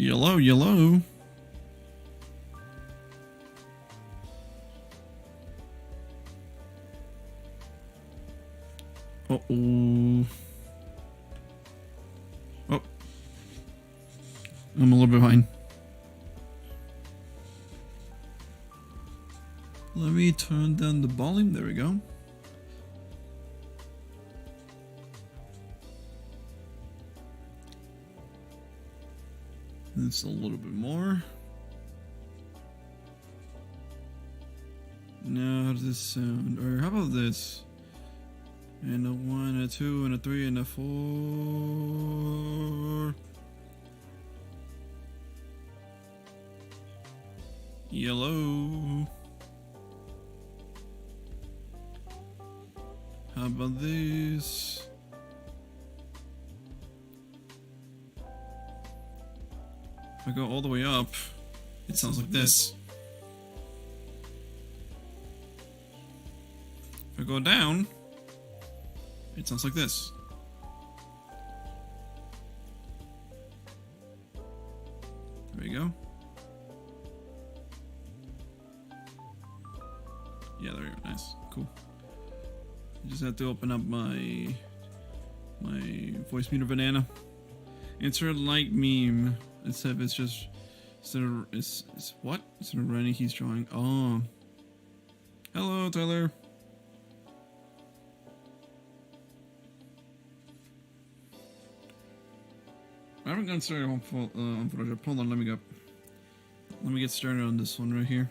Yellow, yellow. Uh-oh. Oh. I'm a little behind. Let me turn down the volume. There we go. It's a little bit more. Now, how does this sound? Or how about this? And a 1, a 2, and a 3, and a 4. Yellow. How about this? If I go all the way up, it sounds like this. If I go down, it sounds like this. There we go. Yeah, there we go. Nice. Cool. I just have to open up my voice meter banana. Insert like meme. Instead of it's just it's what? Instead of Rennie he's drawing. Oh. Hello, Tyler. I haven't gotten started on Photoshop. Hold on, let me go. Let me get started on this one right here.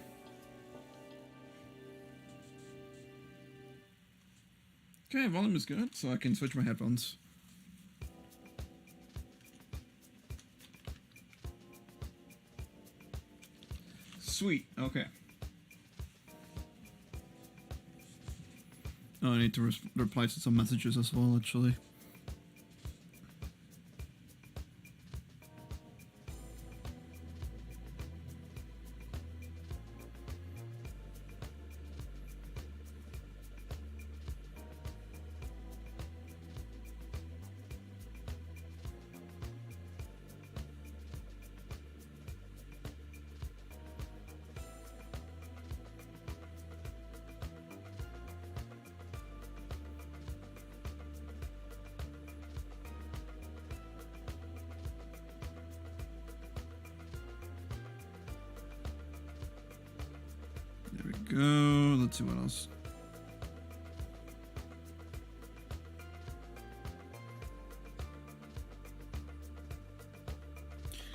Okay, volume is good, so I can switch my headphones. Sweet, okay. Oh, I need to reply to some messages as well, actually. There we go. Let's see what else.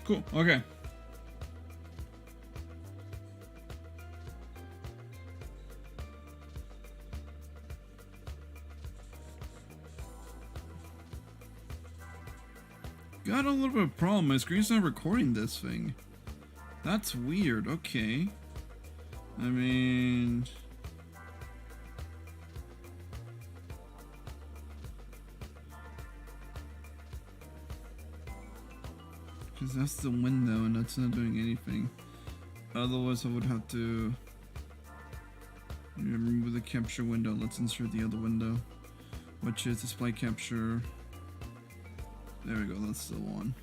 Cool. Okay. Got a little bit of problem. My screen's not recording this thing. That's weird. Okay. I mean... because that's the window and that's not doing anything. Otherwise I would have to remove the capture window. Let's insert the other window, which is display capture. There we go, that's the one.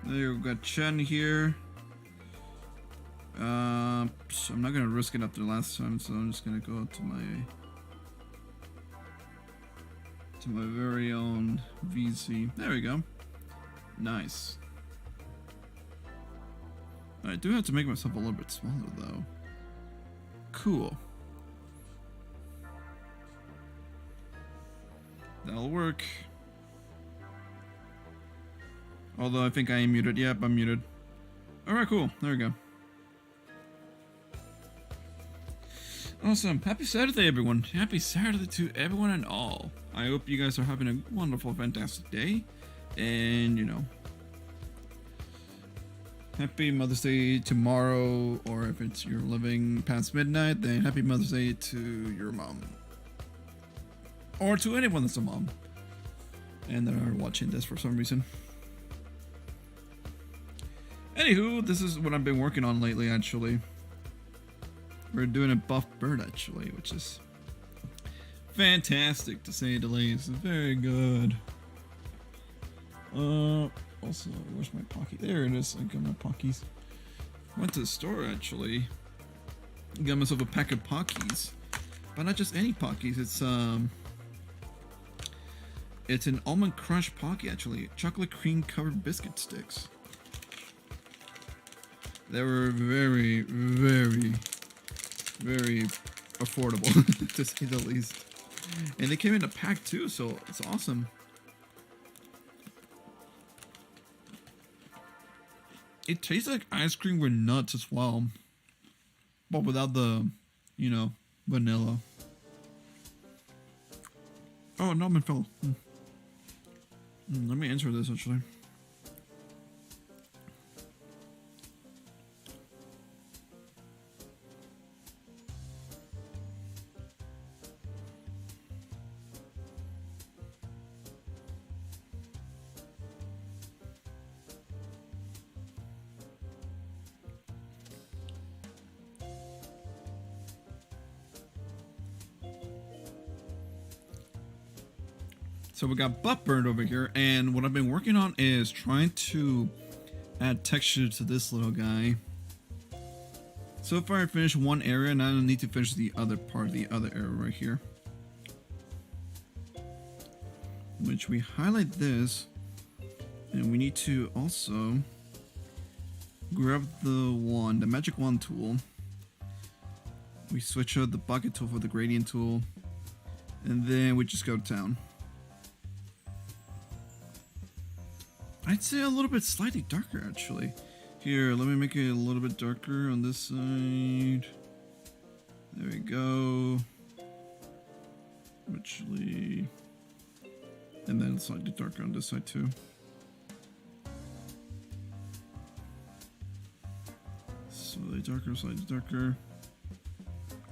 There we got Chen here. So I'm not gonna risk it up to the last time, so I'm just gonna go to my very own VC. There we go. Nice. I do have to make myself a little bit smaller though. Cool. That'll work. Although I think I am muted. Yep, I'm muted. Alright, cool. There we go. Awesome. Happy Saturday, everyone. Happy Saturday to everyone and all. I hope you guys are having a wonderful, fantastic day. And, you know, happy Mother's Day tomorrow. Or if it's you're living past midnight, then happy Mother's Day to your mom. Or to anyone that's a mom. And that are watching this for some reason. Anywho, this is what I've been working on lately, actually. We're doing a buff bird, actually, which is fantastic, to say the least. Very good. Also, where's my Pocky? There it is. I got my Pockies. Went to the store actually. Got myself a pack of Pockies, but not just any Pockies. It's an almond crush Pocky actually. Chocolate cream covered biscuit sticks. They were very, very, very affordable to say the least. And they came in a pack too, so it's awesome. It tastes like ice cream with nuts as well, but without the, you know, vanilla. Oh, an almond fell. Let me answer this actually. So we got butt burned over here, and what I've been working on is trying to add texture to this little guy. So far I finished one area, and I don't need to finish the other part, the other area right here. Which we highlight this, and we need to also grab the wand, the magic wand tool. We switch out the bucket tool for the gradient tool, and then we just go to town. I'd say a little bit slightly darker actually. Here, let me make it a little bit darker on this side. There we go. Actually, and then slightly darker on this side too. Slightly darker.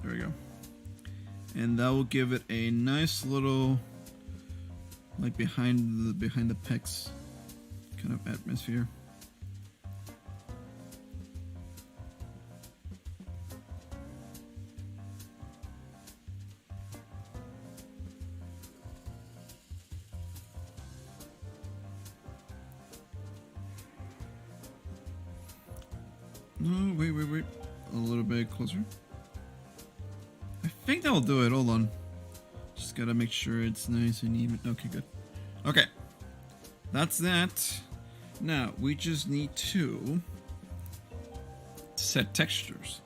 There we go. And that will give it a nice little, like behind the pecs kind of atmosphere. No, wait. A little bit closer. I think that will do it. Hold on. Just gotta make sure it's nice and even. Okay, good. Okay. That's that. Now, we just need to set textures.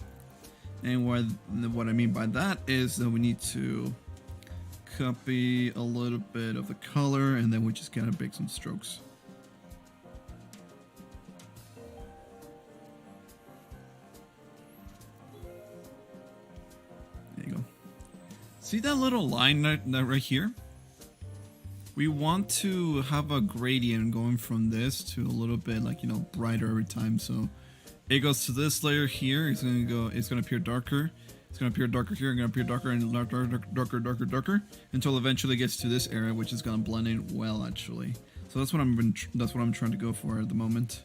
And what I mean by that is that we need to copy a little bit of the color, and then we just gotta make some strokes. There you go. See that little line right here? We want to have a gradient going from this to a little bit, like, you know, brighter every time. So it goes to this layer here. It's gonna appear darker. It's gonna appear darker here. It's gonna appear darker and darker until eventually it gets to this area, which is gonna blend in well, actually. So that's what I'm trying to go for at the moment.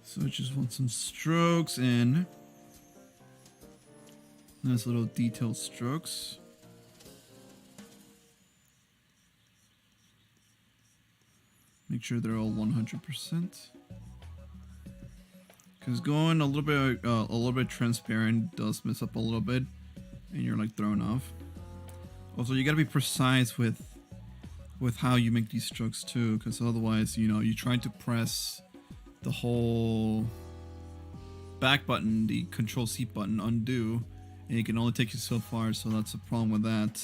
So I just want some strokes and nice little detailed strokes. Make sure they're all 100%. Because going a little bit transparent does mess up a little bit, and you're like thrown off. Also, you gotta be precise with how you make these strokes too, because otherwise, you know, you try to press the whole back button, the Control C button, undo, and it can only take you so far, so that's a problem with that.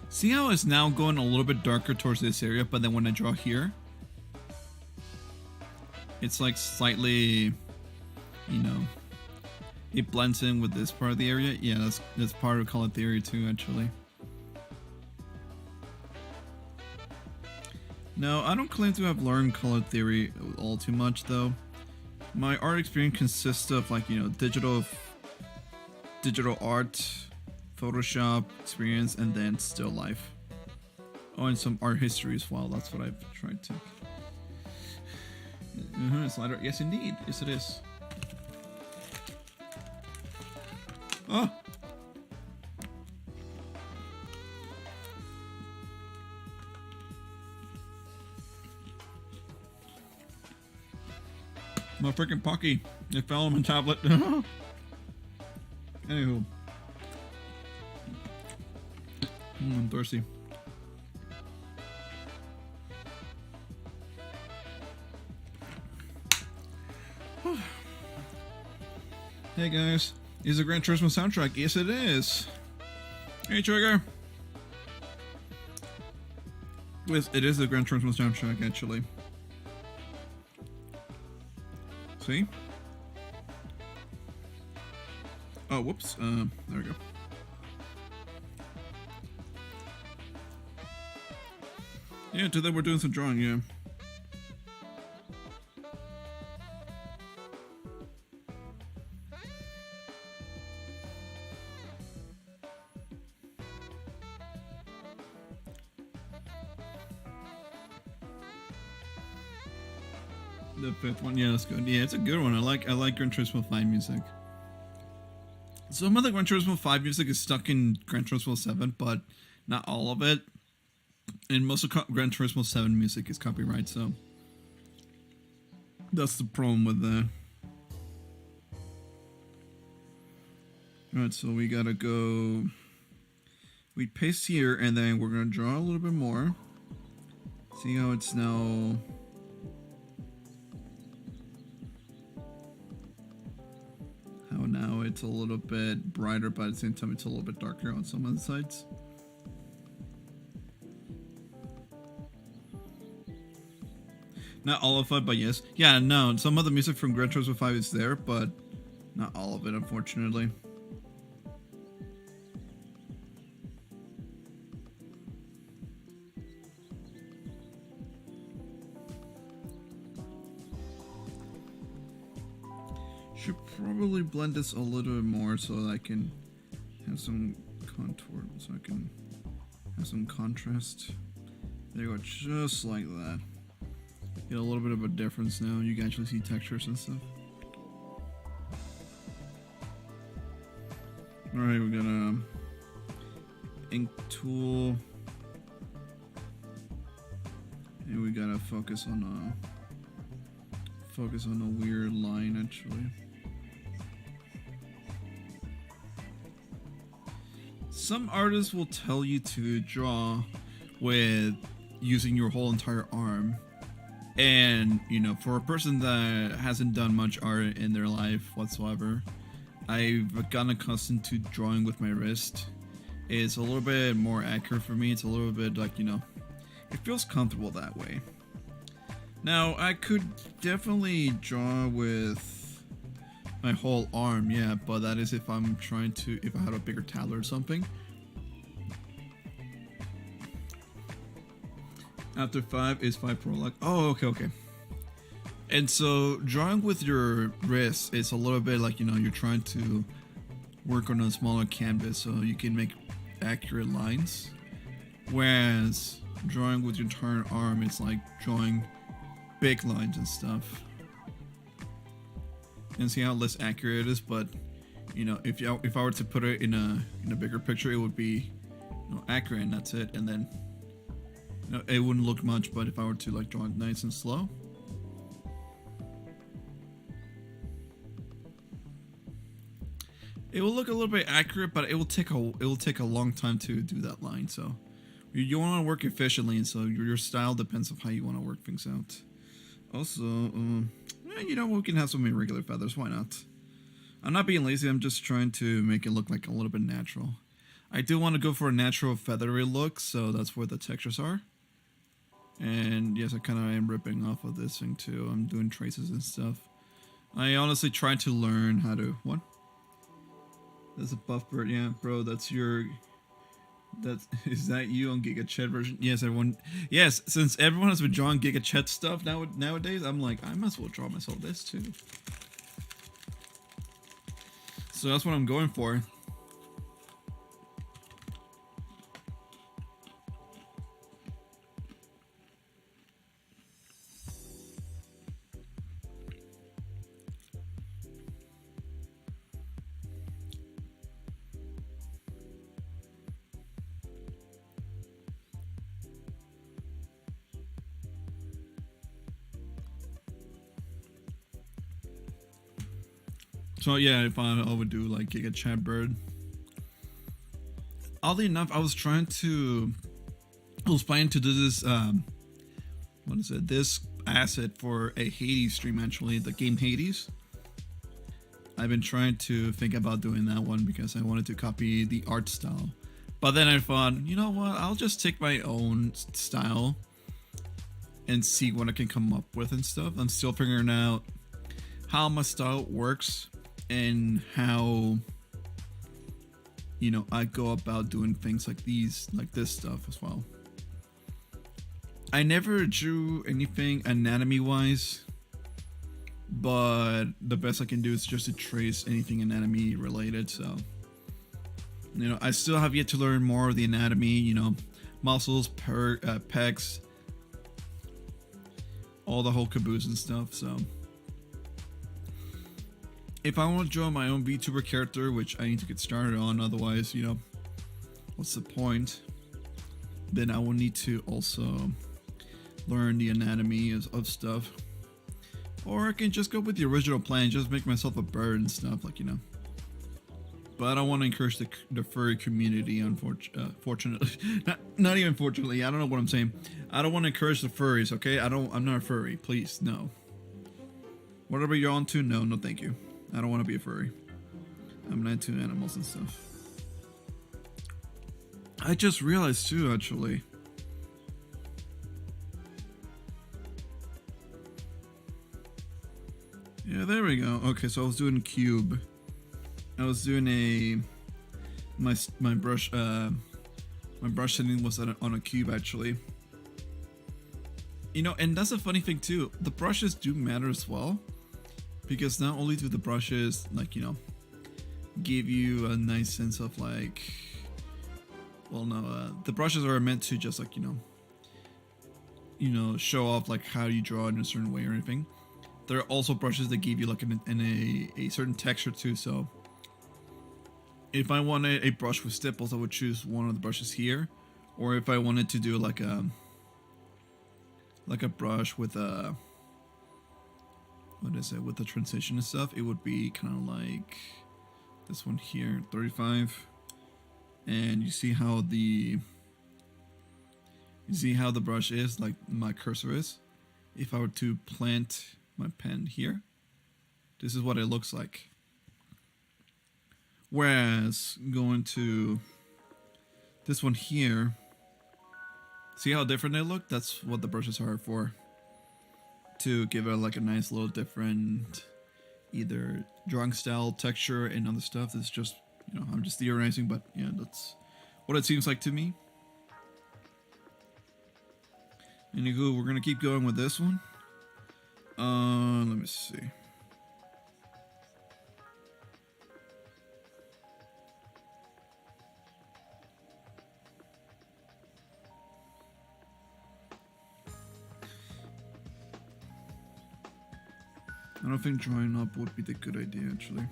See how it's now going a little bit darker towards this area, but then when I draw here, it's like slightly, you know, it blends in with this part of the area. Yeah, that's part of color theory too, actually. No, I don't claim to have learned color theory all too much though. My art experience consists of like, you know, digital art, Photoshop experience, and then still life. Oh, and some art history as well. That's what I've tried to. Slider. Yes, indeed. Yes, it is. Oh. My freaking Pocky. It fell on my tablet. Anywho. I'm thirsty. Hey guys, is the Gran Turismo soundtrack? Yes, it is. Hey Trigger. Yes, it is the Gran Turismo soundtrack actually. See? Oh, whoops. There we go. Yeah, today we're doing some drawing, yeah. The fifth one, yeah, that's good. Yeah, it's a good one. I like Gran Turismo 5 music. Some of the Gran Turismo 5 music is stuck in Gran Turismo 7, but not all of it. And most of Gran Turismo 7 music is copyright, so that's the problem with that. Alright, so we gotta go. We paste here, and then we're gonna draw a little bit more. See how it's now. How now it's a little bit brighter, but at the same time it's a little bit darker on some of the sides. Not all of it, but yes. Yeah, no, some of the music from Gran Turismo 5 is there, but not all of it, unfortunately. Should probably blend this a little bit more so that I can have some contour, so I can have some contrast. There you go, just like that. Get a little bit of a difference now. You can actually see textures and stuff. Alright, we got a ink tool. And we gotta focus on a weird line actually. Some artists will tell you to draw with using your whole entire arm. And, you know, for a person that hasn't done much art in their life whatsoever, I've gotten accustomed to drawing with my wrist. It's a little bit more accurate for me. It's a little bit like, you know, it feels comfortable that way. Now, I could definitely draw with my whole arm, yeah, but that is if I'm trying to, if I had a bigger tablet or something. After 5 is 5 Pro. Like, oh, okay. And so drawing with your wrist, it's a little bit like, you know, you're trying to work on a smaller canvas so you can make accurate lines. Whereas drawing with your entire arm, it's like drawing big lines and stuff. And see how less accurate it is, but you know, if I were to put it in a bigger picture, it would be, you know, accurate, and that's it. And then, you know, it wouldn't look much, but if I were to like draw it nice and slow, it will look a little bit accurate, but it will take a long time to do that line. So you want to work efficiently, and so your style depends on how you want to work things out. Also, you know, we can have some irregular feathers. Why not? I'm not being lazy. I'm just trying to make it look like a little bit natural. I do want to go for a natural feathery look, so that's where the textures are. And yes, I kind of am ripping off of this thing too. I'm doing traces and stuff. I honestly tried to learn how to... What? That's a buff bird. Yeah, bro. That's your. That's is that you on Giga Chet version? Yes, everyone. Yes, since everyone has been drawing Giga Chet stuff nowadays, I'm like, I might as well draw myself this too. So that's what I'm going for. So yeah, if I would do like Giga Chat Bird. Oddly enough, I was planning to do this. What is it? This asset for a Hades stream, actually, the game Hades. I've been trying to think about doing that one because I wanted to copy the art style. But then I thought, you know what? I'll just take my own style and see what I can come up with and stuff. I'm still figuring out how my style works and how, you know, I go about doing things like this stuff as well. I never drew anything anatomy wise, but the best I can do is just to trace anything anatomy related. So, you know, I still have yet to learn more of the anatomy, you know, muscles, pecs, all the whole caboose and stuff. So if I want to draw my own VTuber character, which I need to get started on, otherwise, you know, what's the point? Then I will need to also learn the anatomy of stuff. Or I can just go with the original plan, just make myself a bird and stuff, like, you know. But I don't want to encourage the furry community, unfortunately. not even fortunately, I don't know what I'm saying. I don't want to encourage the furries, okay? I'm not a furry, please, no. Whatever you're on to, no thank you. I don't want to be a furry. I'm not into animals and stuff. I just realized too, actually. Yeah, there we go. Okay, so I was doing cube. I was doing my brush setting was on a cube, actually. You know, and that's a funny thing too. The brushes do matter as well. Because not only do the brushes, like, you know, give you a nice sense of like, well, no, the brushes are meant to just like, you know, show off like how you draw in a certain way or anything. There are also brushes that give you like a certain texture too. So if I wanted a brush with stipples, I would choose one of the brushes here. Or if I wanted to do like a brush with a, what is it, with the transition and stuff, it would be kind of like this one here, 35. And you see how the brush is, like my cursor is. If I were to plant my pen here, this is what it looks like. Whereas going to this one here, see how different they look? That's what the brushes are for. To give it like a nice little different either drawing style, texture, and other stuff. It's just, you know, I'm just theorizing, but yeah, that's what it seems like to me. Anywho, we're gonna keep going with this one. Let me see. I don't think drawing up would be the good idea, actually.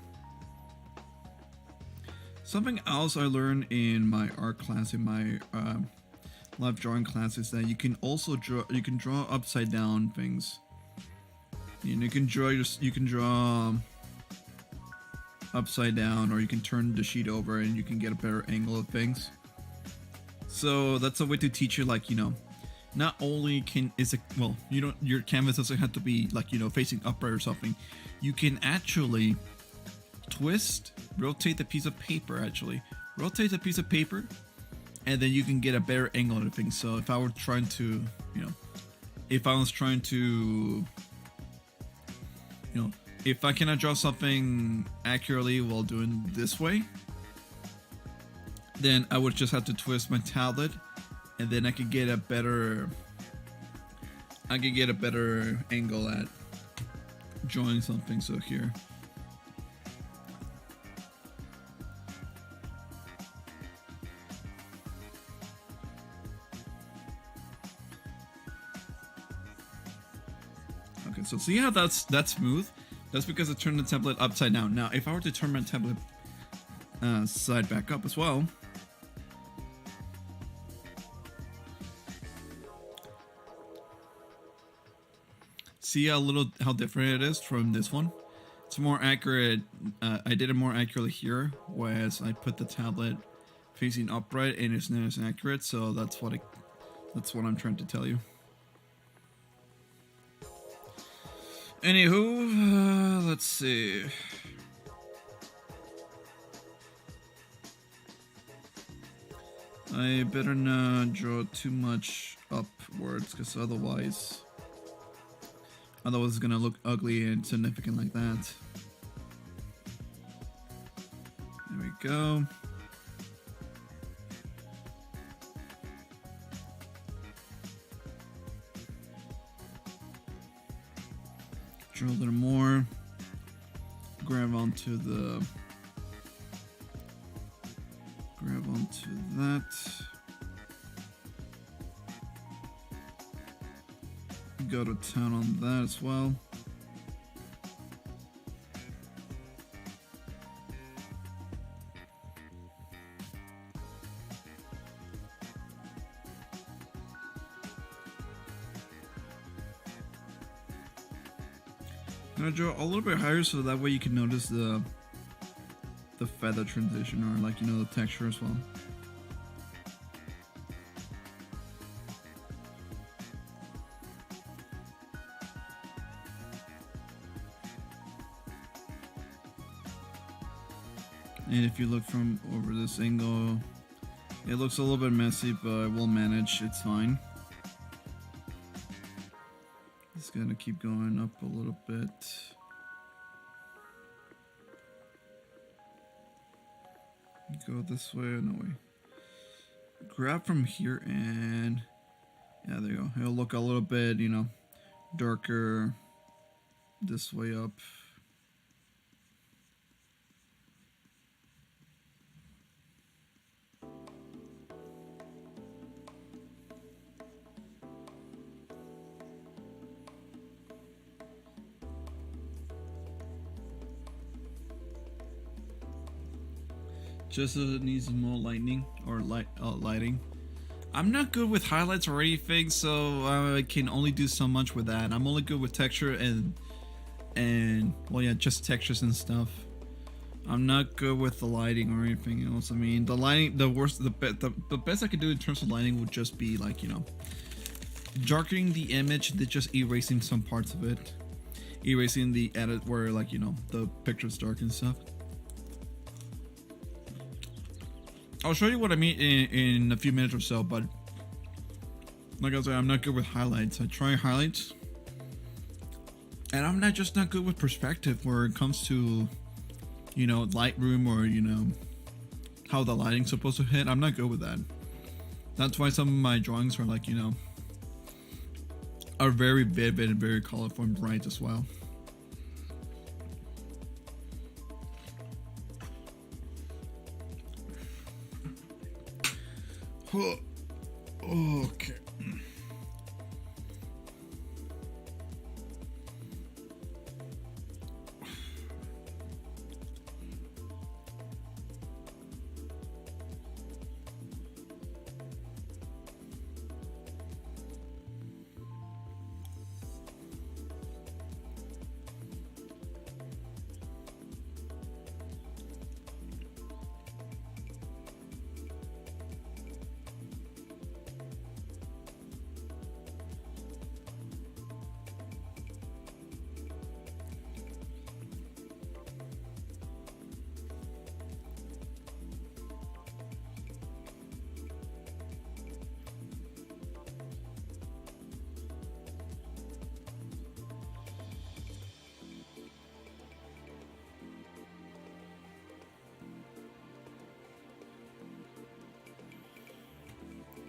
Something else I learned in my art class, in my live drawing class, is that you can also draw. You can draw upside down things. And you can draw upside down, or you can turn the sheet over, and you can get a better angle of things. So that's a way to teach you, like, you know, not only your canvas doesn't have to be like, you know, facing upright or something. You can actually rotate the piece of paper, and then you can get a better angle of things. So if I were trying to, you know, if I cannot draw something accurately while doing this way, then I would just have to twist my tablet, and then I could get a better angle at drawing something. So here. Okay, so see how that's smooth? That's because I turned the tablet upside down. Now, if I were to turn my tablet side back up as well, see how different it is from this one. It's more accurate. I did it more accurately here, whereas I put the tablet facing upright and it's not as accurate. So that's what I'm trying to tell you. Anywho, let's see. I better not draw too much upwards, because otherwise it's gonna look ugly and significant like that. There we go. Draw a little more. Grab onto that. Go to town on that as well. I'm gonna draw a little bit higher so that way you can notice the feather transition, or like, you know, the texture as well. And if you look from over this angle, it looks a little bit messy, but we'll manage. It's fine. Just gotta keep going up a little bit. Go this way, no way. Grab from here and yeah, there you go. It'll look a little bit, you know, darker this way up. Just it needs more lighting. I'm not good with highlights or anything, so I can only do so much with that. I'm only good with texture and well, yeah, just textures and stuff. I'm not good with the lighting or anything else. I mean, the lighting, the best I could do in terms of lighting would just be like, you know, darkening the image, just erasing some parts of it, erasing the edit where, like, you know, the picture's dark and stuff. I'll show you what I mean in a few minutes or so, but like I said, I'm not good with highlights. I try highlights, and I'm not good with perspective where it comes to, you know, Lightroom, or, you know, how the lighting's supposed to hit. I'm not good with that. That's why some of my drawings are, like, you know, are very vivid and very colorful and bright as well. Okay.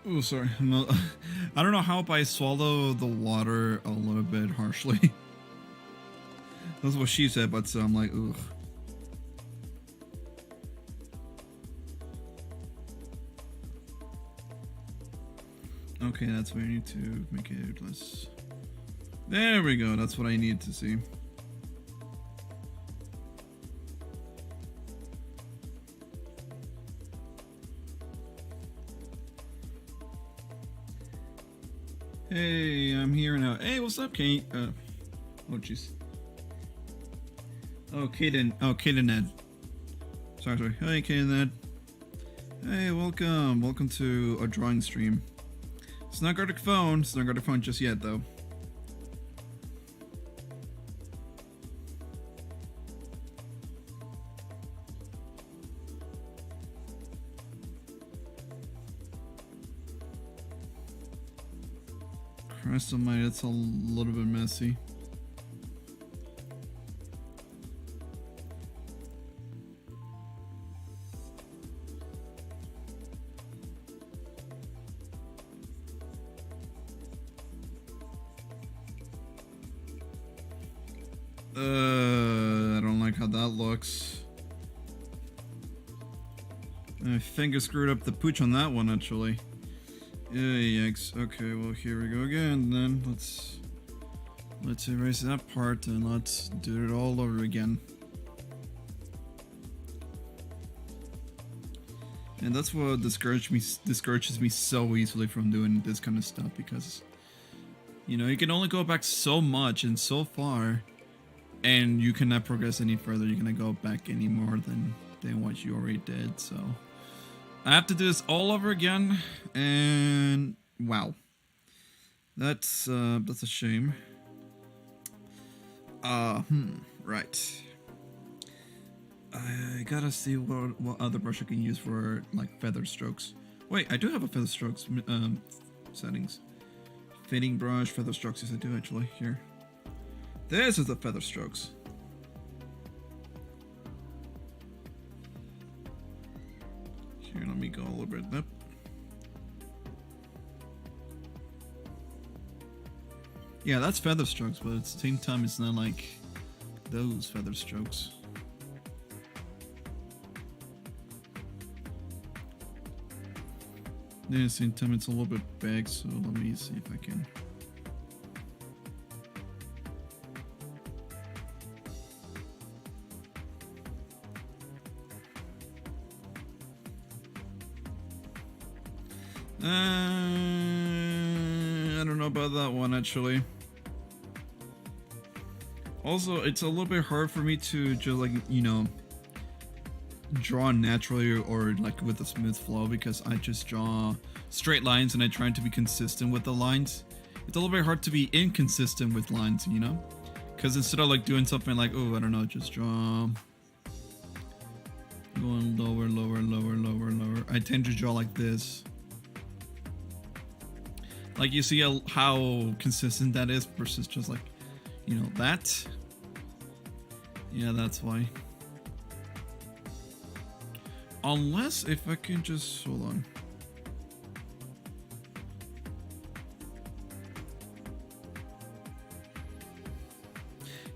Oh, sorry. I don't know how, but I swallow the water a little bit harshly. That's what she said, but so I'm like, ugh. Okay, that's where I need to make it less. There we go. That's what I need to see. Hey, I'm here now. Hey, what's up, Kate? Oh, jeez. Oh, Kate and Ned. Sorry. Hey, Kate and Ned. Hey, welcome to a drawing stream. It's not got a phone. It's not got a phone just yet, though. Christ almighty, it's a little bit messy. I don't like how that looks. I think I screwed up the pooch on that one, actually. Yikes. Okay, well, here we go again, then. Let's erase that part, and let's do it all over again. And that's what discourages me so easily from doing this kind of stuff, because, you know, you can only go back so much and so far, and you cannot progress any further. You cannot go back any more than what you already did. So I have to do this all over again, and wow, that's a shame. Right. I gotta see what other brush I can use for like feather strokes. Wait, I do have a feather strokes settings. Fading brush, feather strokes. Yes, I do actually. Here. This is the feather strokes. Here, let me go a little bit up. Yeah, that's feather strokes, but at the same time, it's not like those feather strokes. Yeah, at the same time, it's a little bit big, so let me see if I can. I don't know about that one, actually. Also, it's a little bit hard for me to just, like, you know, draw naturally or like with a smooth flow, because I just draw straight lines and I try to be consistent with the lines. It's a little bit hard to be inconsistent with lines, you know? Because instead of like doing something like, oh, I don't know, just draw... going lower, I tend to draw like this. Like, you see how consistent that is versus just like, you know, that. Yeah, that's why. Unless if I can just, hold on.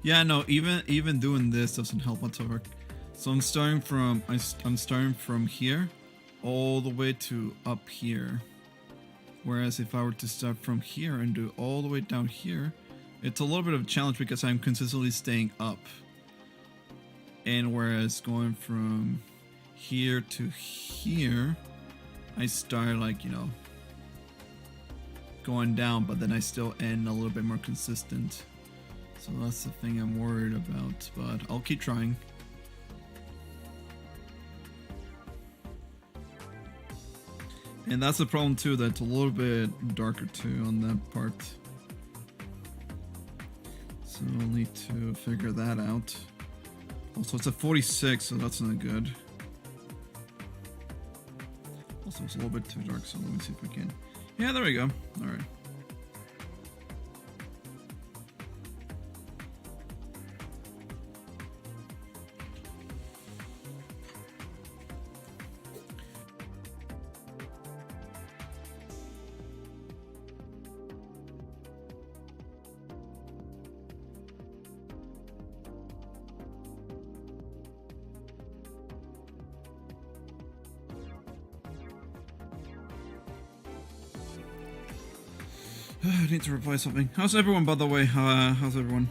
Yeah, no, even doing this doesn't help whatsoever. So I'm starting from here all the way to up here. Whereas if I were to start from here and do all the way down here, it's a little bit of a challenge because I'm consistently staying up. And whereas going from here to here, I start like, you know, going down, but then I still end a little bit more consistent. So that's the thing I'm worried about, but I'll keep trying. And that's the problem too, that's a little bit darker too on that part. So we'll need to figure that out. Also, it's a 46, so that's not good. Also, it's a little bit too dark, so let me see if I can. Yeah, there we go. Alright. I need to reply something. How's everyone, by the way? How's everyone?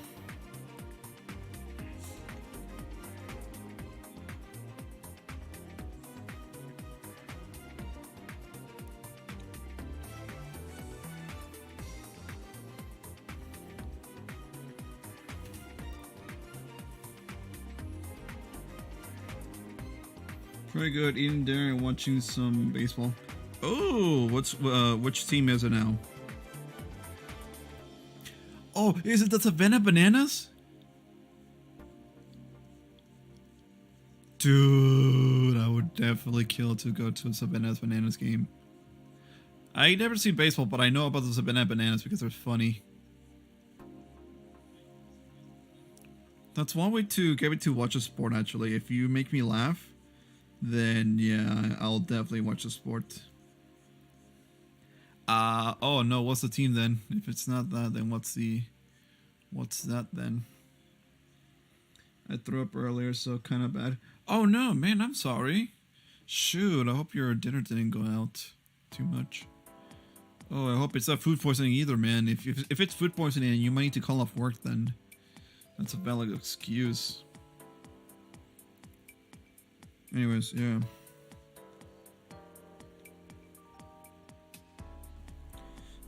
Pretty good. Eating dinner and watching some baseball. Oh, which team is it now? Oh, is it the Savannah Bananas? Dude, I would definitely kill to go to a Savannah Bananas game. I never seen baseball, but I know about the Savannah Bananas because they're funny. That's one way to get me to watch a sport, actually. If you make me laugh, then yeah, I'll definitely watch a sport. Oh no, what's the team then? If it's not that, then what's that then? I threw up earlier, so kind of bad. Oh no, man, I'm sorry. Shoot, I hope your dinner didn't go out too much. Oh, I hope it's not food poisoning either, man. If it's food poisoning and you might need to call off work, then that's a valid excuse. Anyways, yeah.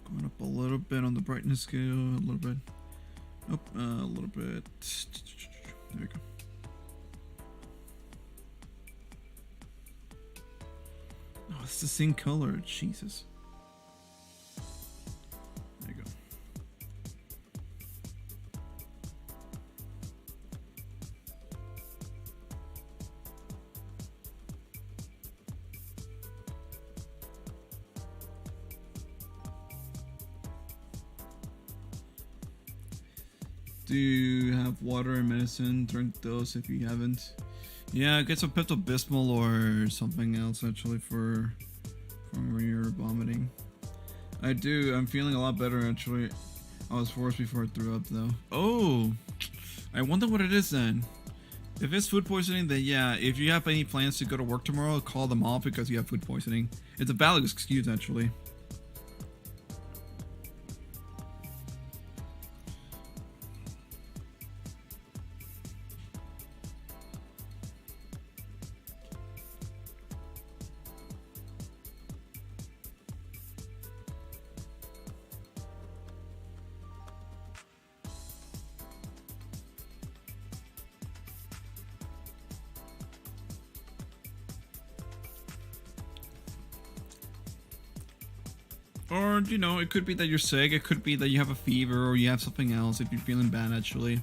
Going up a little bit on the brightness scale, a little bit. Up a little bit. There we go. Oh, it's the same color. Jesus. There you go. Do you have water and medicine? Drink those if you haven't. Yeah, get some Pepto-Bismol or something else actually for when you're vomiting. I do. I'm feeling a lot better actually. I was forced before I threw up though. Oh, I wonder what it is then. If it's food poisoning, then yeah. If you have any plans to go to work tomorrow, call them off because you have food poisoning. It's a valid excuse actually. Or, you know, it could be that you're sick, it could be that you have a fever, or you have something else if you're feeling bad, actually.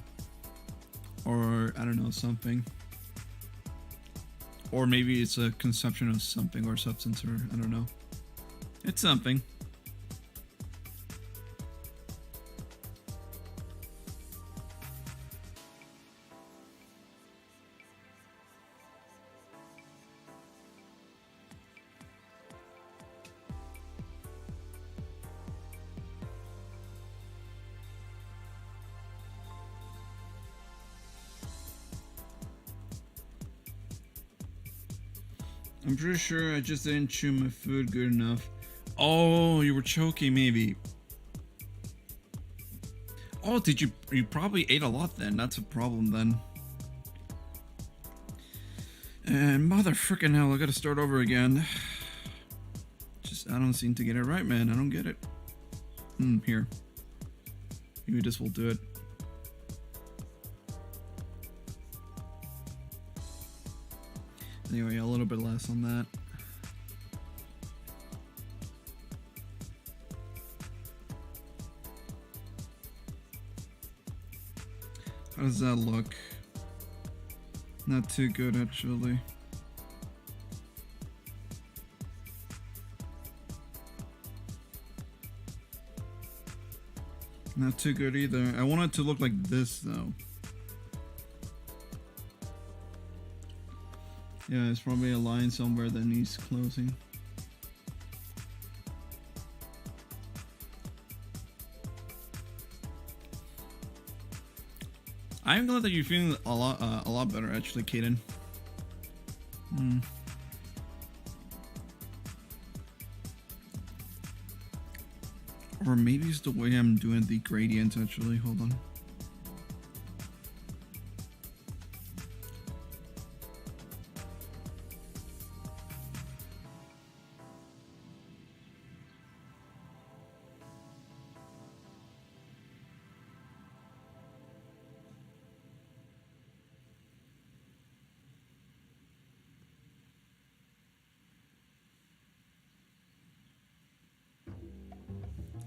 Or, I don't know, something. Or maybe it's a consumption of something or substance, or I don't know. It's something. I'm pretty sure I just didn't chew my food good enough. Oh, you were choking maybe. Oh, did you probably ate a lot then? That's a problem then. And mother frickin' hell, I gotta start over again. Just, I don't seem to get it right, man. I don't get it. Here. Maybe this will do it. Anyway, a little bit less on that. How does that look? Not too good, actually. Not too good either. I want it to look like this, though. Yeah, there's probably a line somewhere that needs closing. I'm glad that you're feeling a lot better, actually, Kaden. Or maybe it's the way I'm doing the gradient actually. Hold on.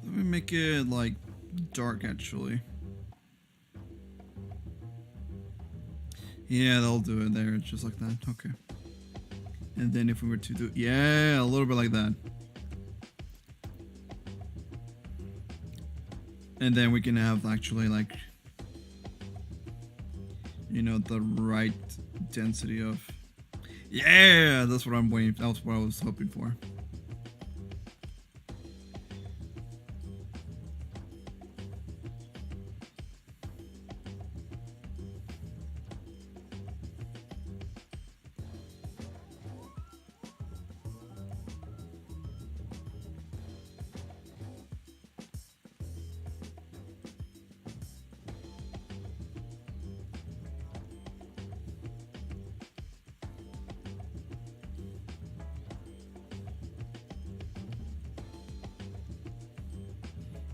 Let me make it like dark actually. Yeah, they'll do it there, just like that. Okay. And then if we were to do, yeah, a little bit like that. And then we can have actually like, you know, the right density of, yeah, that's what I'm waiting. That's what I was hoping for.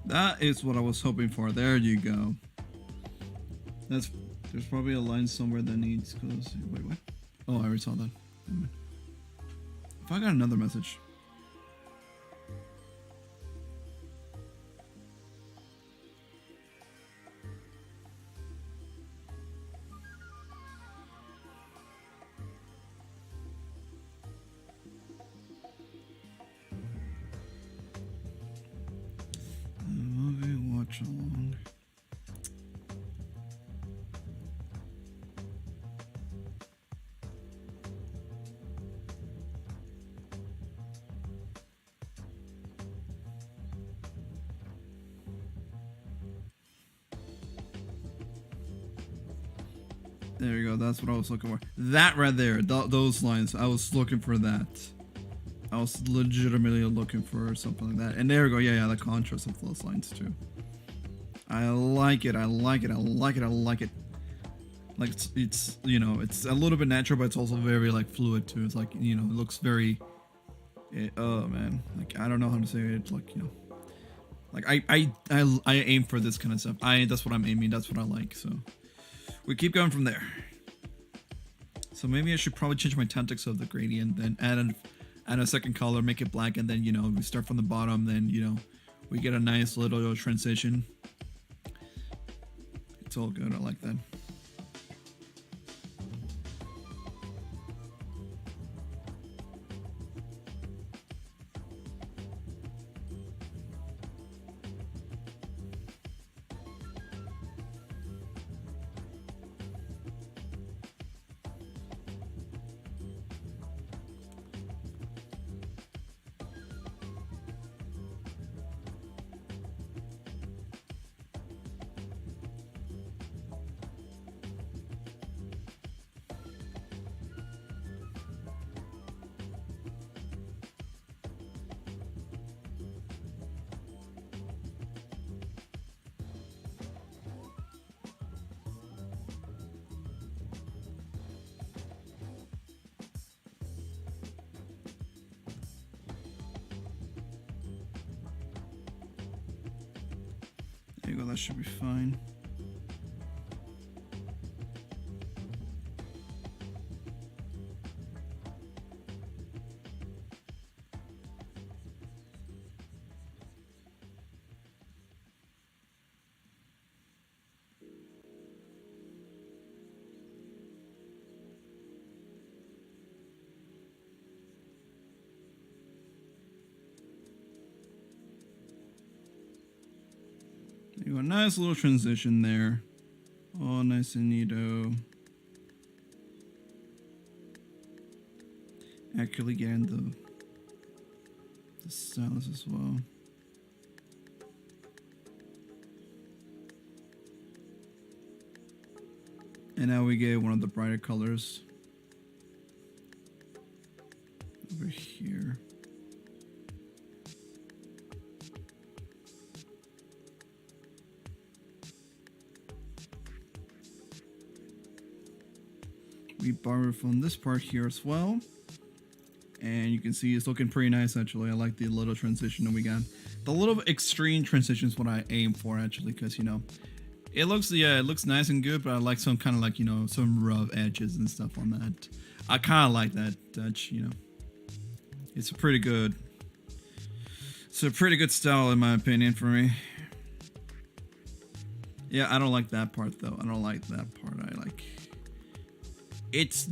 That is what I was hoping for. There you go. That's, there's probably a line somewhere that needs close. Wait, what? Oh, I already saw that. If I got another message. Movie watch along. There you go. That's what I was looking for. That right there. Those lines. I was looking for that. I was legitimately looking for something like that. And there we go. Yeah, the contrast of those lines too. I like it. I like it. I like it. I like it. Like it's you know, it's a little bit natural, but it's also very like fluid too. It's like, you know, it looks very. Oh man, like I don't know how to say it. It's like, you know, like I aim for this kind of stuff. That's what I'm aiming. That's what I like. So we keep going from there. So maybe I should probably change my tactics of the gradient, then add a second color, make it black, and then, you know, we start from the bottom. Then, you know, we get a nice little transition. It's all good. I like that. There you go, that should be fine. There you go, nice little transition there. All nice and neato. Actually getting the stylus as well. And now we get one of the brighter colors over here. we borrow from this part here as well. And you can see it's looking pretty nice actually. I like the little transition that we got. The little extreme transition is what I aim for actually, because you know, it looks nice and good, but I like some kind of like, you know, some rough edges and stuff on that. I kind of like that touch, you know. It's a pretty good style in my opinion for me. Yeah, I don't like that part though. I don't like that part. I like it's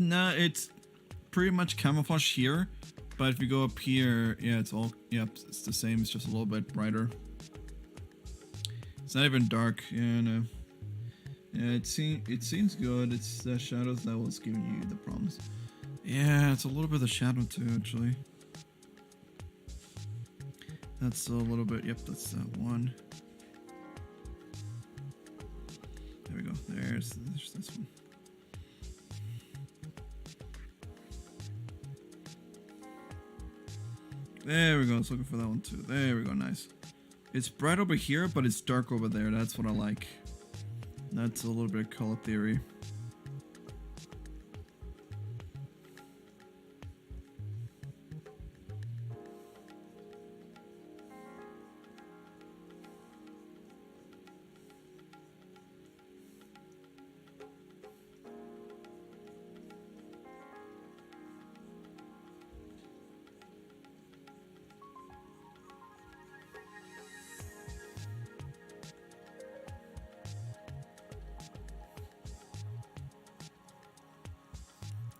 pretty much camouflage here, but if you go up here, yeah, it's the same. It's just a little bit brighter. It's not even dark. Yeah, no. Yeah, it seems good. It's the shadows that was giving you the problems. Yeah, it's a little bit of the shadow too, actually. That's a little bit. Yep, that's that one. There we go. There's this one. There we go. I was looking for that one too. There we go. Nice. It's bright over here, but it's dark over there. That's what I like. That's a little bit of color theory.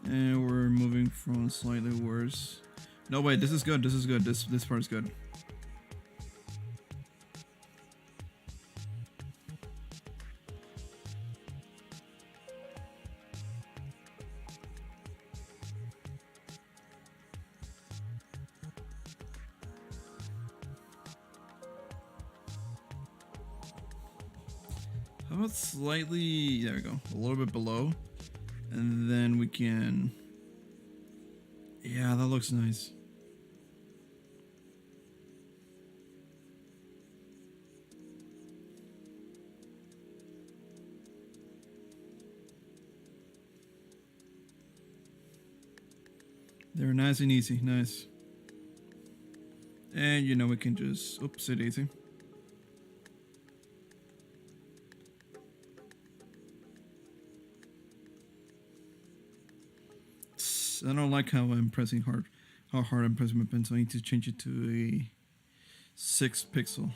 And we're moving from slightly worse. No, wait, this is good. This is good. This part is good. How about slightly, there we go, a little bit below. And then we can, yeah, that looks nice. They're nice and easy, nice. And you know, we can just, oops, it easy. I don't like how I'm pressing hard, how hard I'm pressing my pencil. I need to change it to a 6 pixel.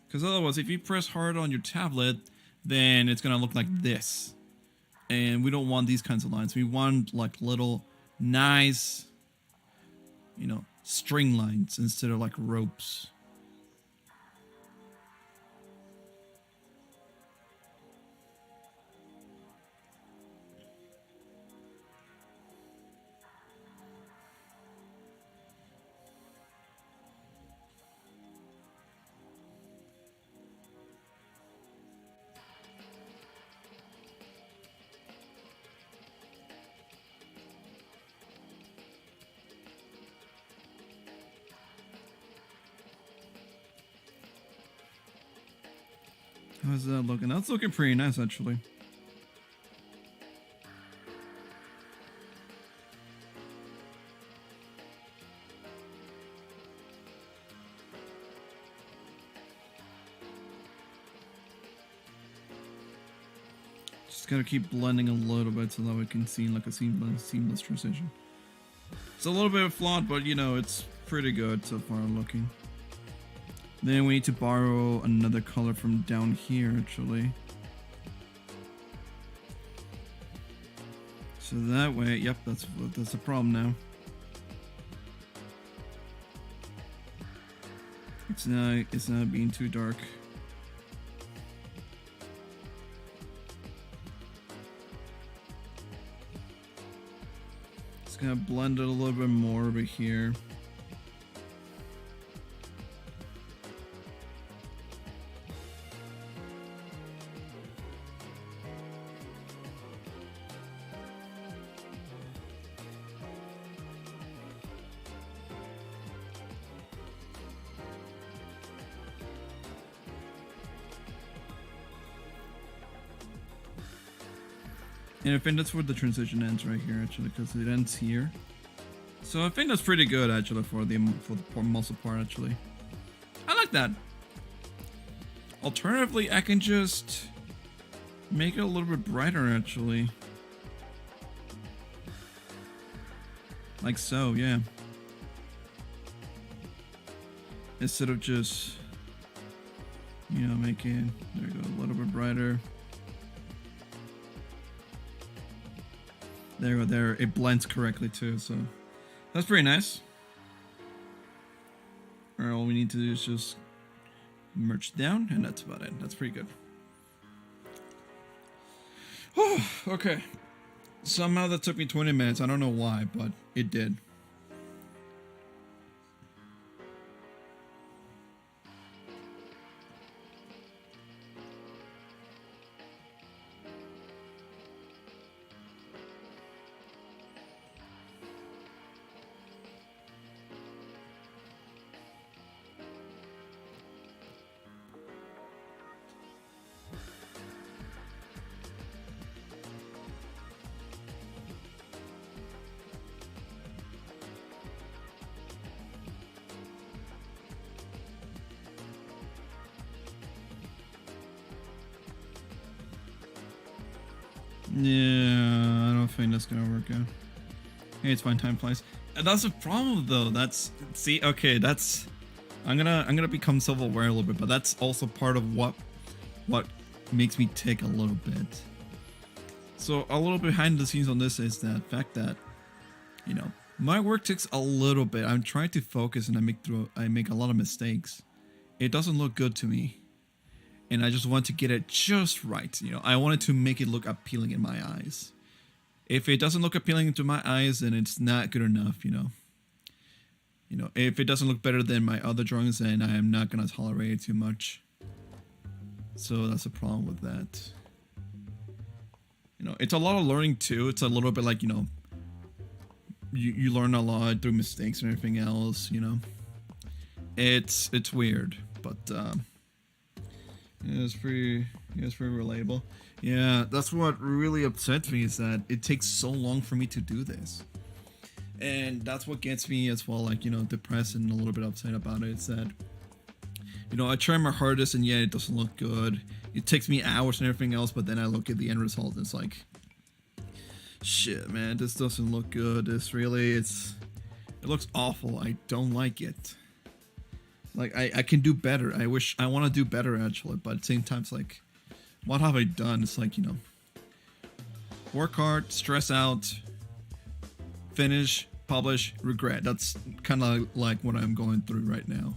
Because otherwise, if you press hard on your tablet, then it's gonna look like this. And we don't want these kinds of lines. We want like little nice, you know, string lines instead of like ropes. How's that looking? That's looking pretty nice, actually. Just gotta keep blending a little bit so that we can see like a seamless transition. It's a little bit flawed, but you know, it's pretty good so far looking. Then we need to borrow another color from down here, actually. So that way, yep, that's a problem now. It's not being too dark. It's gonna blend it a little bit more over here. And I think that's where the transition ends right here, actually, because it ends here. So I think that's pretty good, actually, for the muscle part, actually. I like that. Alternatively, I can just make it a little bit brighter, actually. Like so, yeah. Instead of just, you know, making, there we go, a little bit brighter. There we go, there. It blends correctly too, so that's pretty nice. Alright, all we need to do is just merge down, and that's about it. That's pretty good. Okay. Somehow that took me 20 minutes. I don't know why, but it did. Yeah, I don't think that's gonna work out. Hey, it's fine, time flies. That's the problem though. That's, see, okay, that's, I'm gonna become self-aware a little bit, but that's also part of what makes me tick a little bit. So a little behind the scenes on this is the fact that, you know, my work takes a little bit. I'm trying to focus and I make a lot of mistakes. It doesn't look good to me. And I just want to get it just right. You know, I wanted to make it look appealing in my eyes. If it doesn't look appealing to my eyes, then it's not good enough, you know. You know, if it doesn't look better than my other drawings, then I am not gonna tolerate it too much. So that's a problem with that. You know, it's a lot of learning too. It's a little bit like, you know, you learn a lot through mistakes and everything else, you know. It's weird, but yeah, it's pretty relatable. Yeah, that's what really upsets me, is that it takes so long for me to do this. And that's what gets me as well, like, you know, depressed and a little bit upset about it. It's that, you know, I try my hardest and yet it doesn't look good. It takes me hours and everything else, but then I look at the end result and it's like, shit, man, this doesn't look good. It looks awful. I don't like it. Like, I can do better. I want to do better, actually, but at the same time, it's like, what have I done? It's like, you know, work hard, stress out, finish, publish, regret. That's kind of like what I'm going through right now.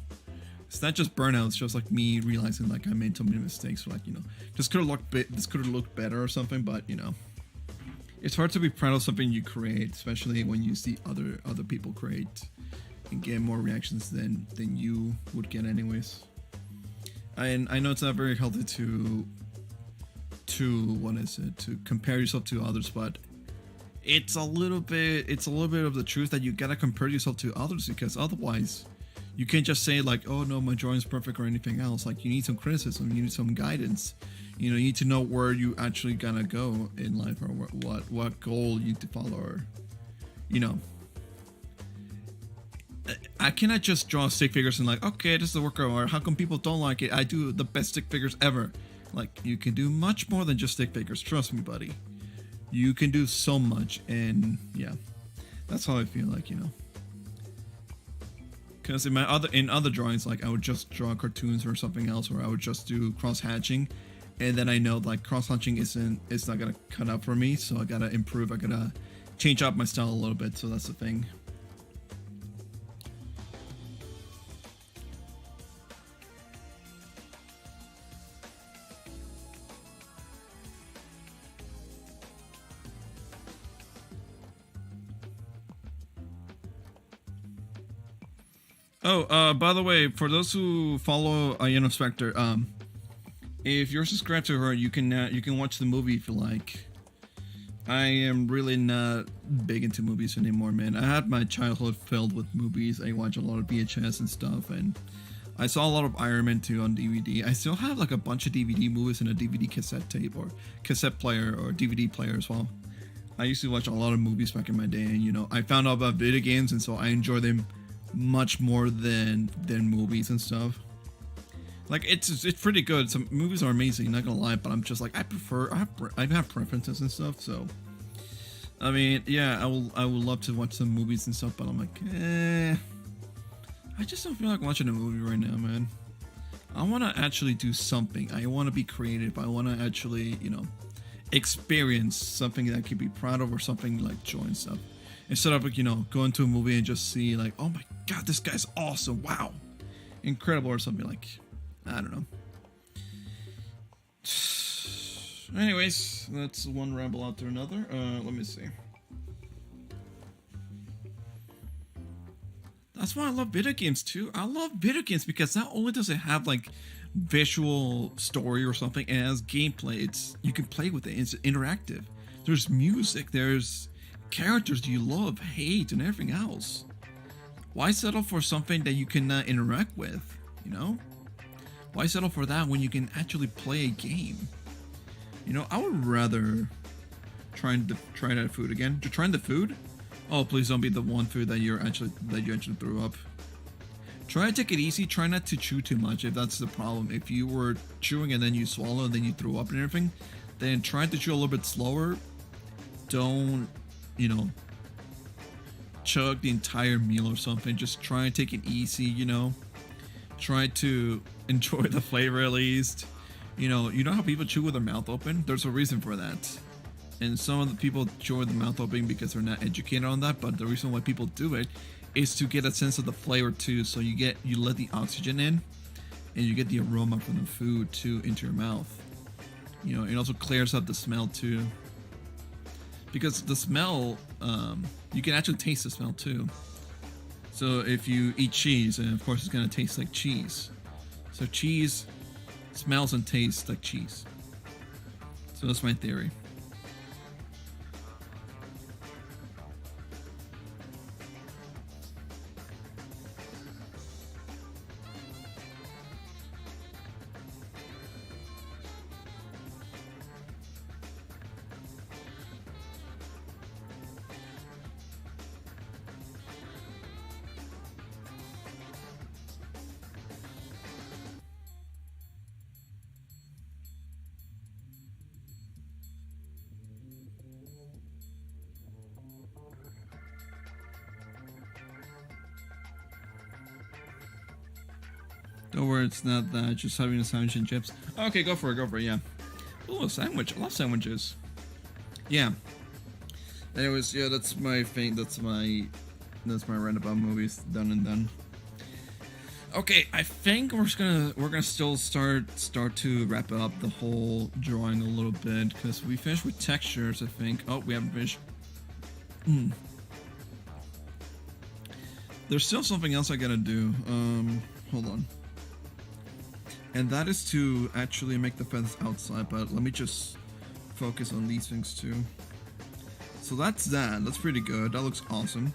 It's not just burnout, it's just like me realizing like I made so many mistakes, or like, you know, this could have looked better or something, but, you know, it's hard to be proud of something you create, especially when you see other people create and get more reactions than you would get anyways. And I know it's not very healthy to compare yourself to others, but it's a little bit of the truth that you gotta compare yourself to others, because otherwise you can't just say like, oh no, my drawing's perfect or anything else. Like, you need some criticism, you need some guidance, you know, you need to know where you actually gonna go in life, or what goal you need to follow, or, you know, I cannot just draw stick figures and like, okay, this is the work, or how come people don't like it? I do the best stick figures ever. Like, you can do much more than just stick figures. Trust me, buddy. You can do so much, and yeah, that's how I feel like, you know. Because in other drawings, like, I would just draw cartoons or something else, or I would just do cross hatching, and then I know like cross hatching it's not gonna cut out for me, so I gotta improve. I gotta change up my style a little bit. So that's the thing. Oh, by the way, for those who follow Ayano Spectre, if you're subscribed to her, you can watch the movie if you like. I am really not big into movies anymore, man. I had my childhood filled with movies. I watch a lot of VHS and stuff, and I saw a lot of Iron Man 2 on DVD. I still have like a bunch of DVD movies in a DVD cassette tape or cassette player or DVD player as well. I used to watch a lot of movies back in my day, and you know, I found out about video games, and so I enjoy them much more than movies and stuff. Like it's pretty good. Some movies are amazing, not gonna lie, but I'm just like I have preferences and stuff. So I mean, yeah, I would love to watch some movies and stuff, but I'm like, I just don't feel like watching a movie right now, man. I want to actually do something. I want to be creative. I want to actually, you know, experience something that I can be proud of or something like joy and stuff. Instead of like, you know, going to a movie and just see like, oh my god, this guy's awesome. Wow. Incredible or something like, I don't know. Anyways, that's one ramble after another. Let me see. That's why I love video games too. I love video games because not only does it have like visual story or something, it has gameplay. It's you can play with it. It's interactive. There's music. There's characters you love, hate, and everything else. Why settle for something that you cannot interact with? You know? Why settle for that when you can actually play a game? You know, I would rather try that food again. To try the food? Oh, please don't be the one food that you actually threw up. Try to take it easy. Try not to chew too much if that's the problem. If you were chewing and then you swallow and then you threw up and everything, then try to chew a little bit slower. Don't, you know, chug the entire meal or something. Just try and take it easy, you know. Try to enjoy the flavor at least. You know how people chew with their mouth open? There's a reason for that. And some of the people chew with their mouth open because they're not educated on that, but the reason why people do it is to get a sense of the flavor too. So you let the oxygen in and you get the aroma from the food too into your mouth. You know, it also clears up the smell too. Because the smell, you can actually taste the smell too. So if you eat cheese, and of course it's gonna taste like cheese. So cheese smells and tastes like cheese. So that's my theory. Don't worry, it's not that. Just having a sandwich and chips. Okay, go for it, yeah. Ooh, a sandwich. I love sandwiches. Yeah. Anyways, yeah, that's my thing. That's my rant about movies. Done and done. Okay, I think we're gonna still start to wrap up the whole drawing a little bit because we finished with textures. I think. Oh, we haven't finished. There's still something else I gotta do. Hold on. And that is to actually make the feathers outside, but let me just focus on these things too. So that's that. That's pretty good. That looks awesome.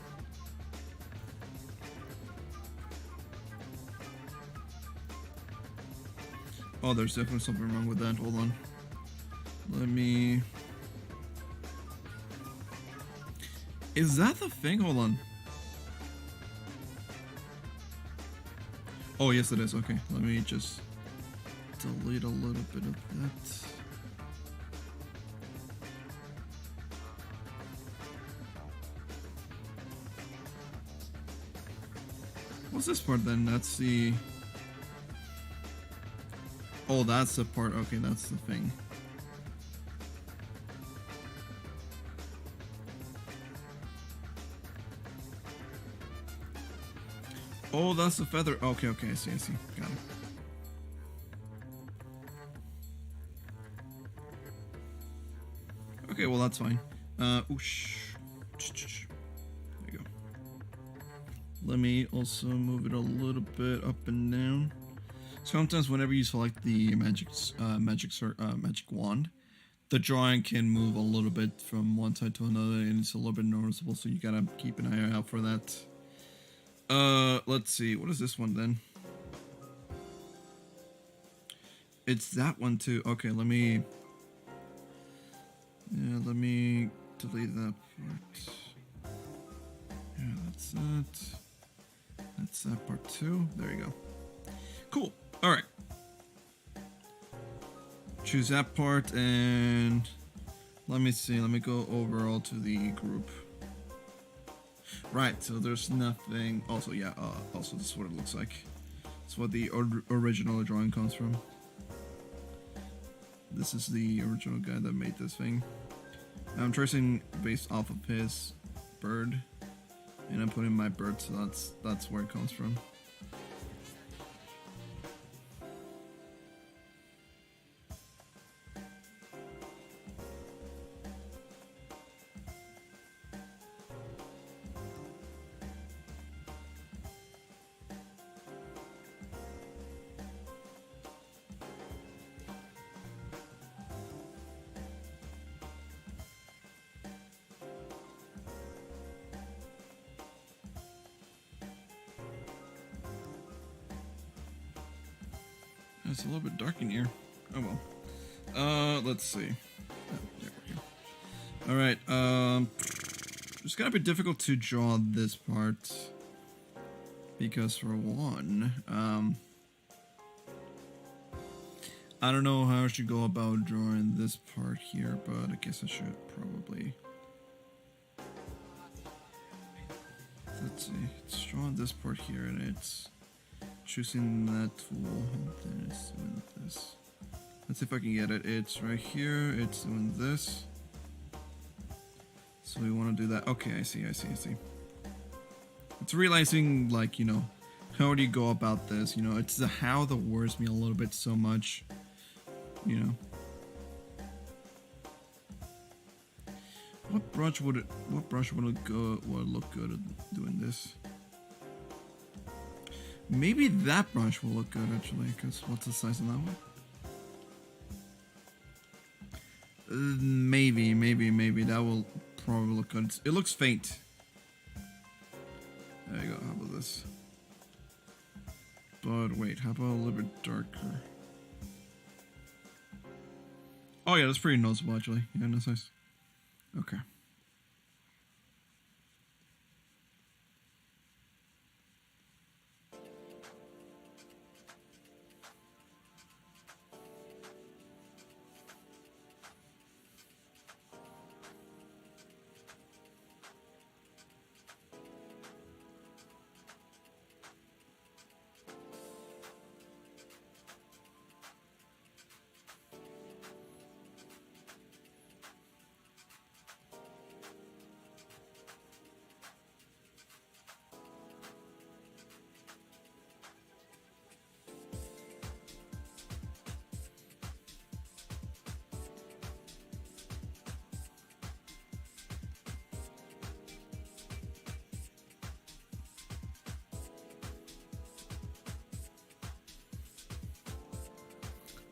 Oh, there's definitely something wrong with that. Hold on. Let me... Is that the thing? Hold on. Oh, yes it is. Okay, let me just delete a little bit of that. What's this part then? That's the... Oh, that's the part. Okay, that's the thing. Oh, that's the feather. Okay, I see. Got it. Okay, well, that's fine. Oosh. There you go. Let me also move it a little bit up and down. Sometimes whenever you select the magic wand, the drawing can move a little bit from one side to another, and it's a little bit noticeable, so you gotta keep an eye out for that. Let's see. What is this one then? it's that one too. Okay, let me delete that part. Yeah, that's that. That's that part too. There you go. Cool. All right. Choose that part and let me see. Let me go overall to the group. Right. So there's nothing. Also, yeah. Also, this is what it looks like. It's what the original drawing comes from. This is the original guy that made this thing. I'm tracing based off of his bird, and I'm putting my bird, so that's where it comes from. It's a little bit dark in here. Oh well. Let's see. Oh, there we go. All right. It's gonna be difficult to draw this part because for one, I don't know how I should go about drawing this part here, but I guess I should probably. Let's see. It's drawing this part here, and it's choosing that tool, and then it's doing this. Let's see if I can get it. It's right here. It's doing this. So we want to do that. Okay, I see. It's realizing, like, you know, how do you go about this? You know, it's the how that worries me a little bit so much. You know. What brush would look good at doing this? Maybe that brush will look good actually, because what's the size of that one? Maybe that will probably look good. It looks faint. There you go. How about this? But wait, how about a little bit darker? Oh yeah, that's pretty noticeable actually. Yeah, that's nice. Okay.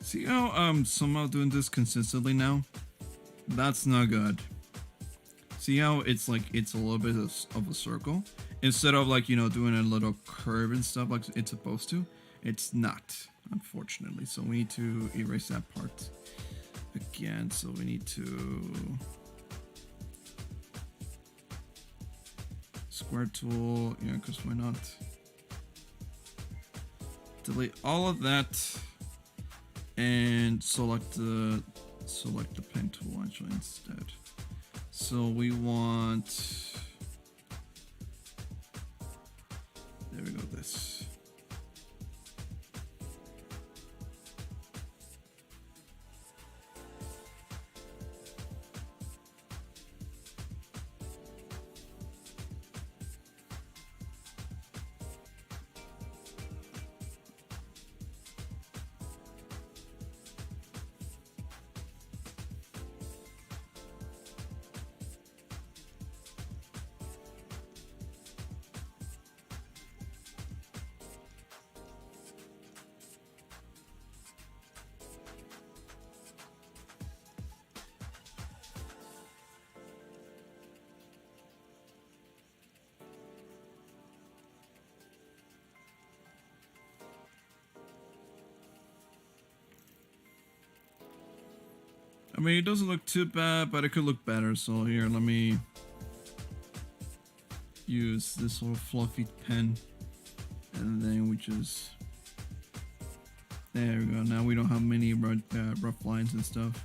See how I'm somehow doing this consistently now? That's not good. See how it's like it's a little bit of a circle? Instead of like, you know, doing a little curve and stuff like it's supposed to. It's not, unfortunately. So we need to erase that part again. So we need to square tool, yeah, because why not? Delete all of that. And select the pen tool actually instead. So we want, there we go, this. mean, it doesn't look too bad, but it could look better. So here, let me use this little fluffy pen, and then we just, there we go. Now we don't have many rough lines and stuff.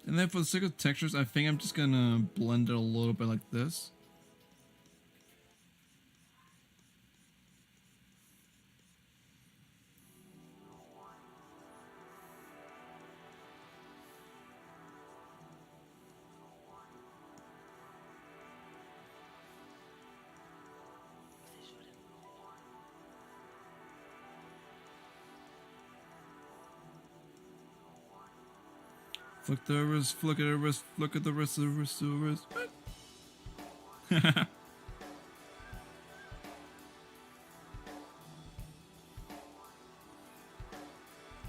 And then for the sake of textures, I think I'm just gonna blend it a little bit like this. Flick the wrist, flick at the wrist, flick at the wrist, the wrist, the wrist.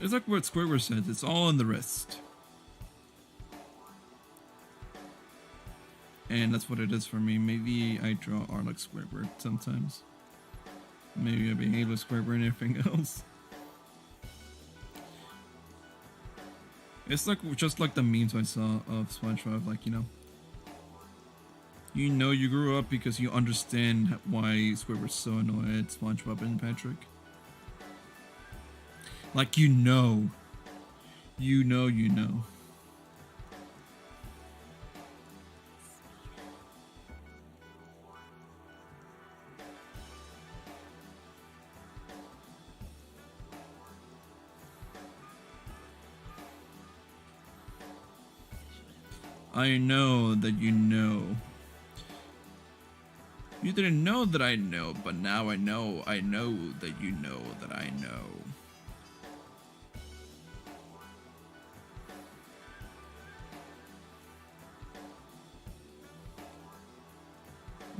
It's like what Squidward says, it's all in the wrist. And that's what it is for me. Maybe I draw art like Squidward sometimes. Maybe I behave like Squidward and everything else. It's like just like the memes I saw of SpongeBob, like, you know you grew up because you understand why Squidward's so annoyed at SpongeBob and Patrick. Like, you know. I know that you know. You didn't know that I know, but now I know that you know that I know.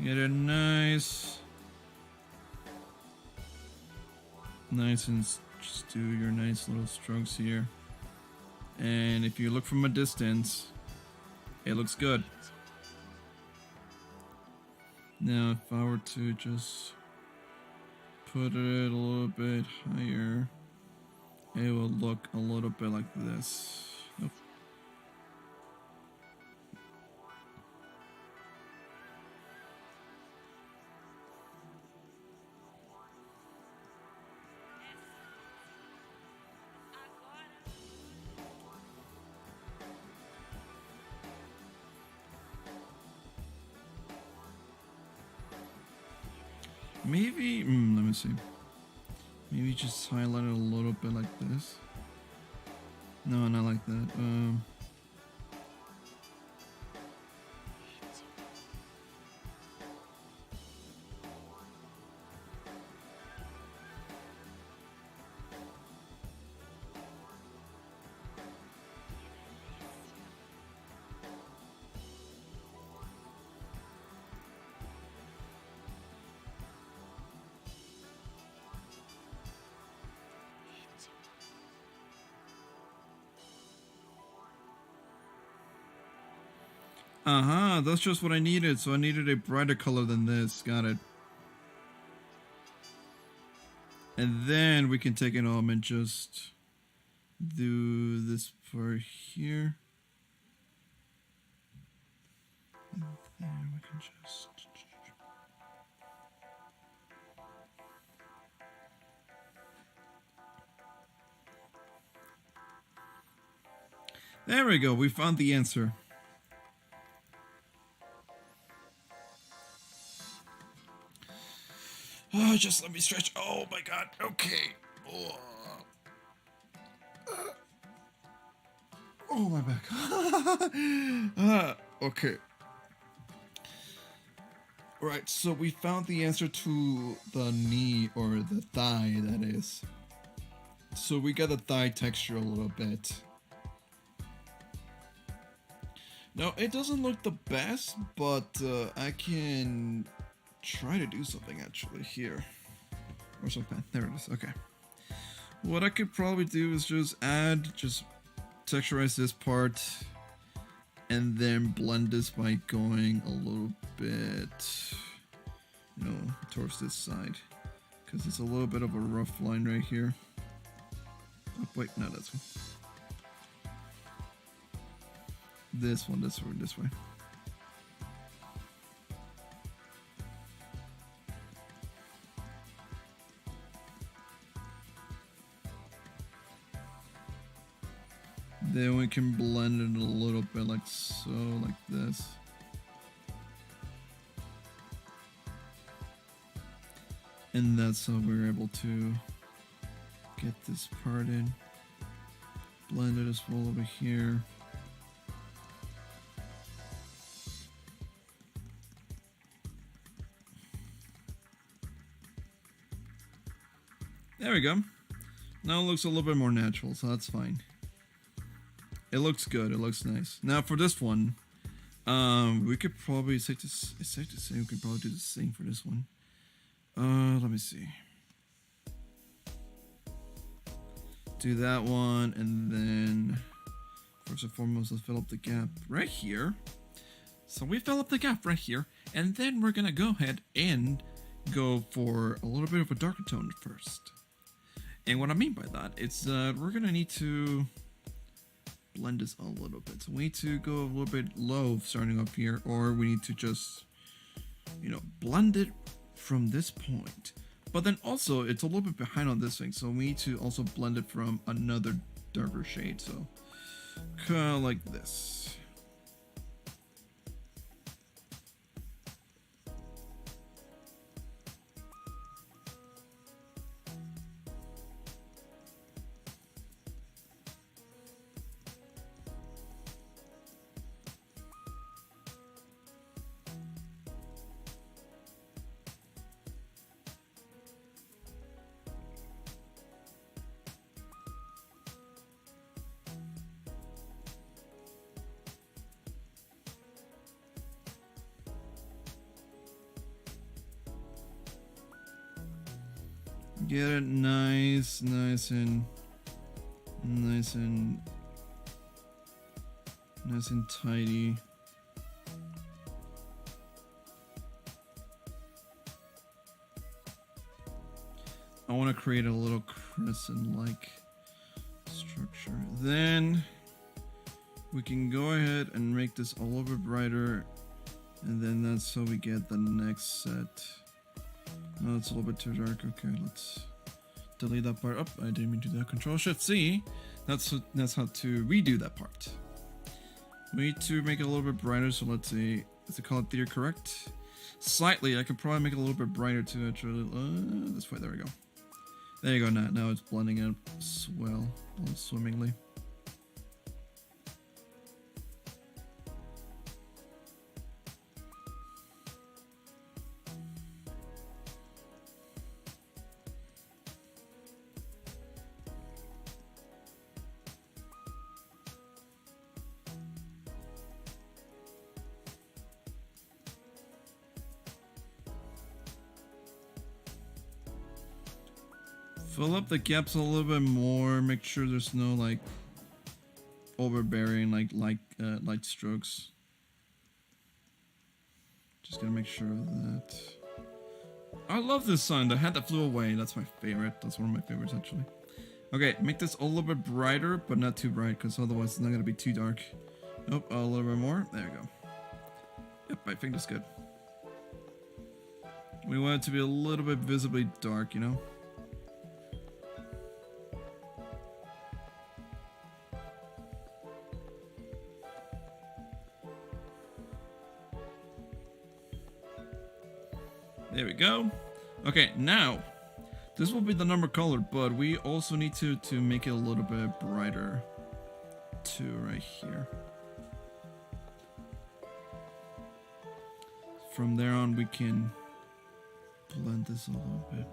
Get it nice and just do your nice little strokes here. And if you look from a distance, it looks good. Now if I were to just put it a little bit higher, it will look a little bit like this. Nope. Maybe, let me see. Maybe just highlight it a little bit like this. No, not like that. That's just what I needed. So I needed a brighter color than this. Got it. And then we can take it home and just do this part here. And then we can just... There we go. We found the answer. Oh, just let me stretch. Oh my god. Okay. Oh my back. Okay. Right, so we found the answer to the knee, or the thigh, that is. So we got the thigh texture a little bit. No, it doesn't look the best, but I can try to do something actually here. Where's my pen? There it is. Okay. What I could probably do is just texturize this part and then blend this by going a little bit, towards this side. Because it's a little bit of a rough line right here. Oh, wait, no, that's one. This one, this way. Then we can blend it a little bit like so, like this. And that's how we're able to get this part in. Blend it as well over here. There we go. Now it looks a little bit more natural, so that's fine. It looks good. It looks nice. Now for this one, we could probably it's safe to say we could probably do the same for this one. Let me see. Do that one, and then first and foremost, let's fill up the gap right here. So we fill up the gap right here, and then we're gonna go ahead and go for a little bit of a darker tone first. And what I mean by that, it's we're gonna need to blend this a little bit. So we need to go a little bit low starting up here, or we need to just, blend it from this point. But then also, it's a little bit behind on this thing, so we need to also blend it from another darker shade. So, kind of like this. Get it nice and tidy. I want to create a little crescent-like structure. Then we can go ahead and make this a little bit brighter, and then that's how we get the next set. No, it's a little bit too dark. Okay, let's delete that part. Oh, I didn't mean to do that. Control-Shift-C. That's how to redo that part. We need to make it a little bit brighter. So let's see. Is the color theater correct? Slightly. I could probably make it a little bit brighter too. Actually, this way. There we go. There you go. Now it's blending up swell, swimmingly. Fill up the gaps a little bit more. Make sure there's no like overbearing light strokes. Just gonna make sure of that. I love this song. The Hat That Flew Away. That's my favorite. That's one of my favorites actually. Okay, make this a little bit brighter, but not too bright, because otherwise it's not gonna be too dark. Nope, a little bit more. There we go. Yep, I think that's good. We want it to be a little bit visibly dark, you know. There we go. Okay, now, this will be the number color, but we also need to make it a little bit brighter, too, right here. From there on, we can blend this a little bit.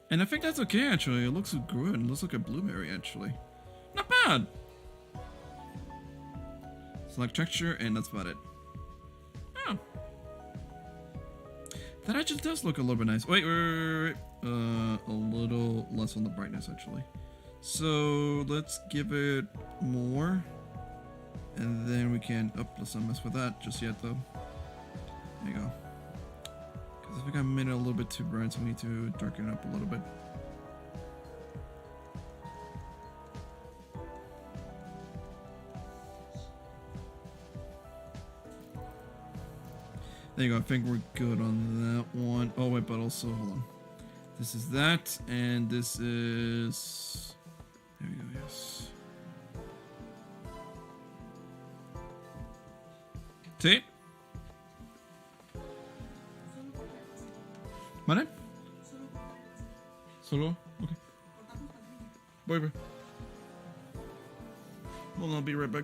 And I think that's okay, actually. It looks good. It looks like a blueberry, actually. Not bad! Select texture, and that's about it. Oh. That actually does look a little bit nice. Wait. A little less on the brightness, actually. So, let's give it more. And then we can... Oh, let's not mess with that just yet, though. There you go. Because I think I made it a little bit too bright, so we need to darken it up a little bit. There you go, I think we're good on that one. Oh wait, but also, hold on. This is that, and this is... There we go, yes. See? ¿Vale? Solo? Okay. Bye. Well, I'll be right back.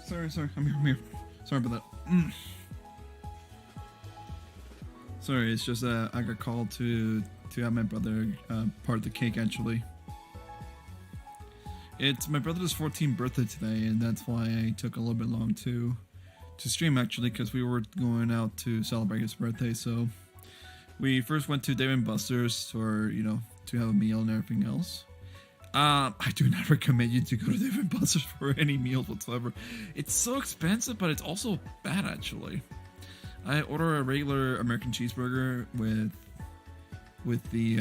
Sorry. I'm here. Sorry about that. Sorry, it's just I got called to have my brother part the cake actually. It's my brother's 14th birthday today, and that's why I took a little bit long to stream actually, because we were going out to celebrate his birthday. So we first went to Dave & Buster's for, you know, to have a meal and everything else. I do not recommend you to go to Dave & Buster's for any meals whatsoever. It's so expensive, but it's also bad actually. I order a regular American cheeseburger with the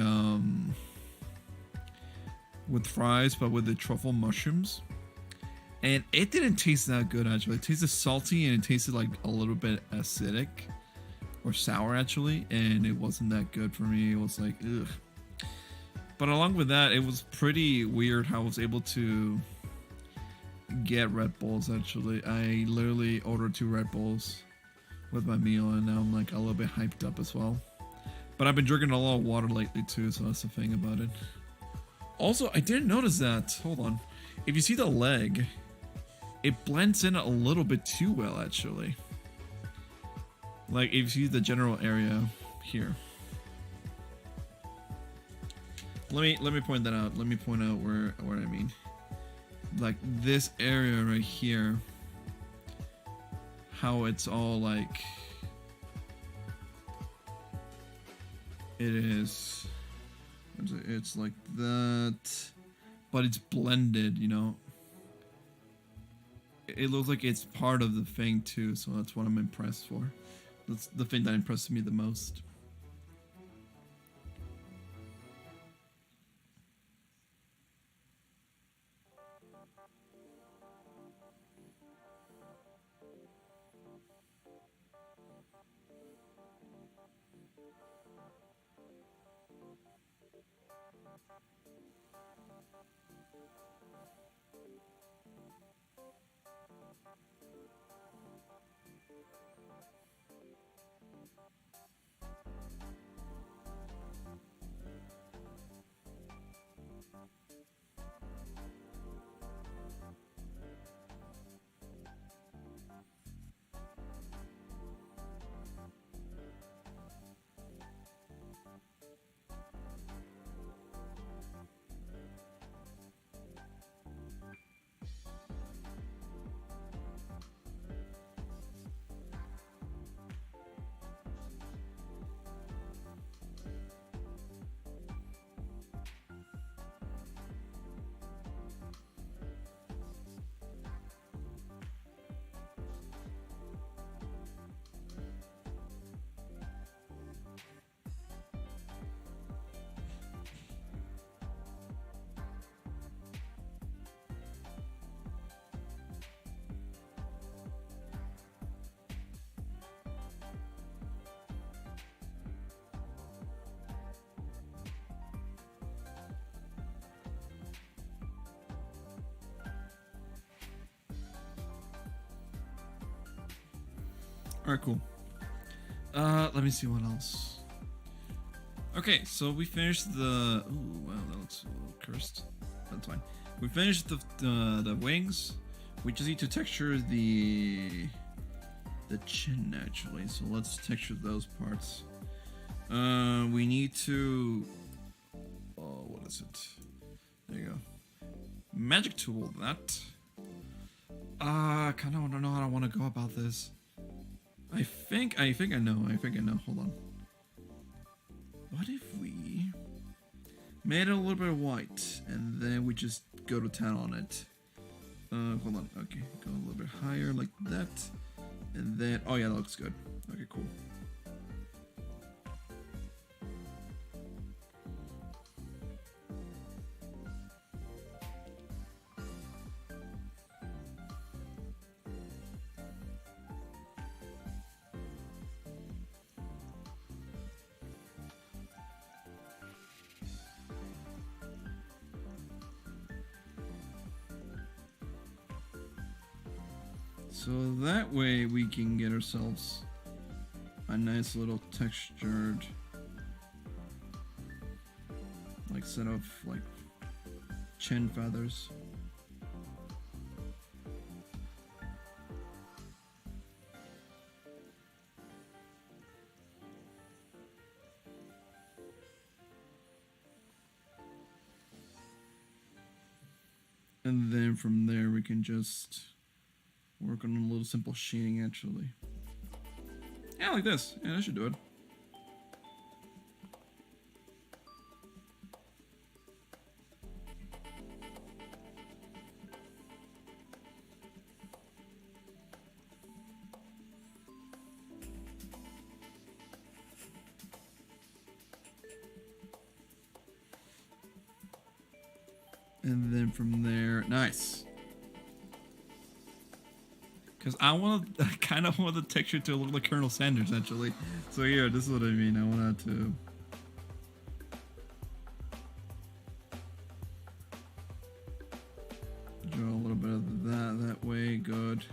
with fries, but with the truffle mushrooms, and it didn't taste that good actually. It tasted salty and it tasted like a little bit acidic or sour actually, and it wasn't that good for me. It was like ugh. But along with that, it was pretty weird how I was able to get Red Bulls actually. I literally ordered 2 Red Bulls with my meal, and now I'm like a little bit hyped up as well. But I've been drinking a lot of water lately too, so that's the thing about it. Also, I didn't notice that. Hold on. If you see the leg, it blends in a little bit too well actually. Like if you see the general area here. Let me point that out. Let me point out what I mean. Like this area right here, how it's all like it is. It's like that, but it's blended, you know. It looks like it's part of the thing too, so that's what I'm impressed for. That's the thing that impressed me the most. Alright, cool. Let me see what else. Okay, so we finished the... Ooh, wow, that looks a little cursed. That's fine. We finished the wings. We just need to texture the chin, actually. So let's texture those parts. We need to... Oh, what is it? There you go. Magic tool, that. I kind of don't know how I want to go about this. I think I know. Hold on. What if we made it a little bit white and then we just go to town on it? Hold on. Okay, go a little bit higher like that, and then oh yeah, that looks good. Okay, cool. So that way we can get ourselves a nice little textured like set of like chin feathers. And then from there we can just work on a little simple shading actually. Yeah, like this. Yeah, that should do it. And then from there, nice. Because I kind of want the texture to look like Colonel Sanders, actually. So yeah, this is what I mean. I want to draw a little bit of that way, good.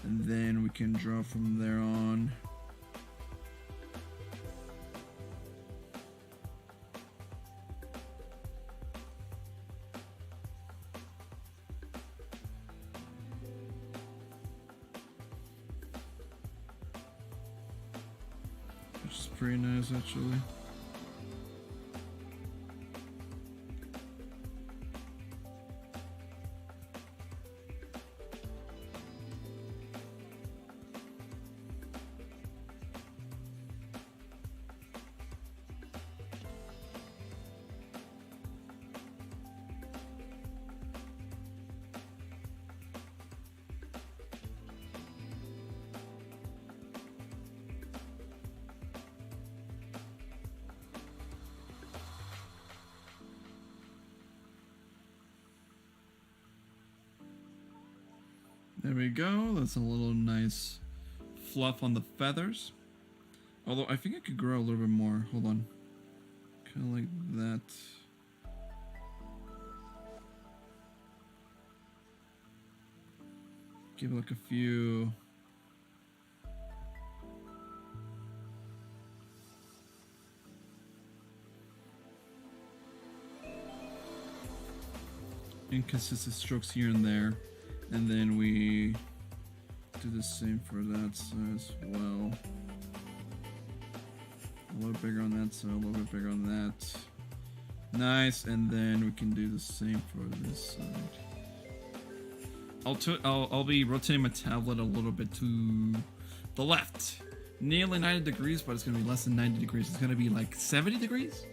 And then we can draw from there on. Which is pretty nice, actually. There we go. That's a little nice fluff on the feathers. Although I think I could grow a little bit more. Hold on. Kind of like that. Give it like a few. Inconsistent strokes here and there. And then we do the same for that side as well. A little bigger on that side, a little bit bigger on that. Nice, and then we can do the same for this side. I'll be rotating my tablet a little bit to the left. Nearly 90 degrees, but it's gonna be less than 90 degrees. It's gonna be like 70 degrees.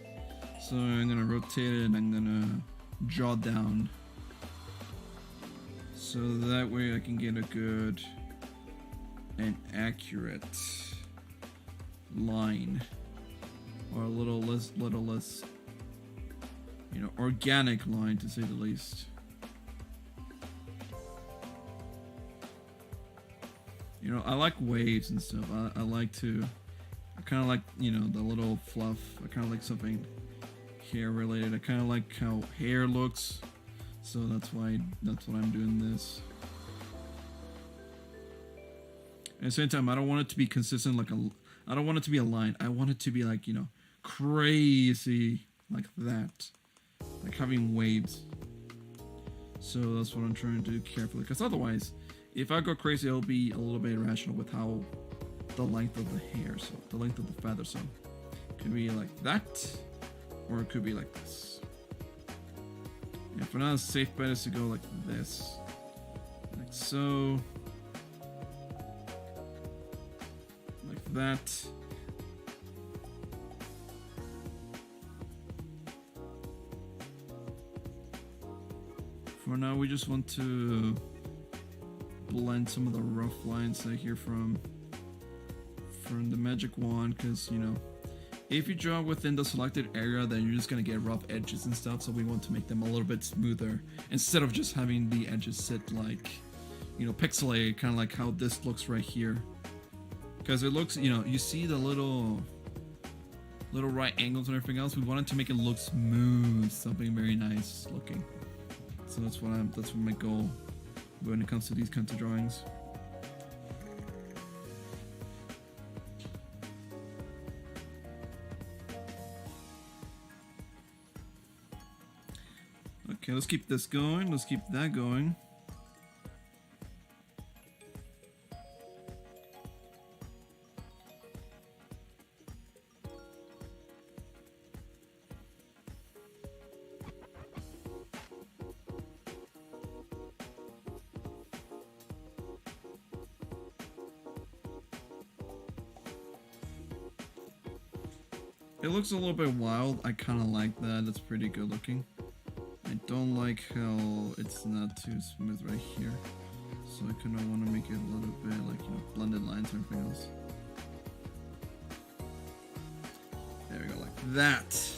So I'm gonna rotate it and I'm gonna draw down. So that way I can get a good and accurate line, or a little less, you know, organic line to say the least. You know, I like waves and stuff. I kind of like, you know, the little fluff. I kind of like something hair related. I kind of like how hair looks. So that's what I'm doing this. At the same time, I don't want it to be consistent I don't want it to be a line. I want it to be like, you know, crazy like that. Like having waves. So that's what I'm trying to do carefully. Because otherwise, if I go crazy, it'll be a little bit irrational with how the length of the hair, so the length of the feather. So it could be like that, or it could be like this. Yeah, for now, the safe bet is to go like this. Like so. Like that. For now, we just want to blend some of the rough lines I hear from the magic wand, because, you know, if you draw within the selected area, then you're just gonna get rough edges and stuff, so we want to make them a little bit smoother instead of just having the edges sit like, you know, pixelated, kind of like how this looks right here. Because it looks, you know, you see the little right angles and everything else. We wanted to make it look smooth, something very nice looking. So that's what my goal when it comes to these kinds of drawings. Okay, let's keep this going. Let's keep that going. It looks a little bit wild. I kind of like that. It's pretty good looking. I don't like how it's not too smooth right here. So I kind of want to make it a little bit like, you know, blended lines and everything else. There we go, like that.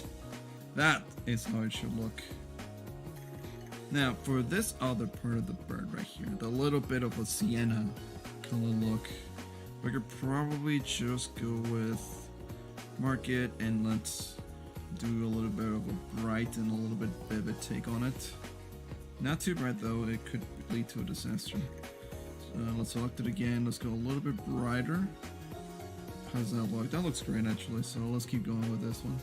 That is how it should look. Now, for this other part of the bird right here, the little bit of a sienna color look, we could probably just go with market and let's do a little bit of a bright and a little bit vivid take on it. Not too bright though, it could lead to a disaster. So let's select it again, let's go a little bit brighter. How's that look? That looks great actually, so let's keep going with this one.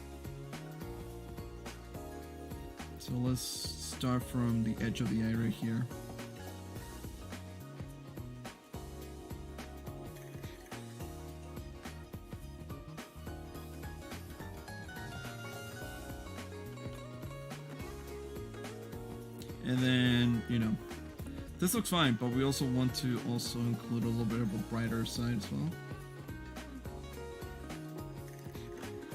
So let's start from the edge of the eye right here. And then, you know, this looks fine, but we also want to also include a little bit of a brighter side as well.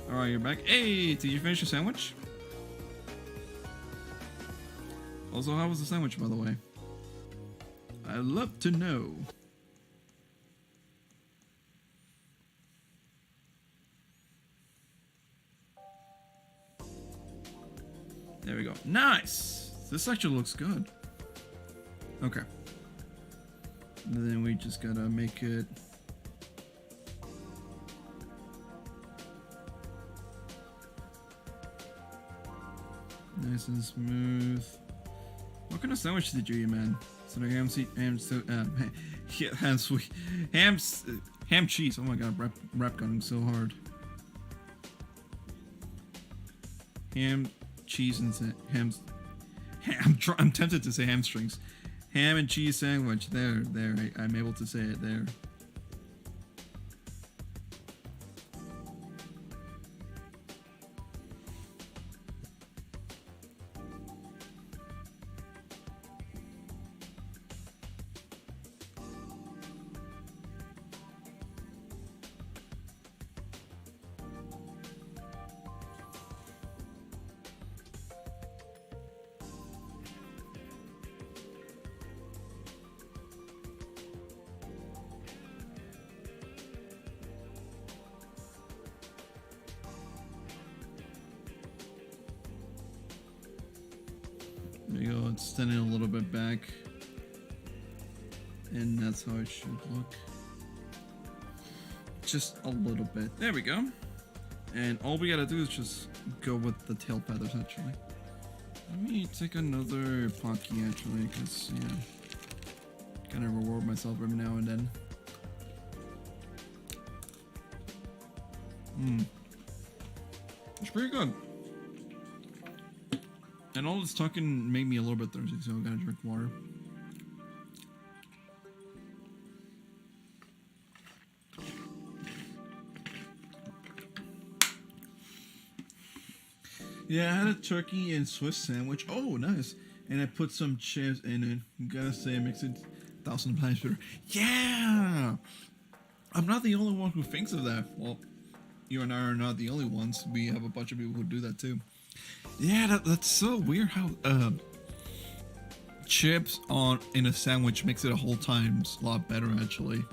Alright, you're back. Hey, did you finish your sandwich? Also, how was the sandwich, by the way? I'd love to know. There we go. Nice! This actually looks good. Okay. And then we just gotta make it... nice and smooth. What kind of sandwich did you eat, man? So the ham cheese. Oh my god, rap gunning so hard. Ham, cheese, and I'm tempted to say hamstrings. Ham and cheese sandwich. There. I'm able to say it there. There you go, it's standing a little bit back. And that's how it should look. Just a little bit. There we go. And all we gotta do is just go with the tail feathers, actually. Let me take another Pocky, actually, because, yeah. Gotta reward myself every now and then. It's pretty good. And all this talking made me a little bit thirsty, so I gotta drink water. Yeah, I had a turkey and Swiss sandwich. Oh, nice. And I put some chips in it. I'm gonna say I mixed it 1,000 times better. Yeah! I'm not the only one who thinks of that. Well, you and I are not the only ones. We have a bunch of people who do that too. Yeah, that's so weird how chips in a sandwich makes it a whole times a lot better, actually.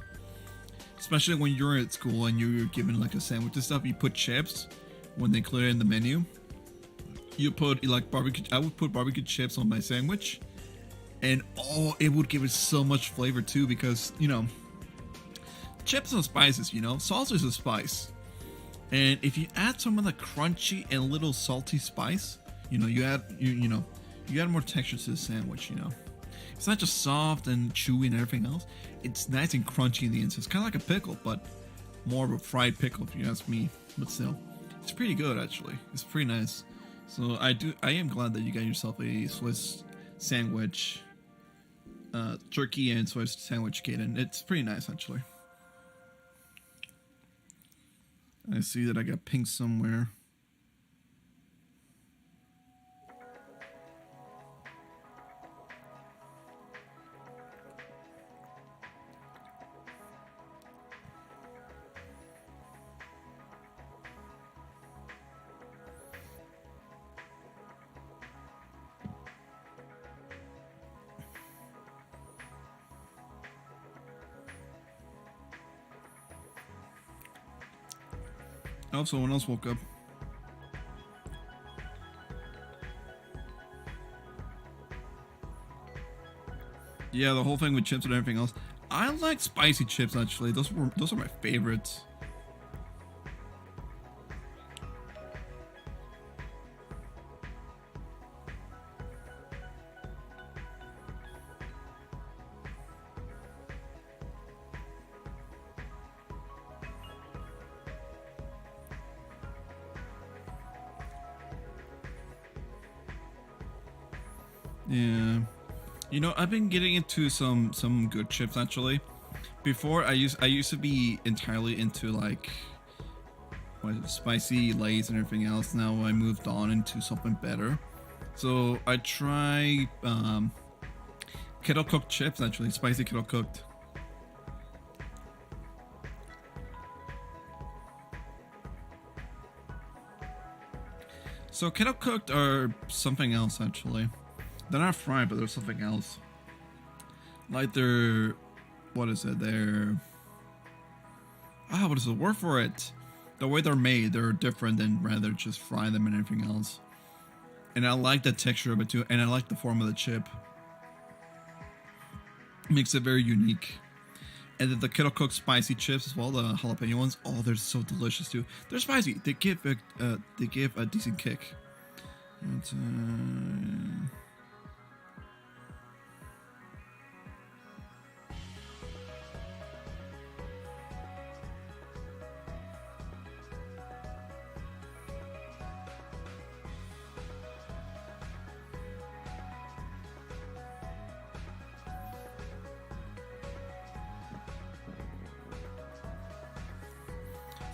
Especially when you're at school and you're given like a sandwich and stuff, you put chips when they clear in the menu. You put like barbecue. I would put barbecue chips on my sandwich, and oh, it would give it so much flavor too, because you know, chips are spices. You know, salsa is a spice. And if you add some of the crunchy and a little salty spice, you know, you add more texture to the sandwich, you know. It's not just soft and chewy and everything else. It's nice and crunchy in the inside. It's kind of like a pickle, but more of a fried pickle if you ask me. But still, it's pretty good actually. It's pretty nice. So I am glad that you got yourself a Swiss sandwich, turkey and Swiss sandwich, Kaden. It's pretty nice actually. I see that I got pink somewhere. Oh, someone else woke up. Yeah, the whole thing with chips and everything else. I like spicy chips actually. Those are my favorites. Yeah. You know, I've been getting into some good chips actually. Before I used to be entirely into like spicy Lay's and everything else. Now I moved on into something better. So I try kettle cooked chips actually, spicy kettle cooked. So kettle cooked are something else actually. They're not fried, but they're something else. Like they're, what is it? They're, what is the word for it? The way they're made, they're different than rather just fry them and everything else. And I like the texture of it too, and I like the form of the chip. Makes it very unique. And then the kettle cooked spicy chips as well, the jalapeno ones. Oh, they're so delicious too. They're spicy. They give a decent kick. But,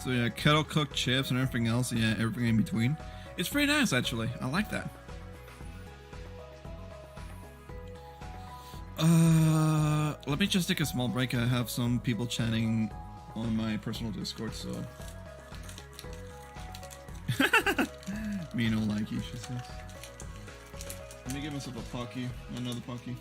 so yeah, kettle cooked chips and everything else. Yeah, everything in between. It's pretty nice actually. I like that. Let me just take a small break. I have some people chatting on my personal Discord, so. Me no likey, she says. Let me give myself a Pocky, another Pocky.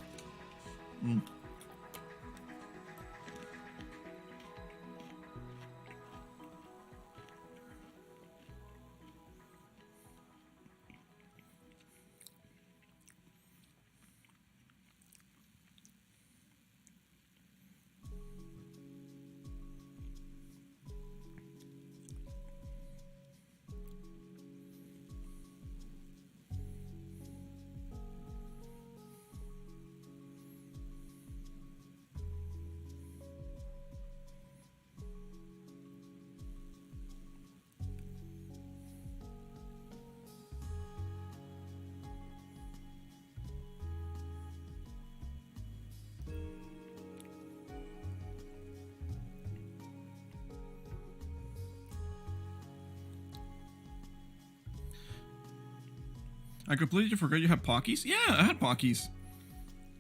I completely forgot you had Pockies? Yeah, I had Pockies.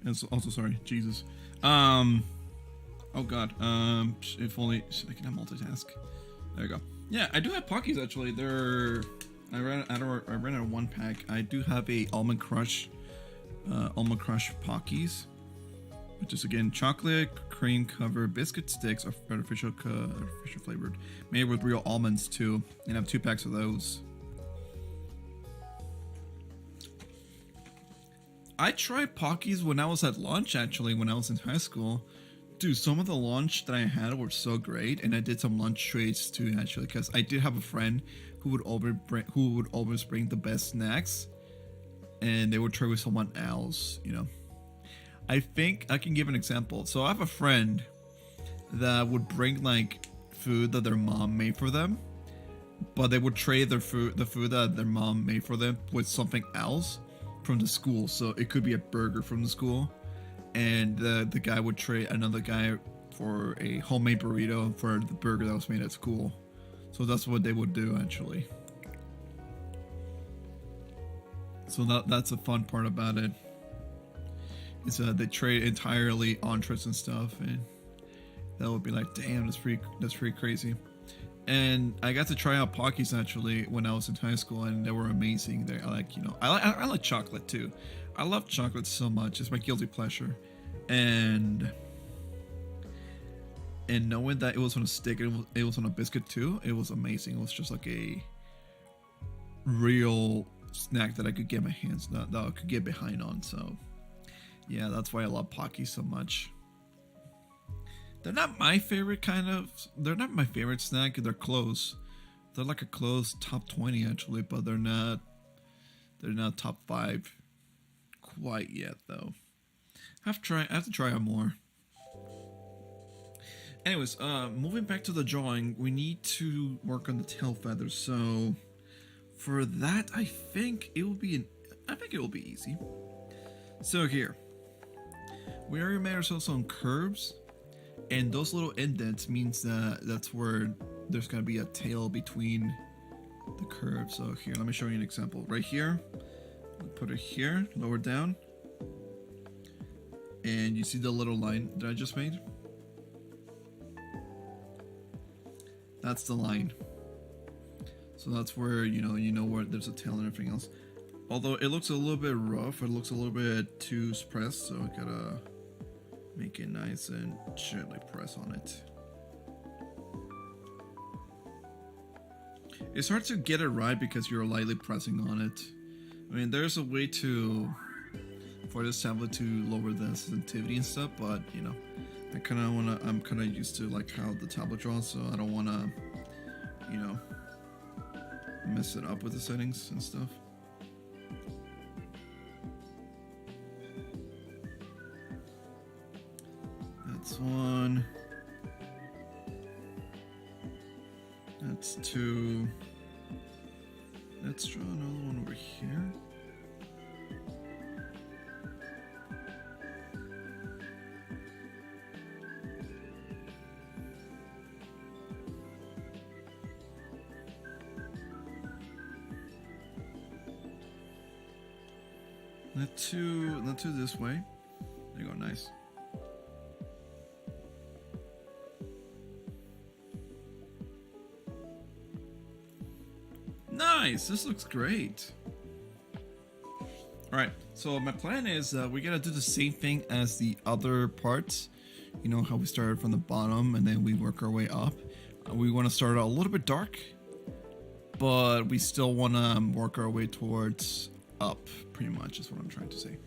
And so, also, sorry, Jesus. Oh god. If only I can multitask. There you go. Yeah, I do have Pockies actually. They're I ran out of one pack. I do have a almond crush Pockies, which is again chocolate cream covered biscuit sticks of artificial flavored, made with real almonds too. And I have 2 packs of those. I tried Pockies when I was at lunch actually when I was in high school. Dude, some of the lunch that I had were so great, and I did some lunch trades too actually, because I did have a friend who would always bring the best snacks, and they would trade with someone else, you know. I think I can give an example. So I have a friend that would bring like food that their mom made for them, but they would trade the food that their mom made for them with something else from the school. So it could be a burger from the school, and the guy would trade another guy for a homemade burrito for the burger that was made at school. So that's what they would do actually. So that's a fun part about it. Is they trade entirely entrees and stuff, and that would be like, damn, that's pretty crazy. And I got to try out Pockies actually when I was in high school, and they were amazing. They I like chocolate too. I love chocolate so much. It's my guilty pleasure. And And knowing that it was on a stick, it was on a biscuit too, it was amazing. It was just like a real snack that I could get my hands that I could get behind on. So yeah, that's why I love Pocky so much. They're not my favorite they're not my favorite snack. They're close. They're like a close top 20 actually, but they're not top 5 quite yet though. I have to try them more. Anyways, moving back to the drawing, we need to work on the tail feathers. So for that, I think it will be easy. So here, we already made ourselves some curves, and those little indents means that that's where there's gonna be a tail between the curves. So here, let me show you an example. Right here, put it here, lower down, and you see the little line that I just made? That's the line. So that's where you know where there's a tail and everything else. Although it looks a little bit rough, it looks a little bit too pressed, so I gotta make it nice and gently press on it. It's hard to get it right because you're lightly pressing on it. I mean, there's a way for this tablet to lower the sensitivity and stuff, but you know, I'm kind of used to like how the tablet draws, so I don't wanna, you know, mess it up with the settings and stuff. That's one. That's two. Let's draw another one over here. Not two this way. There you go, nice. Nice, this looks great. Alright, so my plan is we gotta do the same thing as the other parts. You know how we started from the bottom and then we work our way up. We want to start out a little bit dark, but we still want to work our way towards up, pretty much is what I'm trying to say.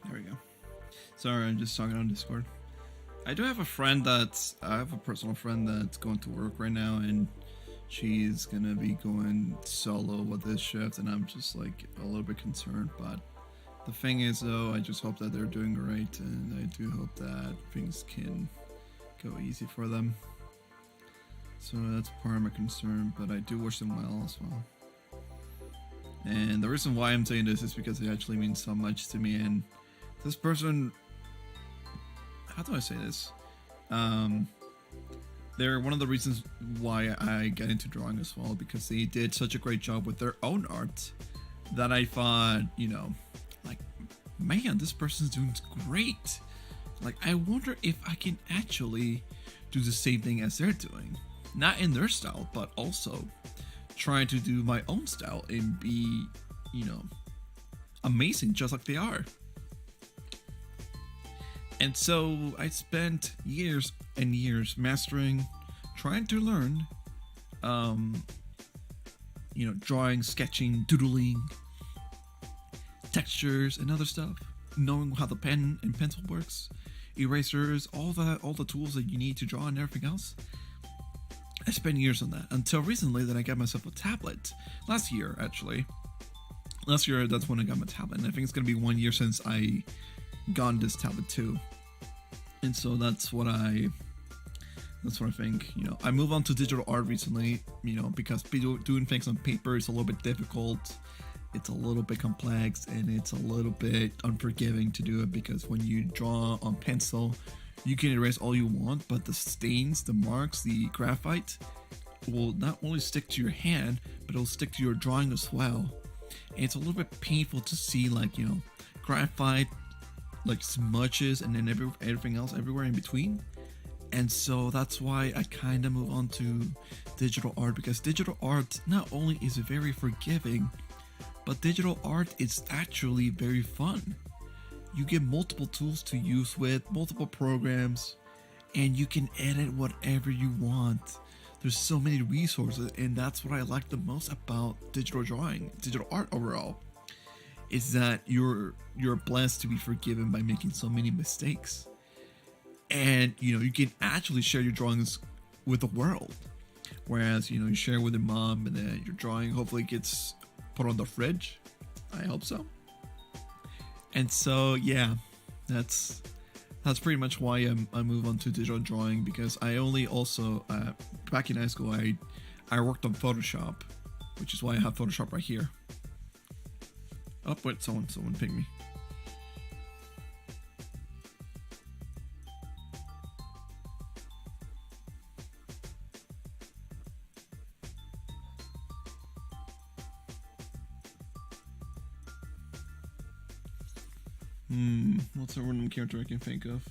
There we go. Sorry, I'm just talking on Discord. I do have a personal friend that's going to work right now, and she's gonna be going solo with this shift, and I'm just like a little bit concerned. But the thing is, though, I just hope that they're doing great, and I do hope that things can go easy for them. So that's part of my concern, but I do wish them well as well. And the reason why I'm saying this is because it actually means so much to me, and this person, how do I say this? They're one of the reasons why I got into drawing as well, because they did such a great job with their own art that I thought, you know, like, man, this person's doing great. Like, I wonder if I can actually do the same thing as they're doing. Not in their style, but also trying to do my own style and be, you know, amazing, just like they are. And so I spent years and years mastering, trying to learn, drawing, sketching, doodling, textures, and other stuff. Knowing how the pen and pencil works, erasers, all the tools that you need to draw and everything else. I spent years on that until recently that I got myself a tablet. Last year, actually. Last year, that's when I got my tablet. And I think it's going to be 1 year since I got this tablet too. And so that's what I think. I moved on to digital art recently, because doing things on paper is a little bit difficult. It's a little bit complex, and it's a little bit unforgiving to do it, because when you draw on pencil, you can erase all you want, but the stains, the marks, the graphite will not only stick to your hand, but it'll stick to your drawing as well. And it's a little bit painful to see, graphite, smudges, and then everything else everywhere in between. And so that's why I kind of move on to digital art, because digital art not only is very forgiving, but digital art is actually very fun. You get multiple tools to use with, multiple programs, and you can edit whatever you want. There's so many resources, and that's what I like the most about digital drawing, digital art overall, is that you're blessed to be forgiven by making so many mistakes. And you can actually share your drawings with the world. Whereas, you share with your mom, and then your drawing hopefully gets put on the fridge. I hope so. And so, yeah, that's pretty much why I move on to digital drawing, because I only also, back in high school, I worked on Photoshop, which is why I have Photoshop right here. Oh, wait, someone pinged me. What's a random character I can think of?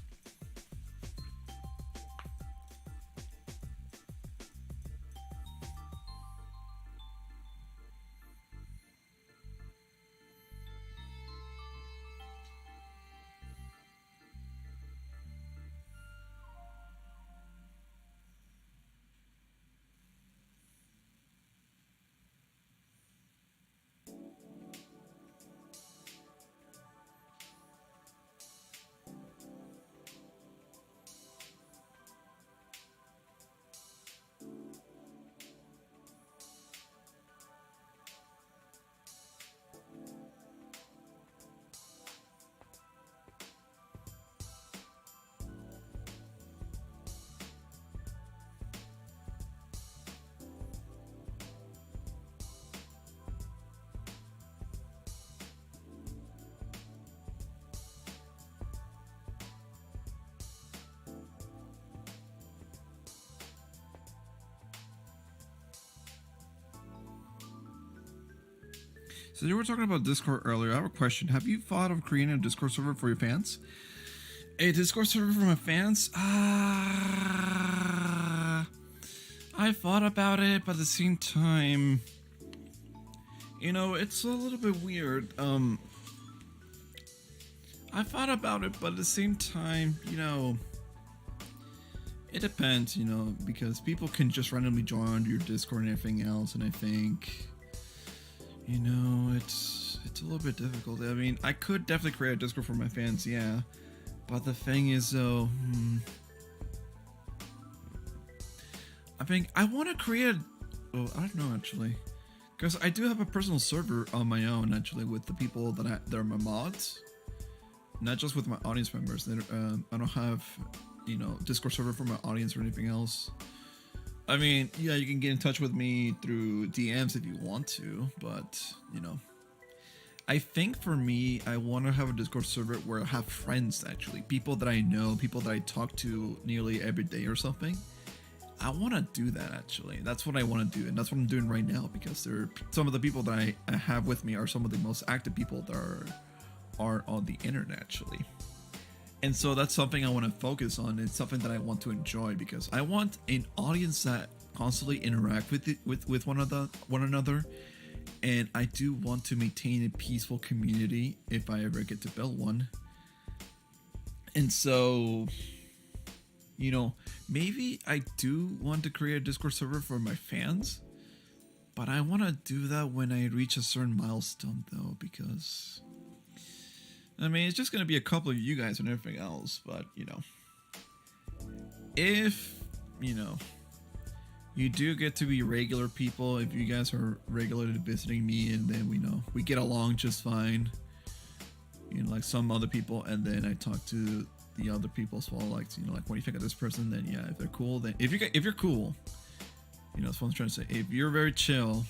So you were talking about Discord earlier. I have a question. Have you thought of creating a Discord server for your fans? A Discord server for my fans? I thought about it, but at the same time, it's a little bit weird. I thought about it, but at the same time, it depends, because people can just randomly join your Discord and everything else, and I think, it's a little bit difficult. I mean, I could definitely create a Discord for my fans, yeah, but the thing is, though, I think I want to create I don't know, actually, because I do have a personal server on my own, actually, with the people that are my mods, not just with my audience members. I don't have, Discord server for my audience or anything else. I mean, yeah, you can get in touch with me through DMs if you want to, but, I think for me, I want to have a Discord server where I have friends, actually. People that I know, people that I talk to nearly every day or something. I want to do that, actually. That's what I want to do, and that's what I'm doing right now, because some of the people that I have with me are some of the most active people that are on the internet, actually. And so that's something I want to focus on. It's something that I want to enjoy, because I want an audience that constantly interact with one another, And I do want to maintain a peaceful community if I ever get to build one. And so, maybe I do want to create a Discord server for my fans. But I want to do that when I reach a certain milestone, though, because it's just going to be a couple of you guys and everything else. But, if, you do get to be regular people, if you guys are regularly visiting me and then we get along just fine, like some other people, and then I talk to the other people as well, like, like, what do you think of this person? Then, yeah, if they're cool, then if you're cool, that's what I'm trying to say. If you're very chill,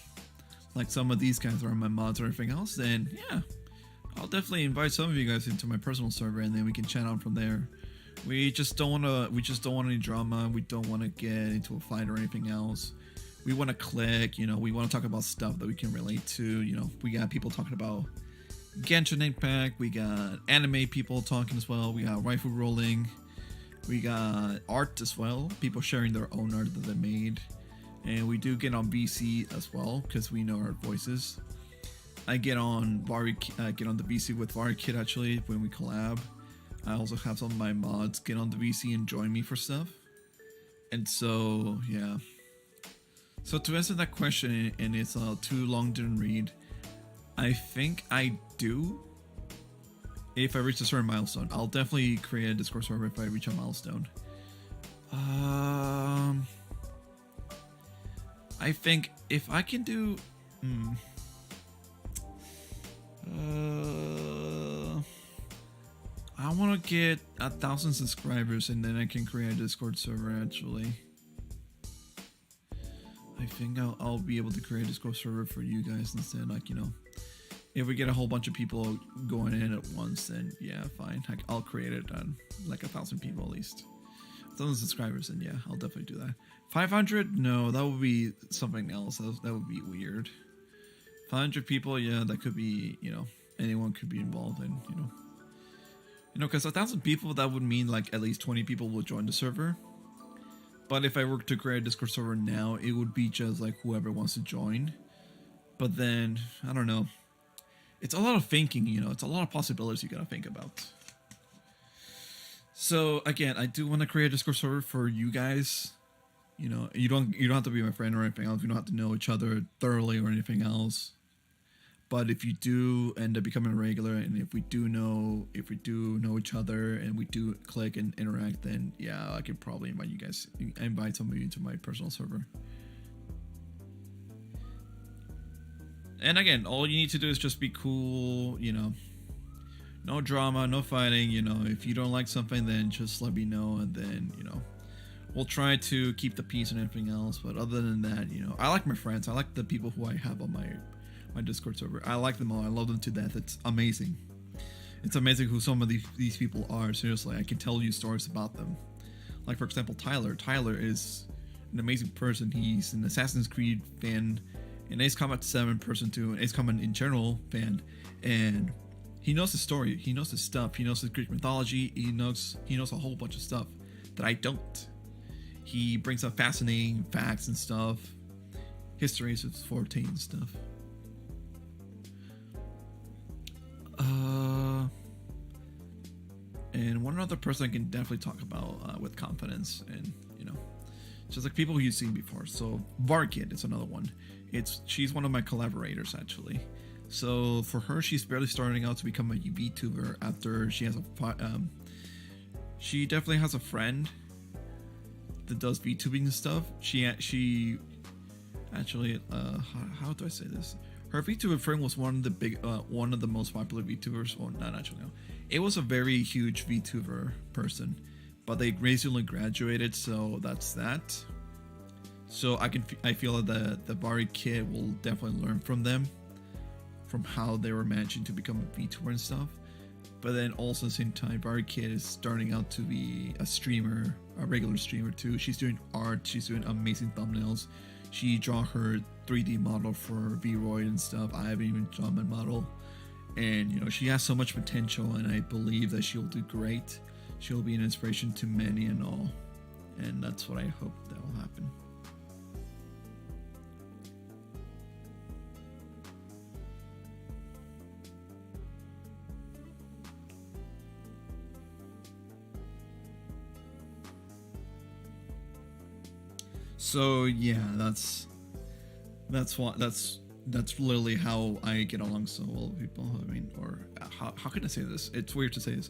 like some of these guys are my mods or everything else, then yeah, I'll definitely invite some of you guys into my personal server, and then we can chat on from there. We just don't want any drama. We don't want to get into a fight or anything else. We want to click, we want to talk about stuff that we can relate to. We got people talking about Genshin Impact. We got anime people talking as well. We got waifu rolling. We got art as well. People sharing their own art that they made. And we do get on VC as well, because we know our voices. I get on the VC with Vari Kid actually when we collab. I also have some of my mods get on the VC and join me for stuff. And so, yeah. So to answer that question, and it's too long to read, I think I do. If I reach a certain milestone, I'll definitely create a Discord server if I reach a milestone. I think if I can do, I want to get 1,000 subscribers and then I can create a Discord server. Actually, I think I'll be able to create a Discord server for you guys instead. Like, if we get a whole bunch of people going in at once, then yeah, fine. I'll create it on like 1,000 people at least. 1,000 subscribers, and yeah, I'll definitely do that. 500? No, that would be something else. That would be weird. 500 people, yeah, that could be, anyone could be involved in, because 1,000 people, that would mean like at least 20 people will join the server. But if I were to create a Discord server now, it would be just like whoever wants to join. But then, I don't know. It's a lot of thinking, it's a lot of possibilities you gotta think about. So again, I do want to create a Discord server for you guys. You don't have to be my friend or anything else. You don't have to know each other thoroughly or anything else. But if you do end up becoming a regular, and if we do know each other, and we do click and interact, then yeah, I could probably invite some of you into my personal server. And again, all you need to do is just be cool, no drama, no fighting. If you don't like something, then just let me know, and then we'll try to keep the peace and everything else. But other than that, I like my friends. I like the people who I have on my Discord server. I like them all. I love them to death. It's amazing. It's amazing who some of these people are. Seriously, I can tell you stories about them. Like, for example, Tyler. Tyler is an amazing person. He's an Assassin's Creed fan, an Ace Combat 7 person too, an Ace Combat in general fan, and he knows his story. He knows his stuff. He knows his Greek mythology. He knows a whole bunch of stuff that I don't. He brings up fascinating facts and stuff. History is his forte and stuff. And one other person I can definitely talk about with confidence, and just like people who you've seen before. So Varkid is another one. She's one of my collaborators actually. So for her, she's barely starting out to become a VTuber after she has she definitely has a friend that does VTubing and stuff. She actually, how do I say this? Her VTuber friend was one of the most popular VTubers. Well, not actually, no. It was a very huge VTuber person, but they recently graduated, so that's that. So I feel that the Bari kid will definitely learn from them, from how they were managing to become a VTuber and stuff. But then also at the same time, Bari kid is starting out to be a streamer, a regular streamer too. She's doing art. She's doing amazing thumbnails. She draw her 3D model for V-Roy and stuff. I haven't even drawn my model. And, she has so much potential, and I believe that she'll do great. She'll be an inspiration to many and all. And that's what I hope that will happen. So yeah, that's literally how I get along so well with people. I mean, or how can I say this? It's weird to say this.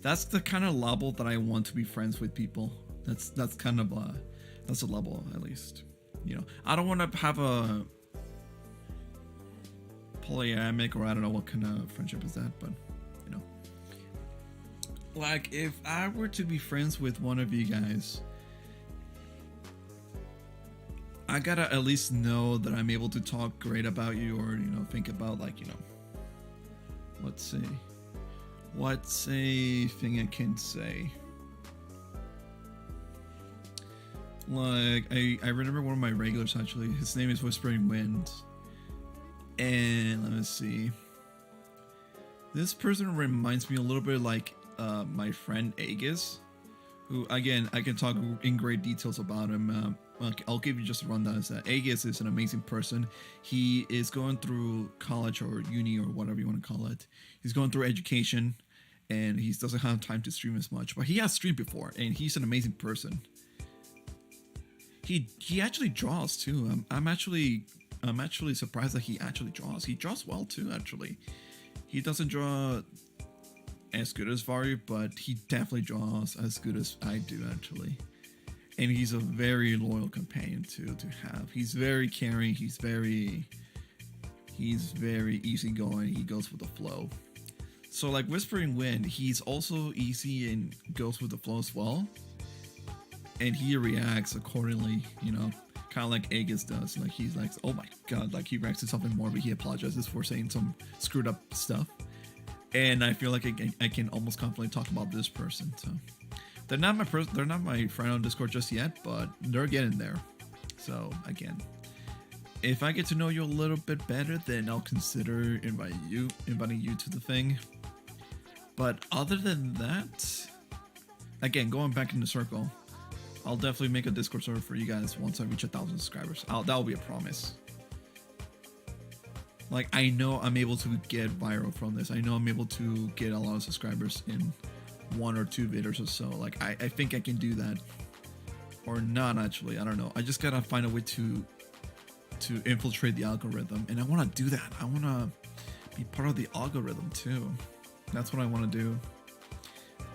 That's the kind of level that I want to be friends with people. That's kind of that's a level at least. You know, I don't want to have a polyamic, or I don't know what kind of friendship is that, but you know, like if I were to be friends with one of you guys, I gotta at least know that I'm able to talk great about you, or you know, think about like, you know, what's a thing I can say. Like I remember one of my regulars actually. His name is Whispering Wind, and let me see. This person reminds me a little bit like my friend Aegis, who again I can talk in great details about him. I'll give you just a rundown. Is that Aegis is an amazing person. He is going through college or uni or whatever you want to call it. He's going through education, and he doesn't have time to stream as much. But he has streamed before, and he's an amazing person. He actually draws too. I'm actually surprised that he actually draws. He draws well too. Actually, he doesn't draw as good as Vari, but he definitely draws as good as I do actually. And he's a very loyal companion to have. He's very caring. He's very easygoing. He goes with the flow. So like Whispering Wind, he's also easy and goes with the flow as well. And he reacts accordingly, you know, kind of like Aegis does. Like he's like, oh my god, like he reacts to something more, but he apologizes for saying some screwed up stuff. And I feel like I can almost confidently talk about this person. So they're not my friend on Discord just yet, but they're getting there. So again, if I get to know you a little bit better, then I'll consider inviting you to the thing. But other than that, again, going back in the circle, I'll definitely make a Discord server for you guys once I reach 1,000 subscribers. That'll be a promise. Like, I know I'm able to get viral from this. I know I'm able to get a lot of subscribers in 1 or 2 videos or so. Like, I think I can do that. Or not, actually. I don't know. I just gotta find a way to infiltrate the algorithm. And I want to do that. I want to be part of the algorithm, too. That's what I want to do.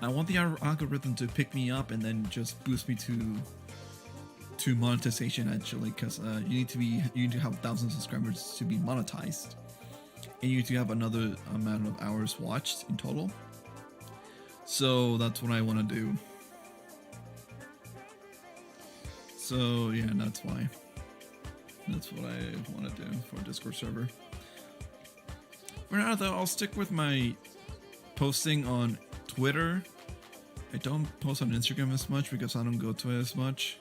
I want the algorithm to pick me up and then just boost me to monetization actually, because you need to have 1,000 subscribers to be monetized, and you need to have another amount of hours watched in total. So that's what I want to do. So yeah, that's what I want to do for a Discord server. For now though, I'll stick with my posting on Twitter. I don't post on Instagram as much because I don't go to it as much.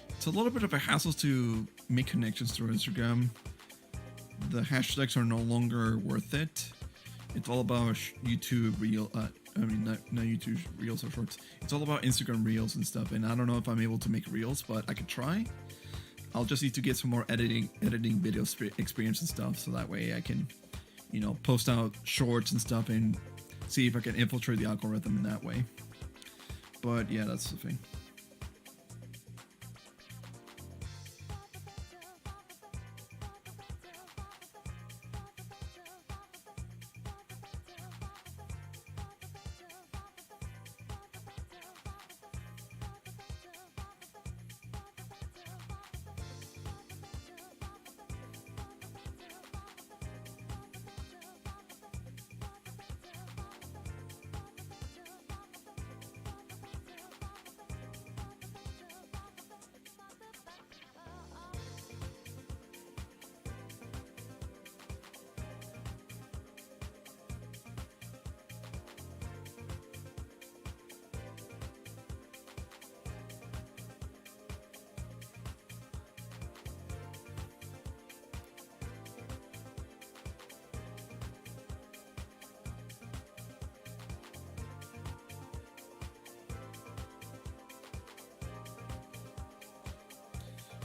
It's a little bit of a hassle to make connections through Instagram. The hashtags are no longer worth it. It's all about YouTube Reel. Not YouTube Reels or Shorts. It's all about Instagram Reels and stuff. And I don't know if I'm able to make Reels, but I could try. I'll just need to get some more editing video experience and stuff, so that way I can, you know, post out shorts and stuff and see if I can infiltrate the algorithm in that way. But yeah, that's the thing.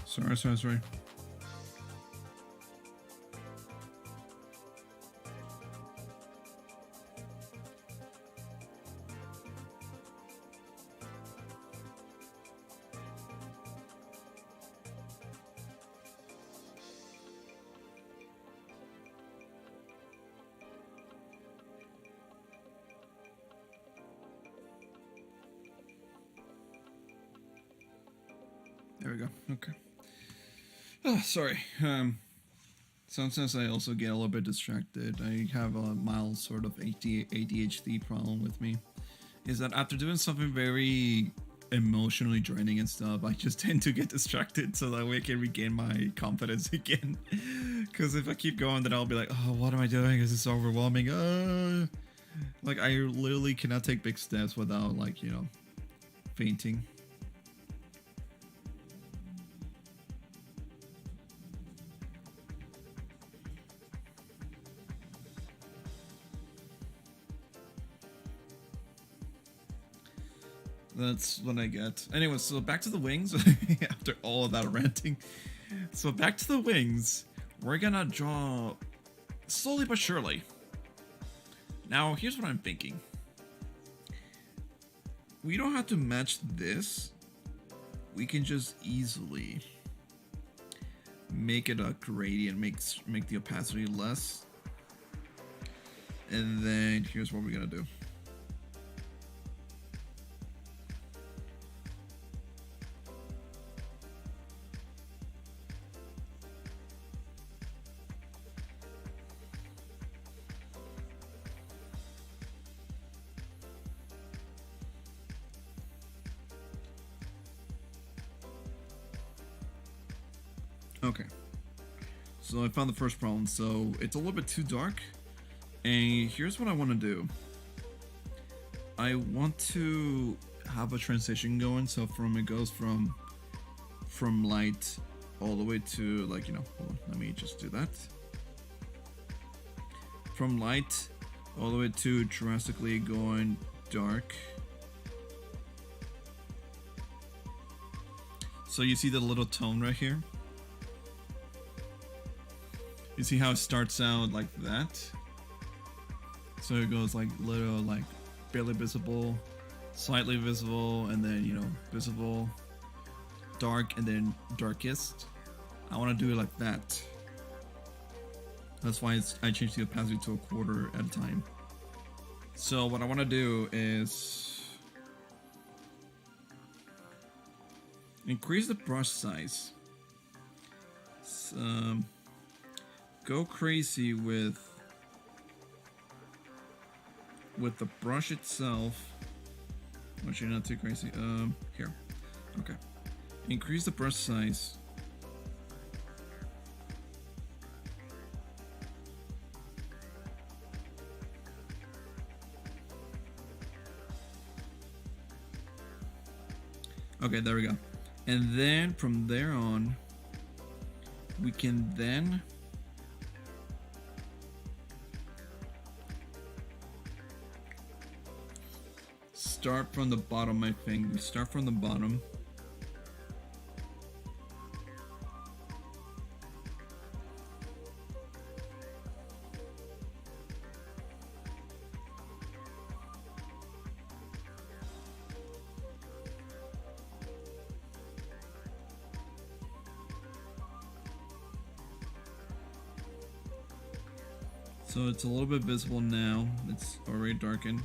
Sorry. There we go. Okay. Oh, sorry. Sometimes I also get a little bit distracted. I have a mild sort of ADHD problem with me. Is that after doing something very emotionally draining and stuff, I just tend to get distracted so that way I can regain my confidence again. Because if I keep going, then I'll be like, oh, what am I doing? Is this overwhelming? Like, I literally cannot take big steps without, like, you know, fainting. That's what I get. Anyway, so back to the wings. After all of that ranting. So back to the wings. We're gonna draw slowly but surely. Now, here's what I'm thinking. We don't have to match this. We can just easily make it a gradient, make the opacity less. And then here's what we're gonna do. Okay, so I found the first problem. So it's a little bit too dark, and here's what I want to do. I want to have a transition going, so it goes from light all the way to, like, you know, hold on, let me just do that. From light all the way to drastically going dark. So you see the little tone right here? You see how it starts out like that? So it goes like little, like barely visible, slightly visible, and then, you know, visible, dark, and then darkest. I want to do it like that. That's why I changed the opacity to a quarter at a time. So what I want to do is increase the brush size. Go crazy with the brush itself. Actually, not too crazy. Here. Okay. Increase the brush size. Okay, there we go. And then from there on, we can then start from the bottom, I think. We start from the bottom. So it's a little bit visible now. It's already darkened.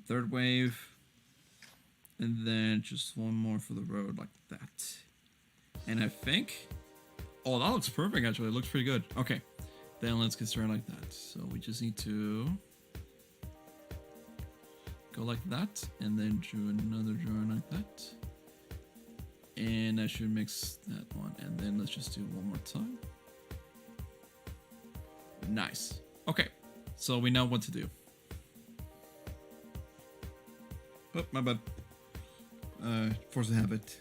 Third wave, and then just one more for the road like that. And I think, oh, that looks perfect actually. It looks pretty good. Okay, then let's get started like that. So we just need to go like that, and then do another drawing like that. And I should mix that one, and then let's just do one more time. Nice. Okay, so we know what to do. Oh, my bad. Force of habit.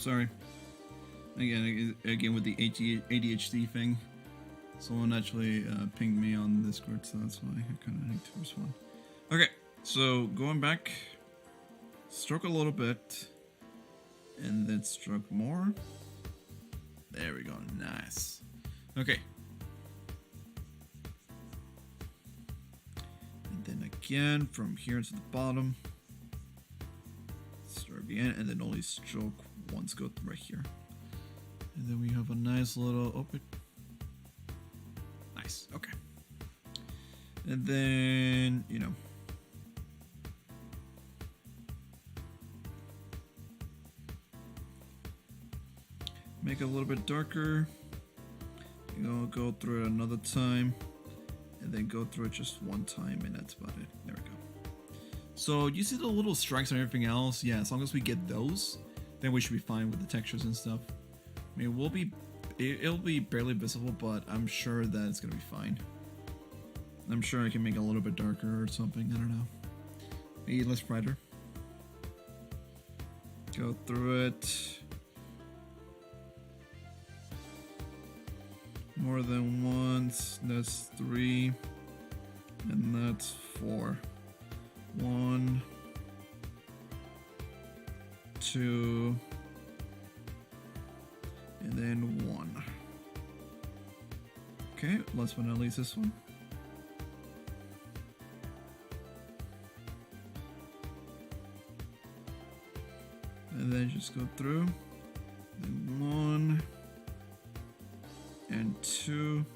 Sorry. Again with the ADHD thing. Someone actually pinged me on Discord, so that's why I kind of need to respond. Okay, so going back, stroke a little bit, and then stroke more. There we go, nice. Okay. And then again, from here to the bottom, stroke again, and then only stroke once, go right here. And then we have a nice little open. Nice, okay. And then, you know, make it a little bit darker. You know, go through it another time, and then go through it just one time, and that's about it. There we go. So you see the little strikes and everything else? Yeah, as long as we get those, then we should be fine with the textures and stuff. I mean, it'll be barely visible, but I'm sure that it's gonna be fine. I'm sure I can make it a little bit darker or something. I don't know. Maybe less brighter. Go through it. More than once. That's 3. And that's 4. 1, 2, and then 1. Okay, last but not least, this one. And then just go through. And 1 and 2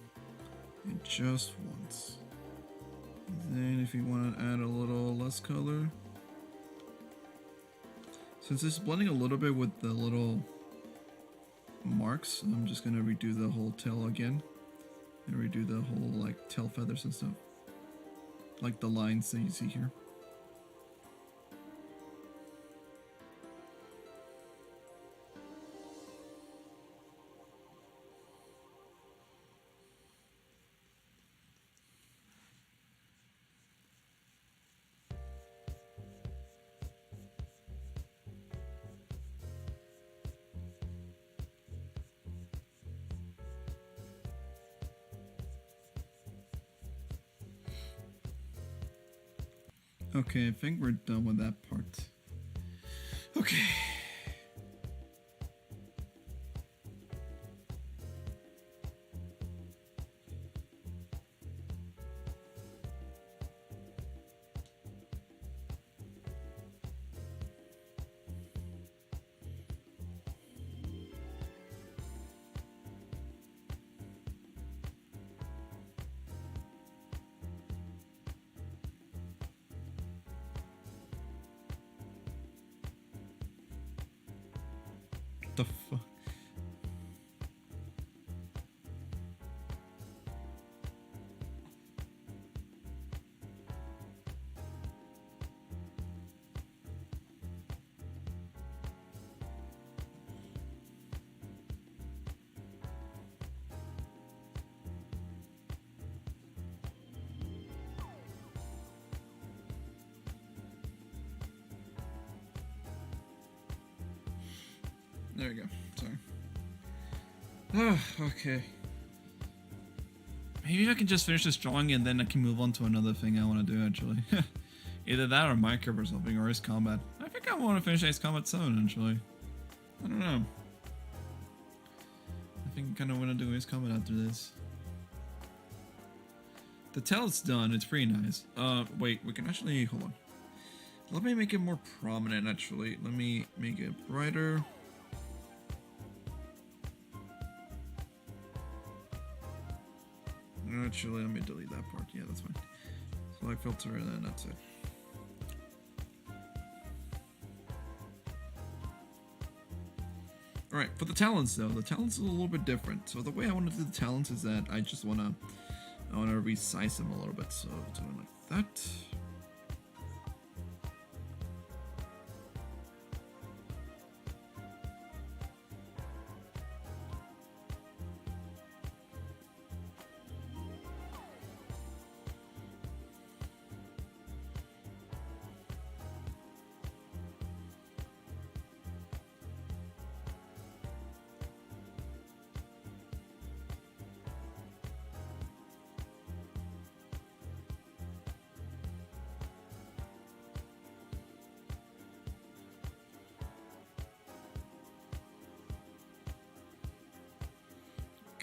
and just once. And then if you want to add a little less color, since it's blending a little bit with the little marks, I'm just gonna redo the whole tail again and redo the whole like tail feathers and stuff, like the lines that you see here. Okay, I think we're done with that part. Okay. The fuck? There we go. Sorry. Oh, okay. Maybe I can just finish this drawing and then I can move on to another thing I want to do, actually. Either that or Minecraft or something, or Ace Combat. I think I want to finish Ace Combat 7, actually. I don't know. I think I kind of want to do Ace Combat after this. The tail's done. It's pretty nice. Wait, we can actually... Hold on. Let me make it more prominent, actually. Let me make it brighter. Actually, let me delete that part. Yeah, that's fine. Select filter and then that's it. Alright, for the talents though, the talents is a little bit different. So the way I want to do the talents is that I just want to resize them a little bit. So doing like that.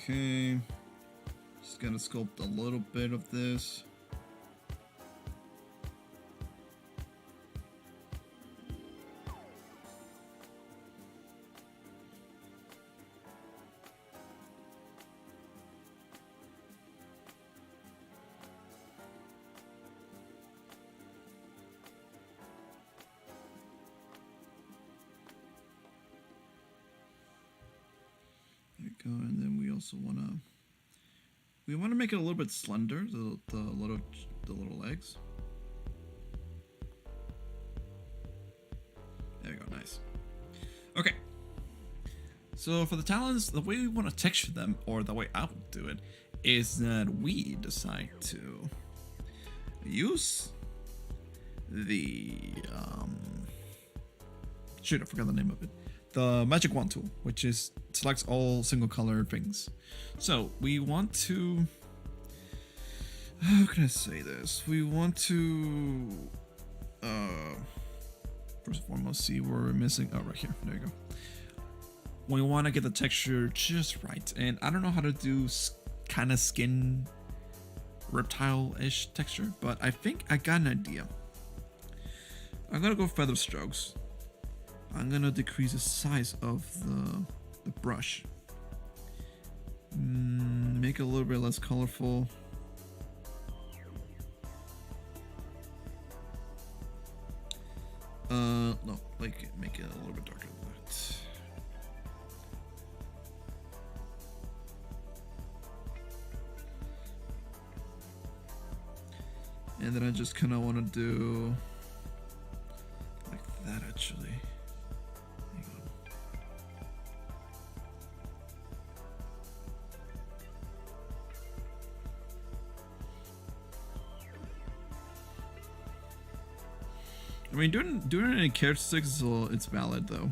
Okay. Just gotta sculpt a little bit of this. There we go, and then we also wanna make it a little bit slender, the little legs. There we go, nice. Okay. So for the talons, the way we want to texture them, or the way I would do it, is that we decide to use the shoot, I forgot the name of it. The magic wand tool, which is selects all single color things. So we want to, how can I say this? We want to first and foremost see where we're missing. Oh, right here. There you go. We want to get the texture just right, and I don't know how to do kind of skin reptile-ish texture, but I think I got an idea. I'm gonna go feather strokes. I'm gonna decrease the size of the brush. Make it a little bit less colorful. No, like make it a little bit darker than that. And then I just kind of want to do like that actually. Hang on. I mean, doing it in characteristics, it's valid though.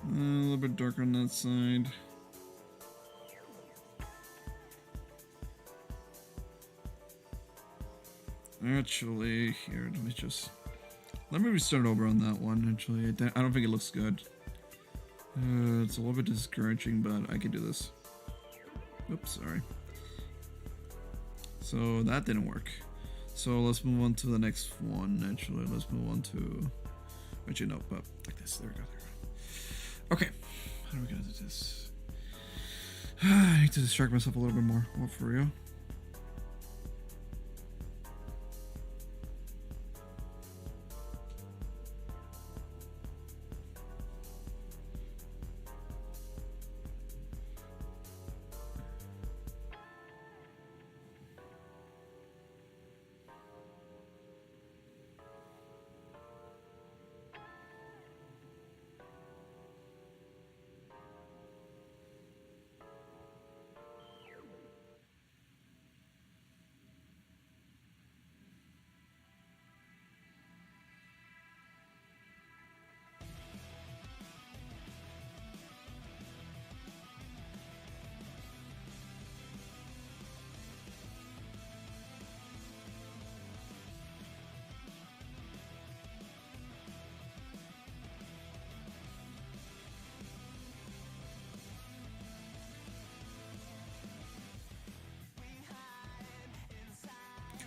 A little bit darker on that side. Actually, here, let me restart over on that one. Actually, I don't think it looks good. It's a little bit discouraging, but I can do this. Oops, sorry. So that didn't work. So let's move on to the next one. Actually, let's move on to, actually no, but like this. There we go. Okay, how are we gonna do this? I need to distract myself a little bit more. What, for real?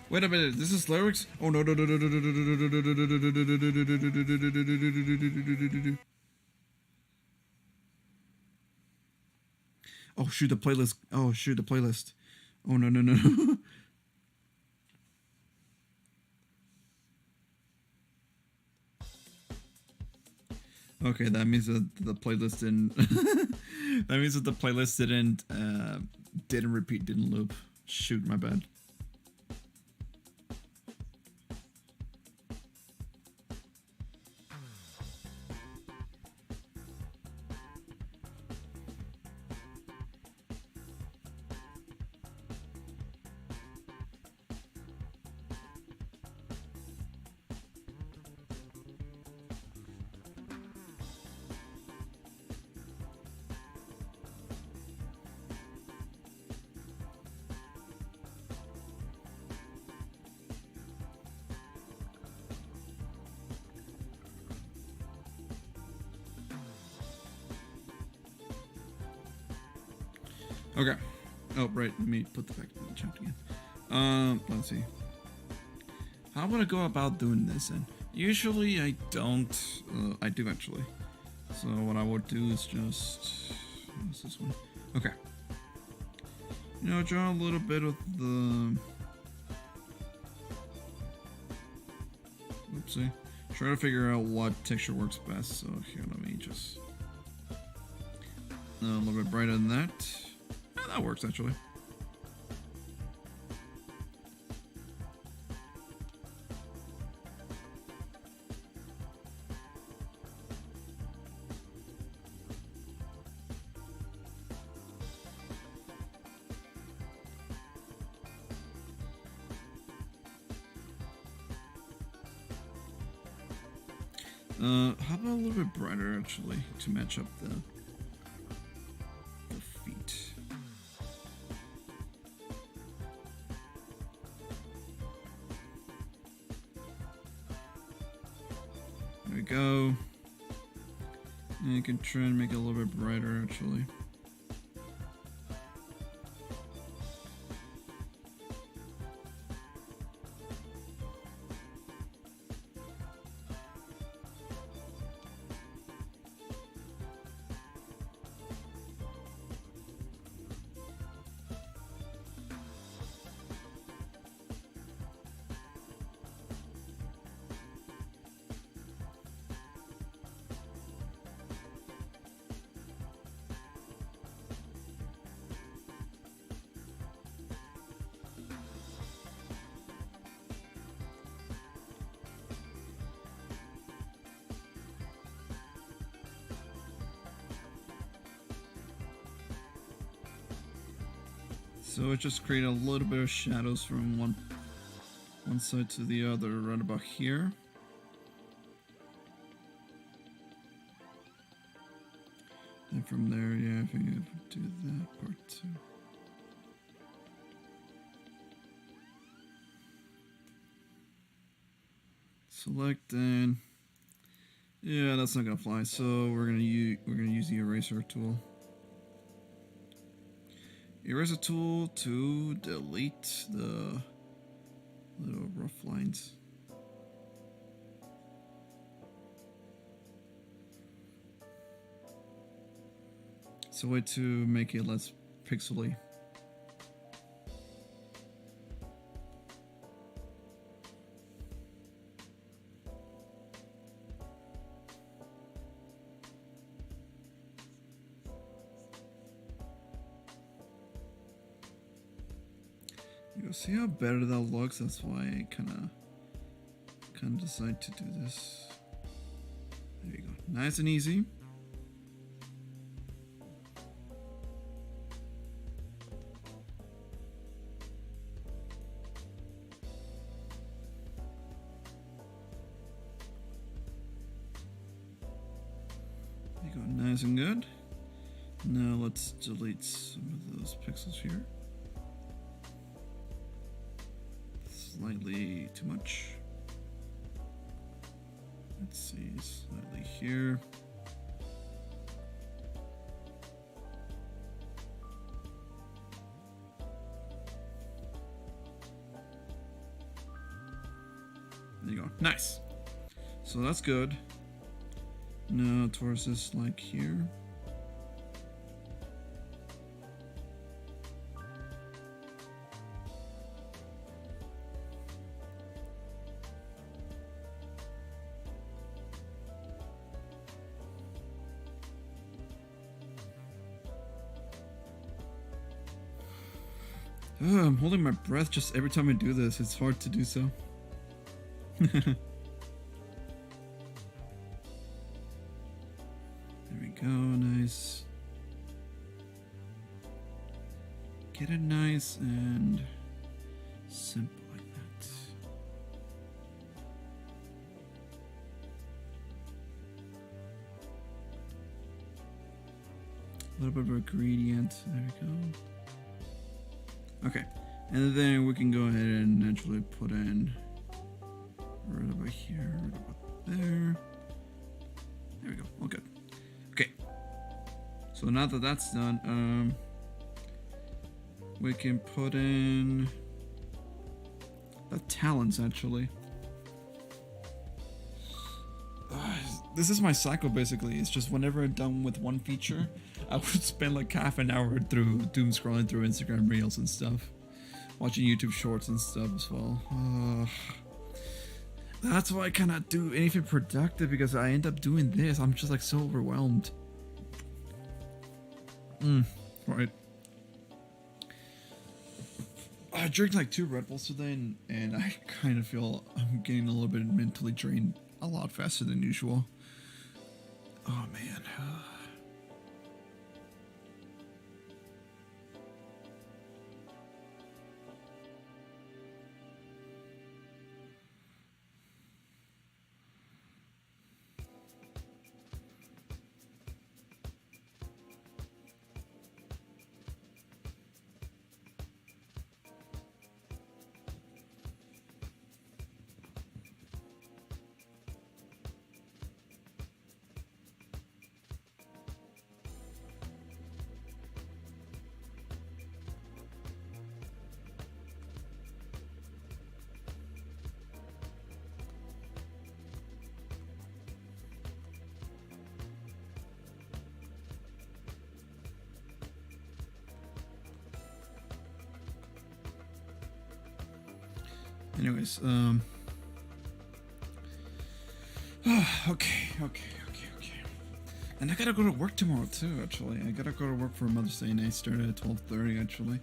Wait a minute, this is lyrics? Oh no. Oh shoot, the playlist. Oh shoot, the playlist. Oh no. Okay, that means that the playlist didn't. That means that the playlist didn't repeat, didn't loop. Shoot, my bad. Okay. Oh, right. Let me put the back in the chat again. Let's see. How would I go about doing this? And usually I don't. I do actually. So what I would do is just. What's this one? Okay. You know, draw a little bit of the. Oopsie. Try to figure out what texture works best. So here, let me just. A little bit brighter than that. That works actually. How about a little bit brighter actually to match up the feet. There we go. And you can try and make it a little bit brighter actually. So it just create a little bit of shadows from one side to the other, right about here. And from there, yeah, I think I would do that part too. Select and yeah, that's not gonna fly. So we're gonna use the eraser tool. Eraser tool to delete the little rough lines. It's a way to make it less pixely. You'll see how better that looks. That's why I kind of decided to do this. There you go. Nice and easy. There you go. Nice and good. Now let's delete some of those pixels here. Slightly too much. Let's see, slightly here. There you go. Nice. So that's good. Now towards this, like here. I'm holding my breath just every time I do this. It's hard to do so. There we go, nice. Get it nice and simple like that. A little bit of a gradient. There we go. Okay, and then we can go ahead and naturally put in right about here, right about there. There we go. All good. Okay. So now that that's done, we can put in the talents actually. This is my cycle basically. It's just whenever I'm done with one feature, I would spend like half an hour through doom scrolling through Instagram Reels and stuff, watching YouTube Shorts and stuff as well. That's why I cannot do anything productive because I end up doing this. I'm just like so overwhelmed. Right. I drank like 2 Red Bulls today, and I kind of feel I'm getting a little bit mentally drained a lot faster than usual. Oh man. Anyways, okay. And I gotta go to work tomorrow too, actually. I gotta go to work for Mother's Day, and I started at 12:30, actually.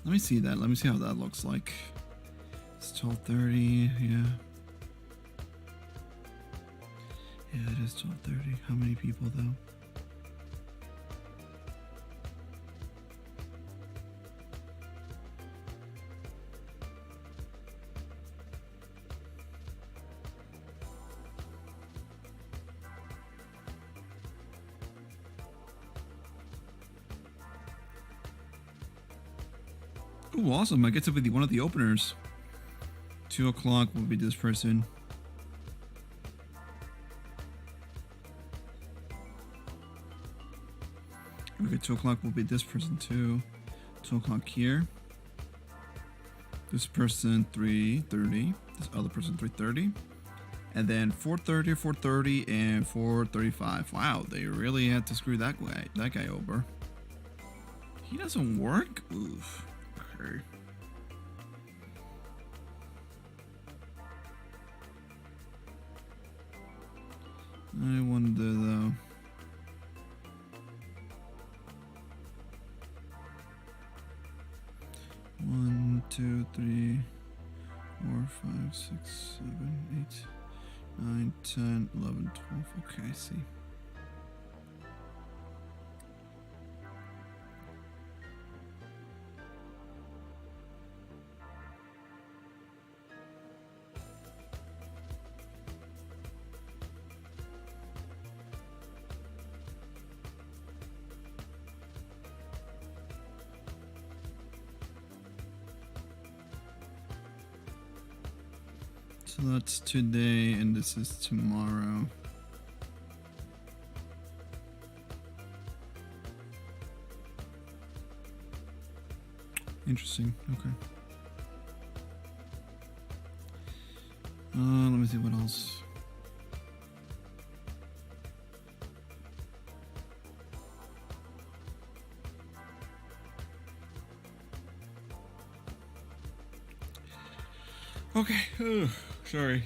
Let me see that. Let me see how that looks like. It's 12:30, yeah. Yeah, it is 12:30. How many people, though? Ooh, awesome. I get to be one of the openers. 2 o'clock will be this person. Okay, 2 o'clock will be this person too. 2 o'clock here. This person 3:30. This other person 3:30. And then 4:30, 4:30, and 4:35. Wow, they really had to screw that guy over. He doesn't work? Oof. Okay. I wonder though. One, 2, 3, 4, 5, 6, 7, 8, 9, 10, 11, 12. Okay, I see. So that's today, and this is tomorrow. Interesting. Okay. Let me see what else. Okay. Sorry.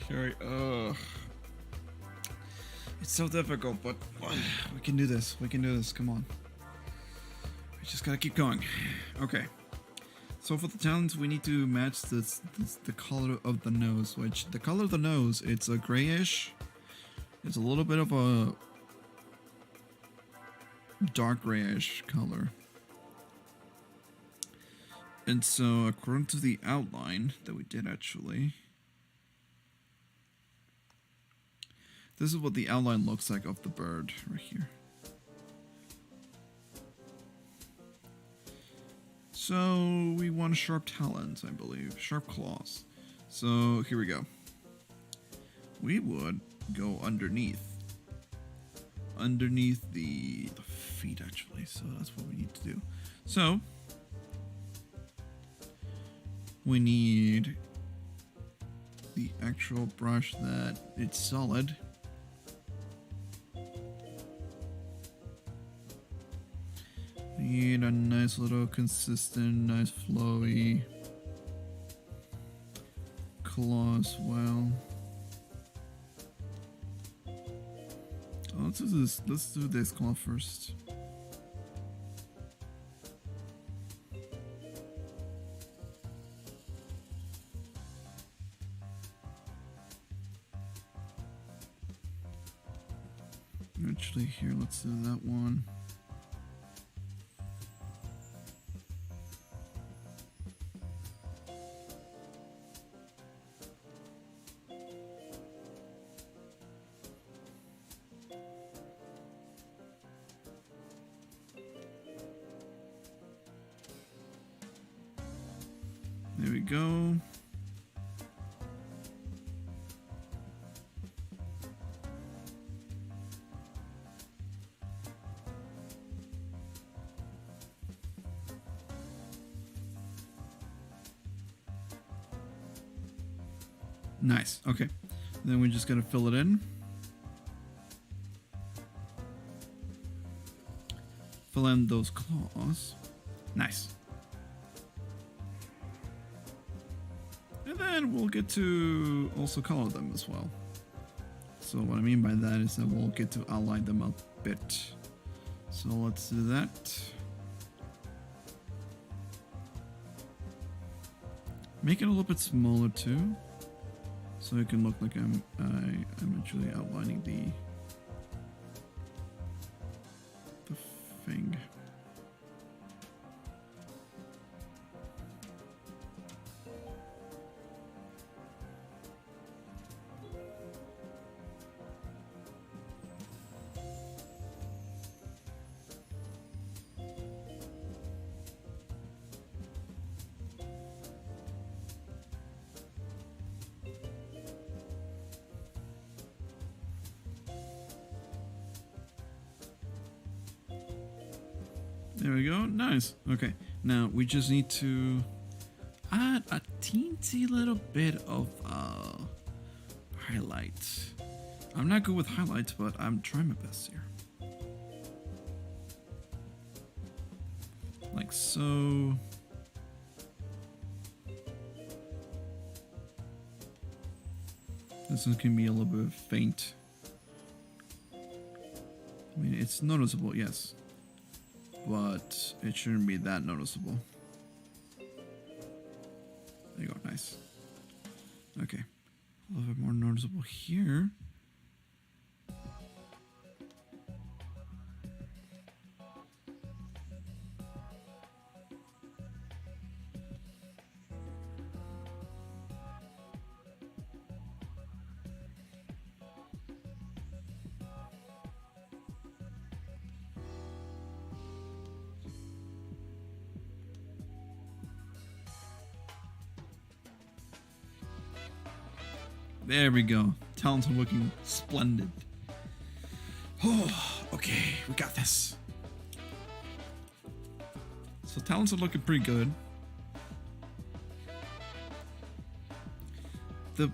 It's so difficult, but we can do this. Come on. We just gotta keep going. Okay. So for the talents, we need to match the color of the nose, which the color of the nose, it's a grayish. It's a little bit of a dark grayish color. And so according to the outline that we did actually, this is what the outline looks like of the bird right here. So we want sharp talons, I believe. Sharp claws. So here we go. We would go underneath. Underneath the feet, actually. So that's what we need to do. So we need the actual brush that it's solid. We need a nice little consistent, nice flowy claw as well. Oh, let's do this. Let's do this claw first. Actually, here, let's do that one. There we go. Nice. Okay. Then we just gotta fill it in. Fill in those claws. Nice. And then we'll get to also color them as well. So what I mean by that is that we'll get to outline them a bit. So let's do that. Make it a little bit smaller too, so it can look like I'm actually outlining the thing. There we go. Nice. Okay. Now we just need to add a teensy little bit of highlight. I'm not good with highlights, but I'm trying my best here. Like so. This one can be a little bit faint. I mean, it's noticeable, yes, but it shouldn't be that noticeable. There you go, nice. Okay, a little bit more noticeable here. There we go. Talents are looking splendid. Oh, okay, we got this. So talents are looking pretty good. The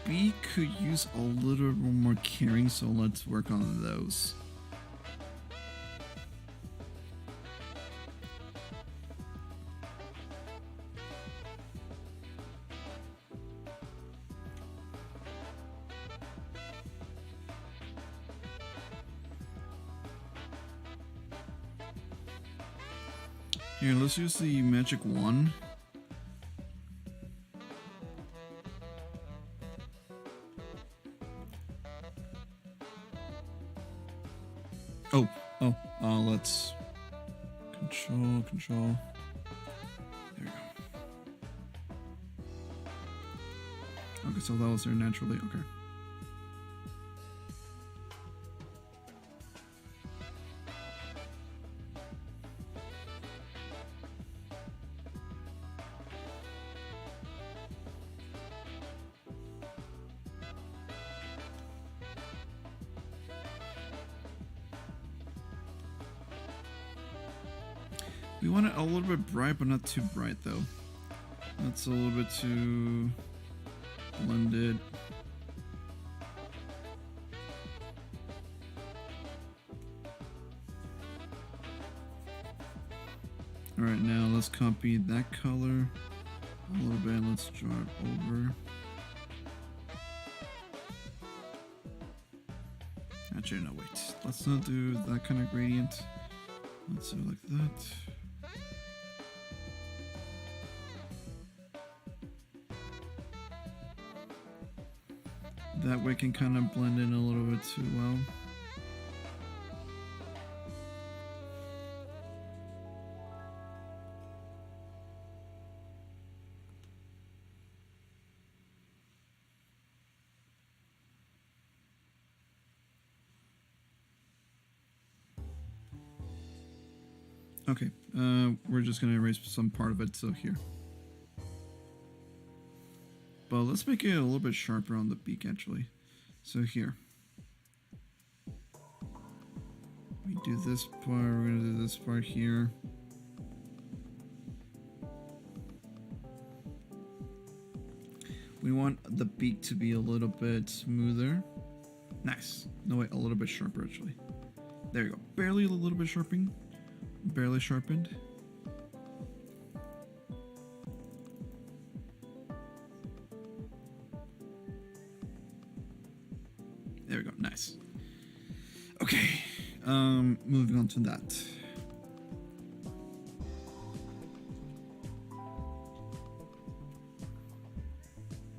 beak could use a little more caring, so let's work on those. Here, let's use the magic wand Let's control. There we go. Okay, so that was there naturally. Okay. We want it a little bit bright, but not too bright though. That's a little bit too blended. Alright, now let's copy that color a little bit. Let's draw it over. Actually, no, wait. Let's not do that kind of gradient. Let's do it like that. That way it can kind of blend in a little bit too well. Okay, we're just gonna erase some part of it, so here. But let's make it a little bit sharper on the beak, actually. So here. We do this part, we're gonna do this part here. We want the beak to be a little bit smoother. Nice. No, wait, a little bit sharper, actually. There you go. Barely a little bit sharpening. Barely sharpened. There we go. Nice. Okay. Moving on to that.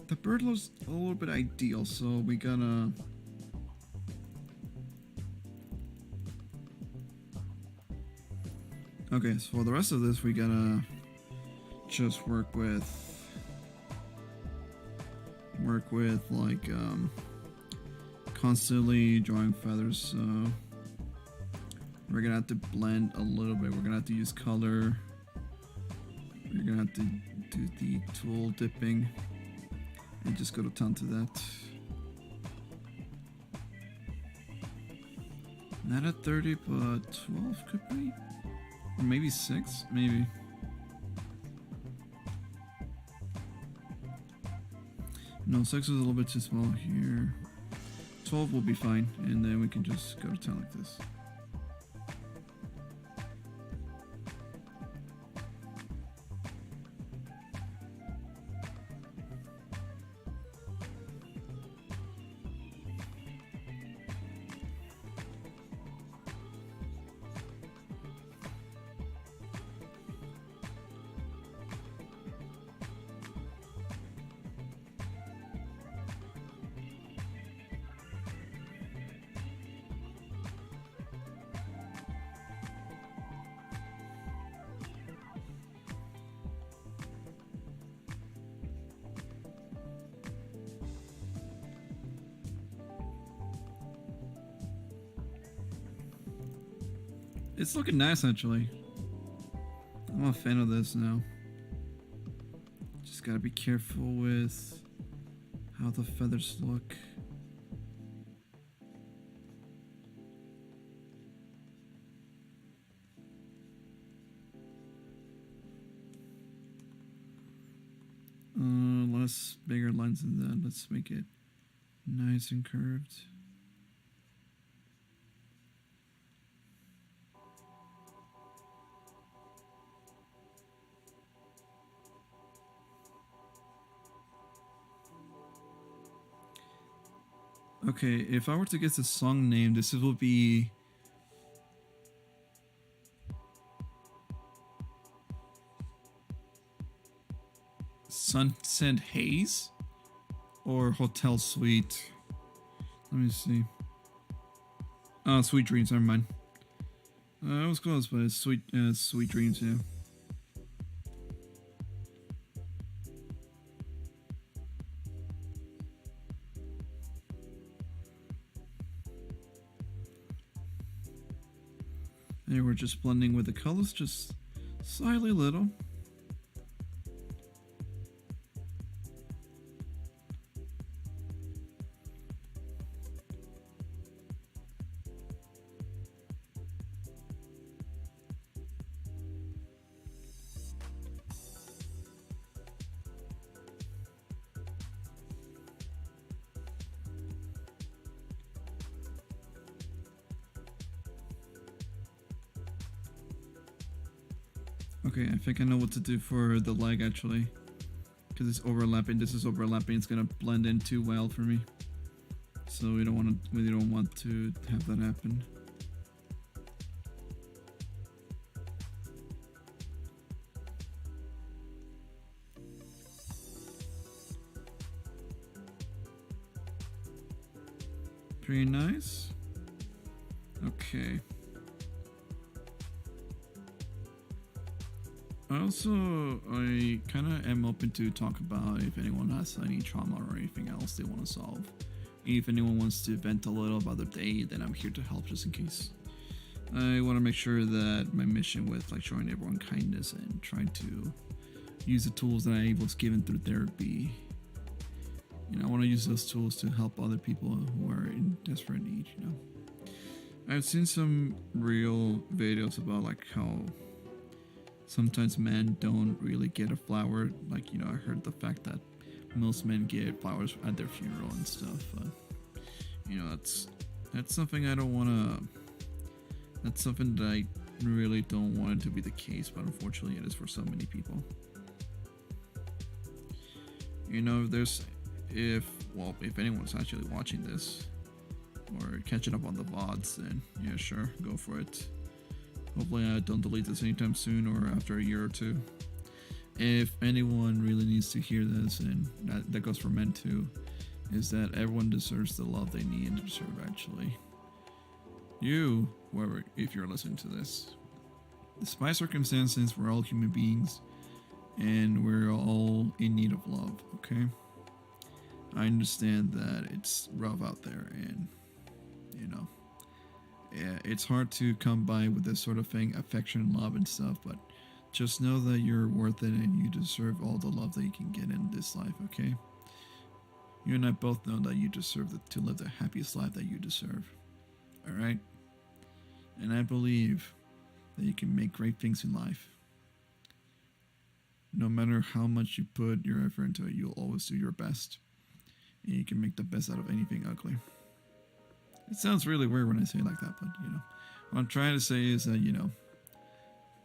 The bird looks a little bit ideal, so we gotta. Okay, so for the rest of this, we gotta just work with like constantly drawing feathers. So we're gonna have to blend a little bit. We're gonna have to use color. We're gonna have to do the tool dipping and just go to town to that. Not at 30, but 12 could be. Or maybe 6, maybe. No, 6 is a little bit too small here. 12 will be fine, and then we can just go to town like this. It's looking nice, actually. I'm a fan of this now. Just gotta be careful with how the feathers look. Less bigger lines than that. Let's make it nice and curved. Okay, if I were to guess the song name, this will be Sunset Haze or Hotel Suite. Let me see. Oh, Sweet Dreams. Never mind. I was close, but it's Sweet Dreams. Yeah. And we're just blending with the colors, just slightly little. Okay, I think I know what to do for the leg actually. Because it's overlapping, this is overlapping, it's gonna blend in too well for me. So we don't want to have that happen. Pretty nice. Okay. Also, I kind of am open to talk about if anyone has any trauma or anything else they want to solve. If anyone wants to vent a little about their day, then I'm here to help just in case. I want to make sure that my mission with like showing everyone kindness and trying to use the tools that I was given through therapy. You know, I want to use those tools to help other people who are in desperate need, you know. I've seen some real videos about like how sometimes men don't really get a flower. Like, you know, I heard the fact that most men get flowers at their funeral and stuff. You know, that's something I don't want to. That's something that I really don't want it to be the case, but unfortunately, it is for so many people. You know, if anyone's actually watching this or catching up on the VODs, then yeah, sure, go for it. Hopefully I don't delete this anytime soon or after a year or two. If anyone really needs to hear this, and that goes for men too, is that everyone deserves the love they need and deserve actually. You, whoever, if you're listening to this, despite circumstances, we're all human beings and we're all in need of love, okay? I understand that it's rough out there and, you know, yeah, it's hard to come by with this sort of thing, affection, love, and stuff, but just know that you're worth it and you deserve all the love that you can get in this life, okay? You and I both know that you deserve to live the happiest life that you deserve, alright? And I believe that you can make great things in life. No matter how much you put your effort into it, you'll always do your best. And you can make the best out of anything ugly. It sounds really weird when I say it like that, but, you know, what I'm trying to say is that, you know,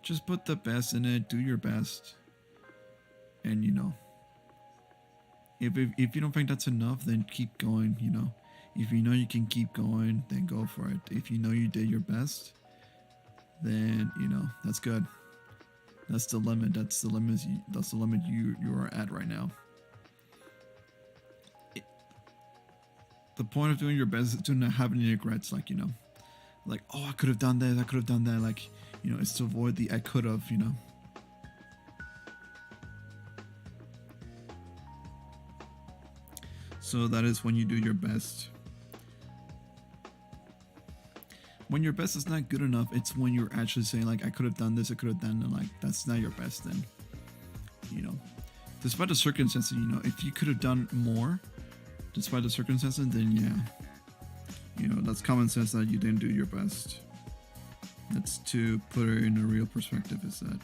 just put the best in it, do your best, and, you know, if you don't think that's enough, then keep going, you know. If you know you can keep going, then go for it. If you know you did your best, then, you know, that's good. That's the limit. That's the limit you are at right now. The point of doing your best is to not have any regrets, like, you know, like, oh, I could have done that, like, you know, it's to avoid the I could have, you know. So that is when you do your best. When your best is not good enough, it's when you're actually saying, like, I could have done this, I could have done that, like, that's not your best then, you know. Despite the circumstances, you know, if you could have done more, despite the circumstances, then yeah, you know, that's common sense that you didn't do your best. That's to put it in a real perspective, is that,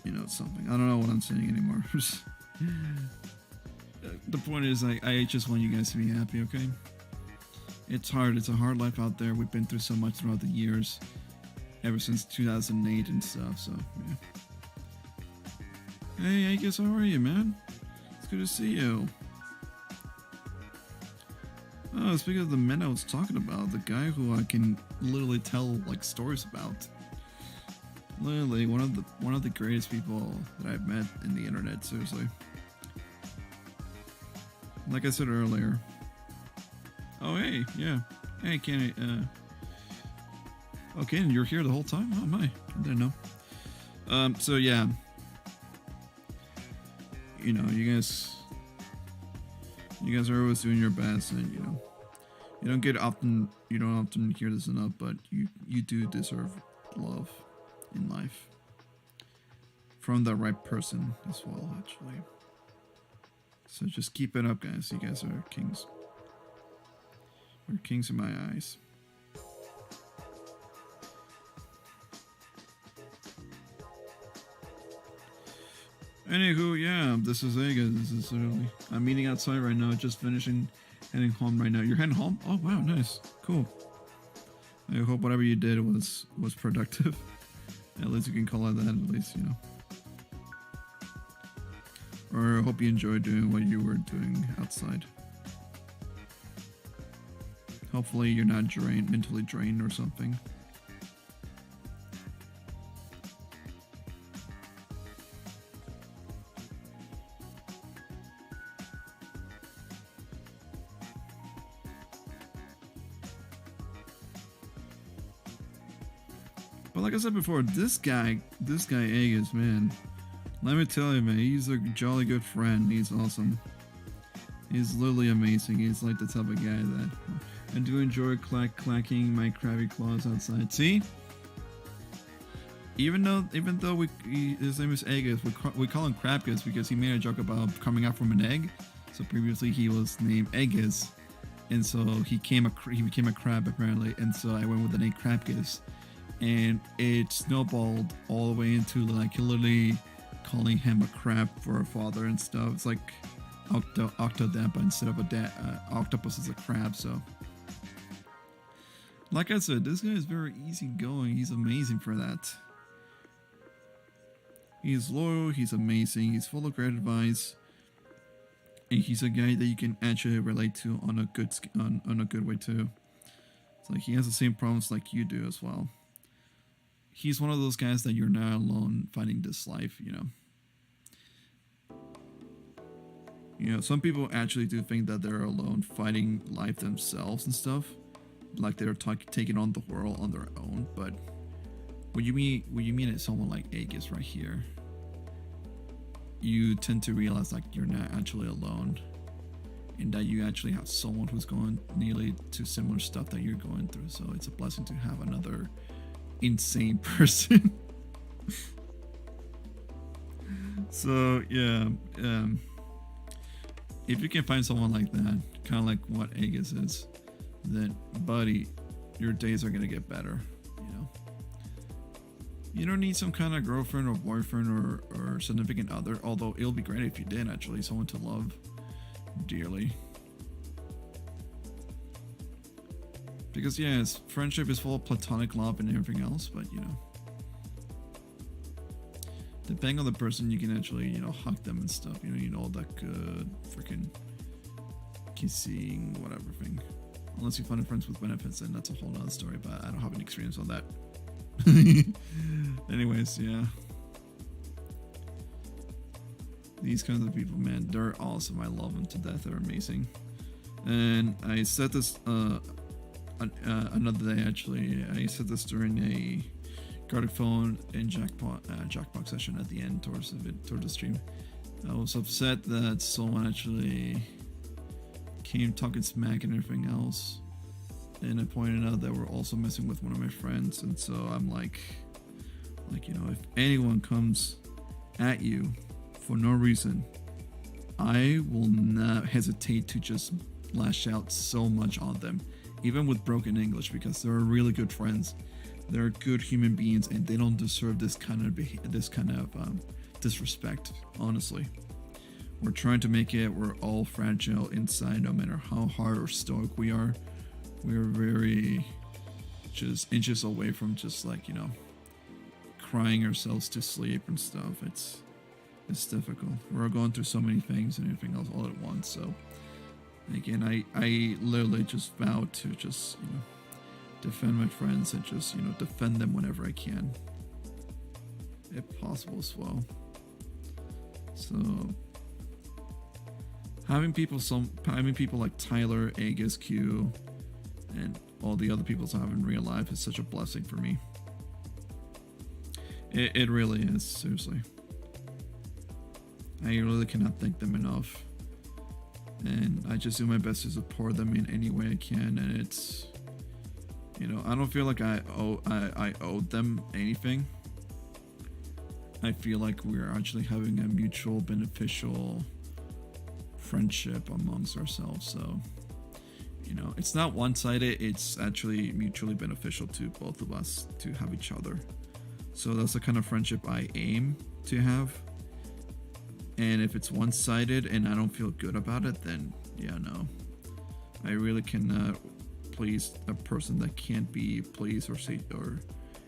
you know, something. I don't know what I'm saying anymore. The point is, I just want you guys to be happy, okay? It's hard. It's a hard life out there. We've been through so much throughout the years, ever since 2008 and stuff, so, yeah. Hey, I guess, how are you, man? It's good to see you. Oh, speaking of the men I was talking about, the guy who I can literally tell, like, stories about. Literally, one of the greatest people that I've met in the internet, seriously. like I said earlier. Oh, hey, yeah. Hey, Kenny. Okay, and you're here the whole time? Oh, my. I didn't know. So, yeah. You know, you guys are always doing your best, and, you know, you don't often hear this enough, but you do deserve love in life. From the right person as well, actually. So just keep it up, guys. You guys are kings. You're kings in my eyes. Anywho, yeah, this is Aga. This is early. I'm eating outside right now. Just finishing, heading home right now. You're heading home? Oh wow, nice, cool. I hope whatever you did was productive. At least you can call it that. At least you know. Or I hope you enjoyed doing what you were doing outside. Hopefully you're not mentally drained or something. But like I said before, this guy Agus, man, let me tell you, man, he's a jolly good friend. He's awesome. He's literally amazing. He's like the type of guy that I do enjoy clacking my crabby claws outside. See? Even though his name is Agus, we call him Crabgus because he made a joke about coming out from an egg. So previously he was named Agus, and so he became a crab apparently. And so I went with the name Crabgus, and it snowballed all the way into like literally calling him a crab for a father and stuff. It's like Octodad, but instead of octopus is a crab. So, like I said, this guy is very easygoing. He's amazing for that. He's loyal. He's amazing. He's full of great advice, and he's a guy that you can actually relate to on a good way too. It's like he has the same problems like you do as well. He's one of those guys that you're not alone fighting this life, you know. You know, some people actually do think that they're alone fighting life themselves and stuff, like they're taking on the world on their own. But when you meet at someone like Agus right here, you tend to realize like you're not actually alone, and that you actually have someone who's going nearly to similar stuff that you're going through. So it's a blessing to have another insane person. So yeah, if you can find someone like that, kind of like what Agus is, then buddy, your days are gonna get better. You know, you don't need some kind of girlfriend or boyfriend or significant other, although it'll be great if you did actually, someone to love dearly. Because yes, friendship is full of platonic love and everything else, but you know, depending on the person, you can actually, you know, hug them and stuff. You know, you know, all that good freaking kissing, whatever thing. Unless you find friends with benefits, then that's a whole other story. But I don't have any experience on that. Anyways, yeah. These kinds of people, man, they're awesome. I love them to death. They're amazing. And I said this another day, actually. I said this during a Gartic Phone and Jackbox session at the end towards the stream. I was upset that someone actually came talking smack and everything else. And I pointed out that we're also messing with one of my friends. And so I'm like, you know, if anyone comes at you for no reason, I will not hesitate to just lash out so much on them, even with broken English, because they're really good friends. They're good human beings, and they don't deserve this kind of disrespect. Honestly, we're trying to make it. We're all fragile inside, no matter how hard or stoic we are. We're very just inches away from just like, you know, crying ourselves to sleep and stuff. It's difficult. We're going through so many things and everything else all at once. So again, I literally just vow to just, you know, defend my friends and just, you know, defend them whenever I can, if possible as well. So having people like Tyler, Agus, Q, and all the other people I have in real life is such a blessing for me. It really is, seriously. I really cannot thank them enough. And I just do my best to support them in any way I can, and it's, you know, I don't feel like I owed them anything. I feel like we're actually having a mutual beneficial friendship amongst ourselves. So, you know, it's not one-sided, it's actually mutually beneficial to both of us to have each other. So that's the kind of friendship I aim to have. And if it's one-sided and I don't feel good about it, then yeah, no. I really cannot please a person that can't be pleased or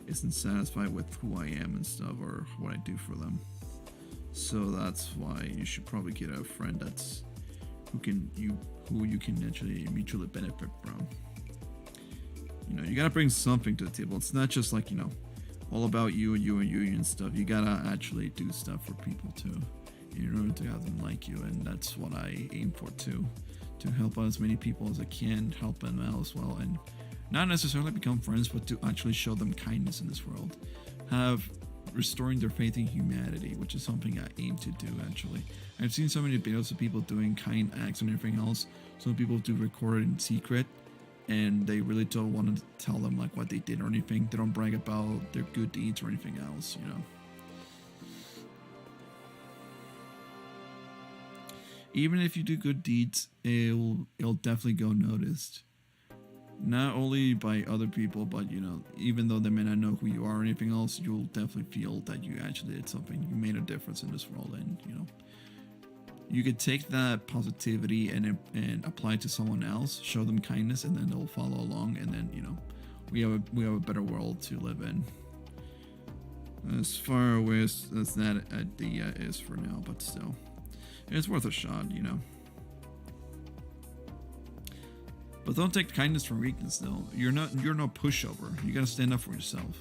isn't satisfied with who I am and stuff, or what I do for them. So that's why you should probably get a friend who you can actually mutually benefit from. You know, you gotta bring something to the table. It's not just like, you know, all about you and you and you and stuff. You gotta actually do stuff for people too, in order to have them like you, and that's what I aim for too, to help out as many people as I can, help them out as well, and not necessarily become friends, but to actually show them kindness in this world, have restoring their faith in humanity, which is something I aim to do. Actually, I've seen so many videos of people doing kind acts and everything else. Some people do record it in secret, and they really don't want to tell them like what they did or anything. They don't brag about their good deeds or anything else, you know. Even if you do good deeds, it'll definitely go noticed. Not only by other people, but, you know, even though they may not know who you are or anything else, you'll definitely feel that you actually did something. You made a difference in this world, and, you know, you could take that positivity and apply it to someone else, show them kindness, and then they'll follow along, and then, you know, we have a better world to live in. As far away as that idea is for now, but still, it's worth a shot, you know. But don't take kindness for weakness, though. You're no pushover. You gotta stand up for yourself.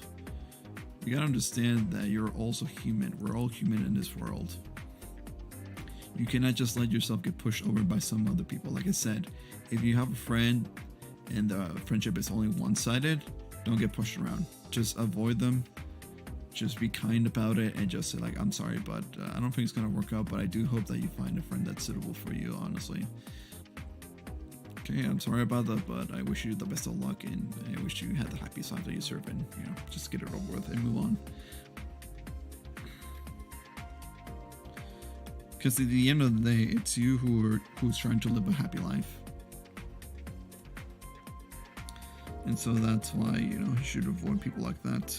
You gotta understand that you're also human. We're all human in this world. You cannot just let yourself get pushed over by some other people. Like I said, if you have a friend and the friendship is only one-sided, don't get pushed around. Just avoid them. Just be kind about it and just say like, I'm sorry, but I don't think it's gonna work out, but I do hope that you find a friend that's suitable for you, honestly. Okay, I'm sorry about that, but I wish you the best of luck, and I wish you had the happiest life that you deserve, and, you know, just get it over with and move on. Because at the end of the day, it's you who's trying to live a happy life. And so that's why, you know, you should avoid people like that.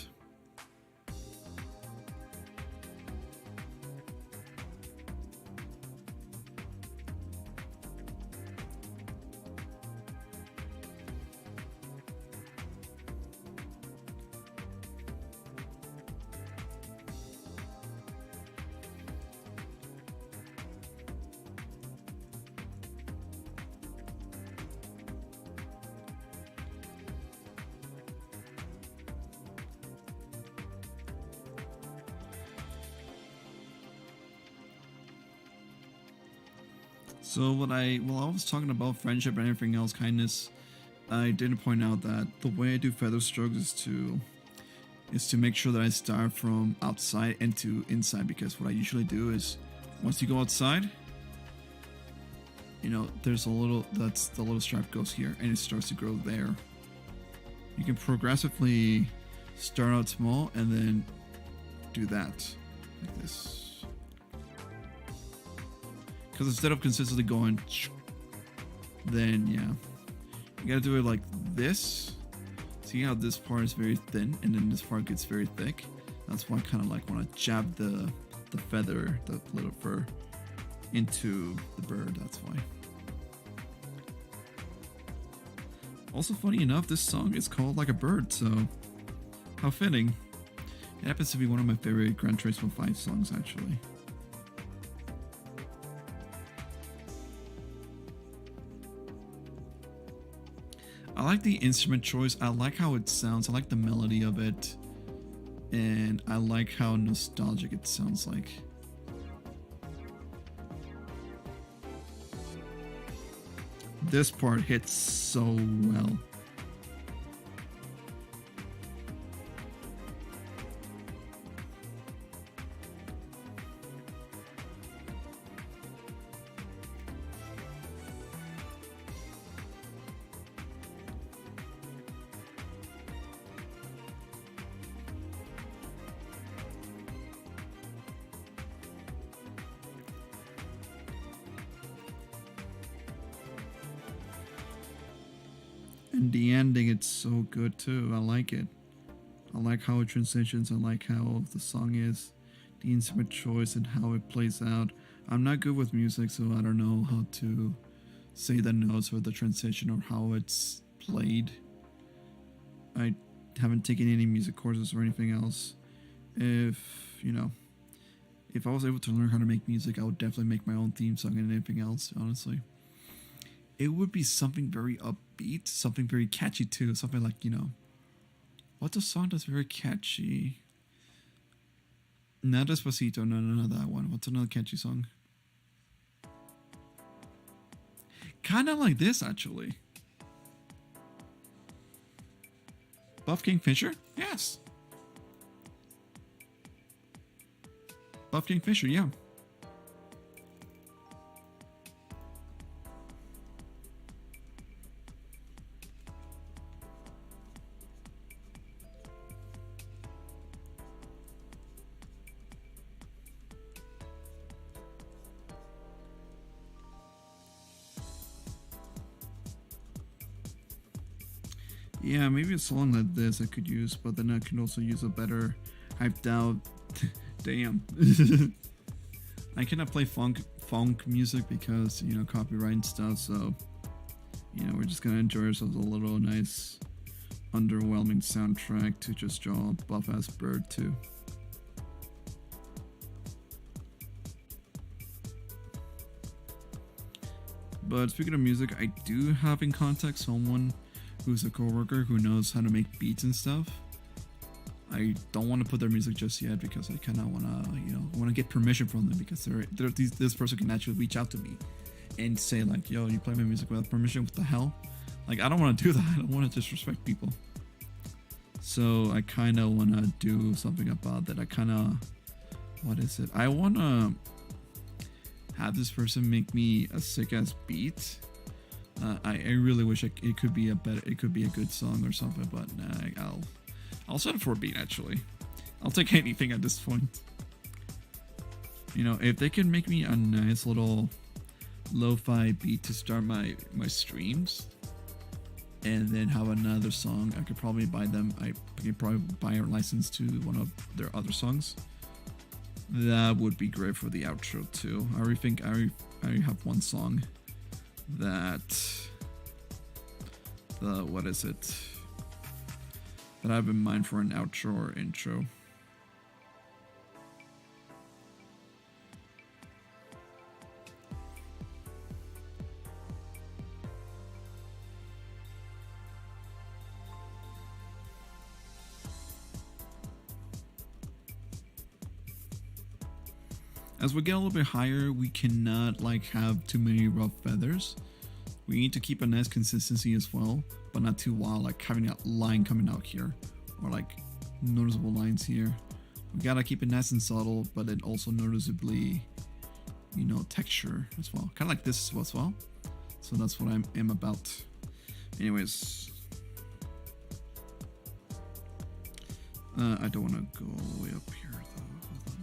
So while I was talking about friendship and everything else, kindness, I didn't point out that the way I do feather strokes is to make sure that I start from outside and to inside, because what I usually do is once you go outside, you know, there's that's the little strap goes here and it starts to grow there. You can progressively start out small and then do that like this. Because instead of consistently going, then yeah, you gotta do it like this. See how this part is very thin and then this part gets very thick? That's why I kind of like want to jab the feather, the little fur, into the bird. That's why. Also, funny enough, this song is called Like a Bird, so how fitting. It happens to be one of my favorite Gran Turismo 5 songs, actually. I like the instrument choice. I like how it sounds. I like the melody of it. And I like how nostalgic it sounds like. this part hits so well. And the ending, it's so good too. I like it. I like how it transitions. I like how the song is, the instrument choice, and how it plays out. I'm not good with music, so I don't know how to say the notes or the transition or how it's played. I haven't taken any music courses or anything else. If I was able to learn how to make music, I would definitely make my own theme song and anything else, honestly. It would be something very upbeat, something very catchy too. Something like, what's a song that's very catchy? Not Despacito, no, that one. What's another catchy song? Kind of like this, actually. Buff Kingfisher? Yes. Buff Kingfisher, yeah. Yeah, maybe a song like this I could use, but then I can also use a better hyped out. Damn. I cannot play funk music because, copyright and stuff, so, we're just gonna enjoy ourselves a little nice, underwhelming soundtrack to just draw a buff ass bird to. But speaking of music, I do have in contact someone who's a coworker who knows how to make beats and stuff. I don't want to put their music just yet because I kind of want to, want to get permission from them because this person can actually reach out to me and say like, yo, you play my music without permission? What the hell? Like, I don't want to do that. I don't want to disrespect people. So I kind of want to do something about that. I want to have this person make me a sick ass beat. I really wish it could be a good song or something, but nah, I'll settle for a beat. Actually, I'll take anything at this point. If they can make me a nice little lo-fi beat to start my streams, and then have another song, I could probably buy them. I could probably buy a license to one of their other songs. That would be great for the outro too. I already think I have one song that that I have in mind for an outro or intro. As we get a little bit higher, we cannot have too many rough feathers. We need to keep a nice consistency as well, but not too wild, like having a line coming out here or noticeable lines here. We gotta keep it nice and subtle, but then also noticeably, texture as well. Kind of like this as well. So that's what I am about. Anyways, I don't want to go all the way up here though. Hold on.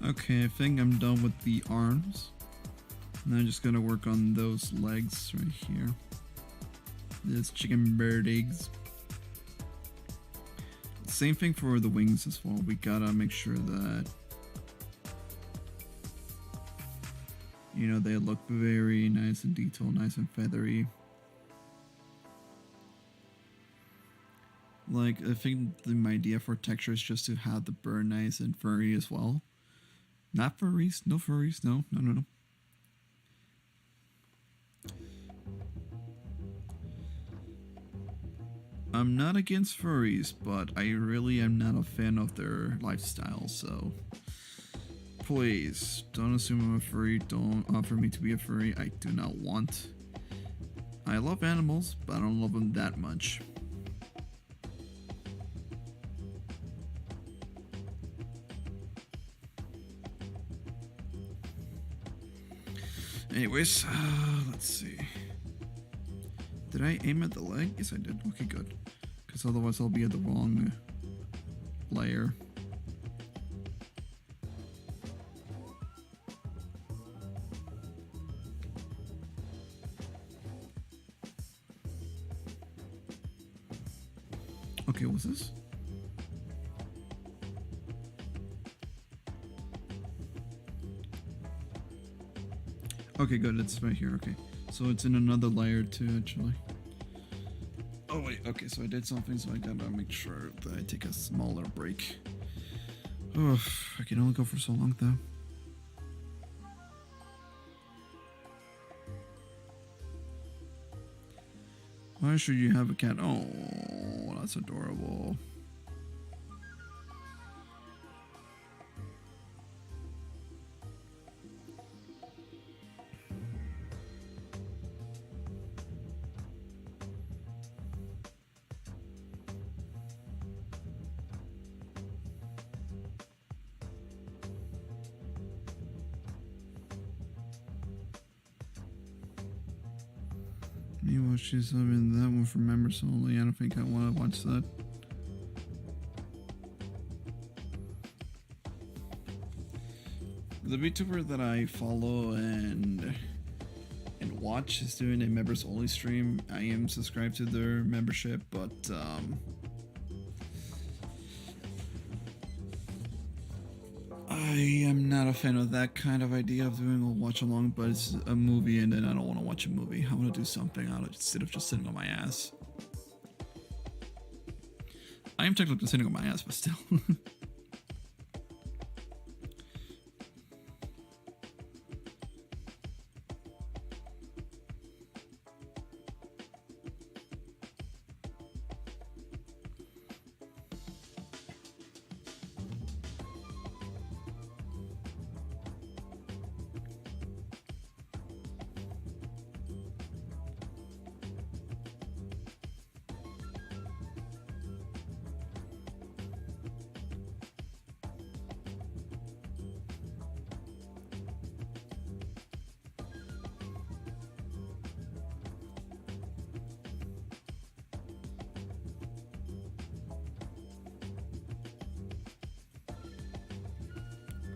Okay, I think I'm done with the arms. And I'm just gonna work on those legs right here. This chicken bird eggs. Same thing for the wings as well. We gotta make sure that, you know, they look very nice and detailed, nice and feathery. Like, I think my idea for texture is just to have the bird nice and furry as well. Not furries, no furries, no. I'm not against furries, but I really am not a fan of their lifestyle, so please don't assume I'm a furry. Don't offer me to be a furry. I do not want. I love animals, but I don't love them that much. Anyways, let's see. Did I aim at the leg? Yes, I did. Okay, good. Because otherwise I'll be at the wrong layer. Okay, what's this? Okay, good. It's right here. Okay. So it's in another layer too, actually. Oh wait, okay, so I did something, so I gotta make sure that I take a smaller break. Oh, I can only go for so long though. Why should you have a cat? Oh, that's adorable. Me watch this in that one for members only. I don't think I want to watch that. The VTuber that I follow and watch is doing a members only stream. I am subscribed to their membership, but I am not a fan of that kind of idea of doing a watch along, but it's a movie and then I don't want to watch a movie. I want to do something out of it instead of just sitting on my ass. I am technically sitting on my ass, but still.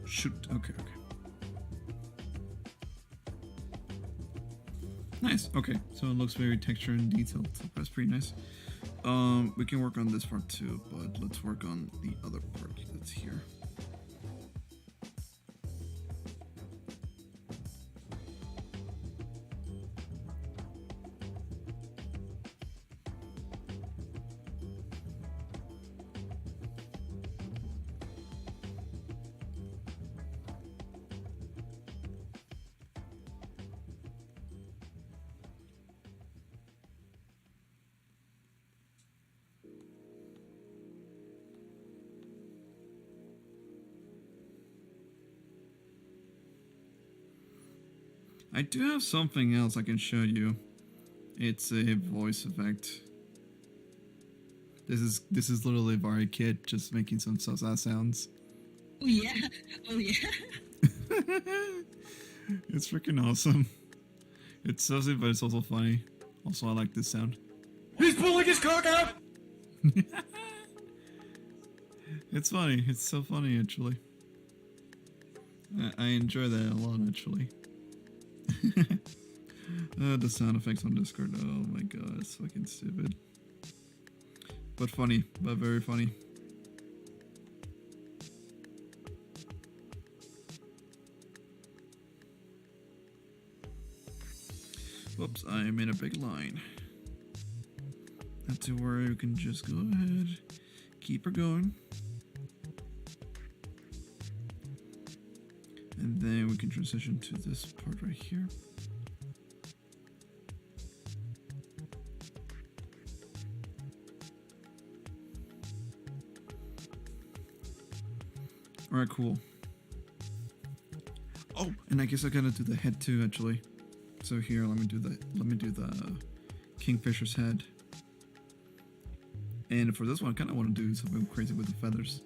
Shoot. Okay. Nice. Okay. So it looks very textured and detailed. So that's pretty nice. We can work on this part too, but let's work on the other part that's here. I do have something else I can show you. It's a voice effect. This is literally Vari Kid just making some salsa sounds. Oh yeah. Oh yeah. It's freaking awesome. It's saucy, but it's also funny. Also, I like this sound. He's pulling his cock out! It's funny. It's so funny, actually. I enjoy that a lot, actually. The sound effects on Discord. Oh my god, it's fucking stupid. But funny, but very funny. Whoops, I'm in a big line. Not to worry, we can just go ahead. Keep her going. And then we can transition to this part right here. Alright, cool. Oh, and I guess I gotta do the head too, actually. So here, let me do the kingfisher's head. And for this one, I kind of want to do something crazy with the feathers.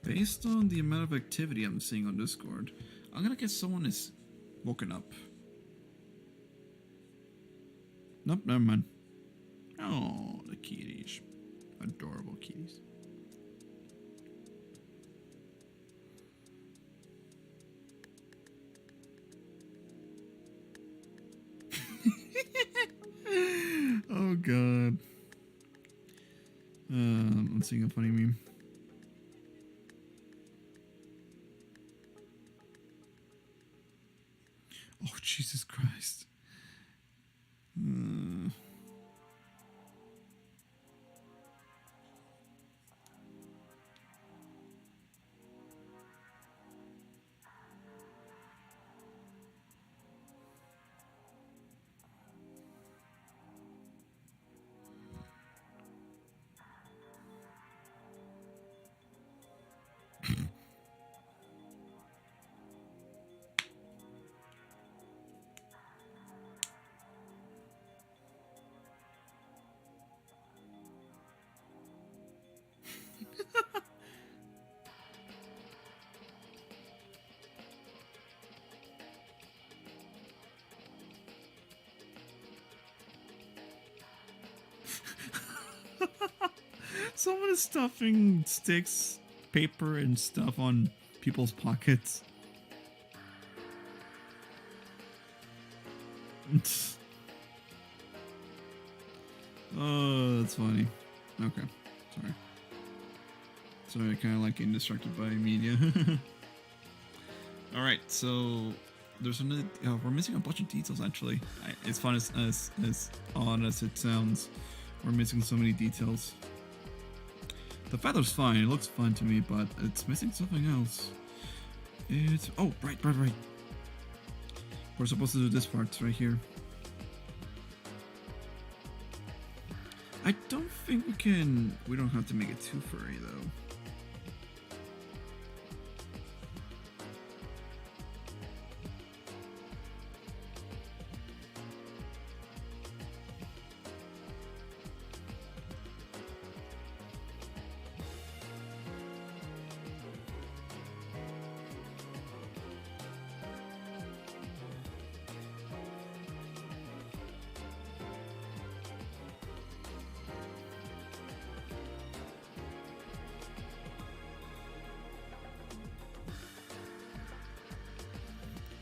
Based on the amount of activity I'm seeing on Discord, I'm gonna guess someone is woken up. Nope, never mind. Oh, the kitties. Adorable kitties. Oh god. I'm seeing a funny meme. Oh, Jesus Christ. Someone is stuffing sticks, paper, and stuff on people's pockets. Oh, that's funny. Okay, sorry. Sorry, I kind of like getting distracted by media. All right, so there's another. We're missing a bunch of details. Actually, it's fun as odd as it sounds. We're missing so many details. The feather's fine. It looks fine to me, but it's missing something else. It's right. We're supposed to do this part right here. I don't think we can. We don't have to make it too furry though.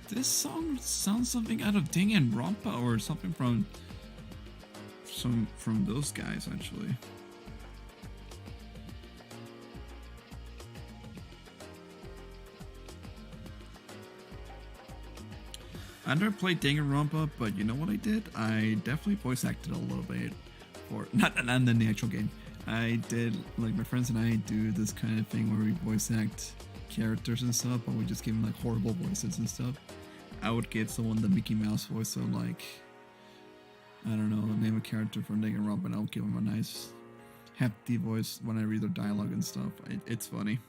This song sounds something out of Danganronpa or something from those guys actually. I never played Danganronpa, but you know what I did? I definitely voice acted a little bit for not in the actual game. I did, like, my friends and I do this kind of thing where we voice act characters and stuff, but we just give them like horrible voices and stuff. I would give someone the Mickey Mouse voice, so like, I don't know, name a character from Danganronpa, and I'll give them a nice hefty voice when I read their dialogue and stuff. It's funny.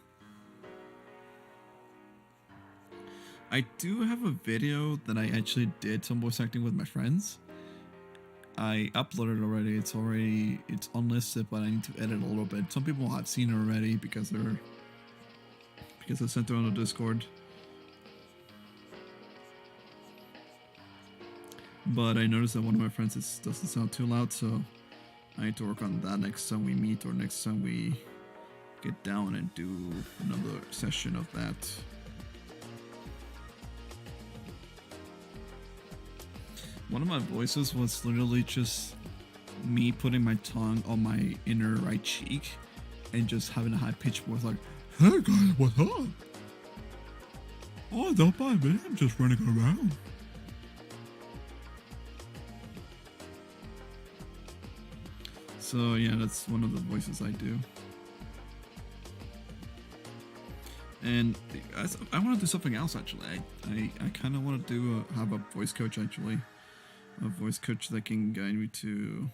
I do have a video that I actually did some voice acting with my friends. I uploaded it already. It's unlisted, but I need to edit a little bit. Some people have seen it already because I sent it on the Discord. But I noticed that one of my friends doesn't sound too loud, so I need to work on that next time we meet or next time we get down and do another session of that. One of my voices was literally just me putting my tongue on my inner right cheek and just having a high-pitched voice like, "Hey guys, what's up? Oh, don't mind me, I'm just running around." So yeah, that's one of the voices I do. And I want to do something else actually. I kind of want to have a voice coach actually. A voice coach that can guide me to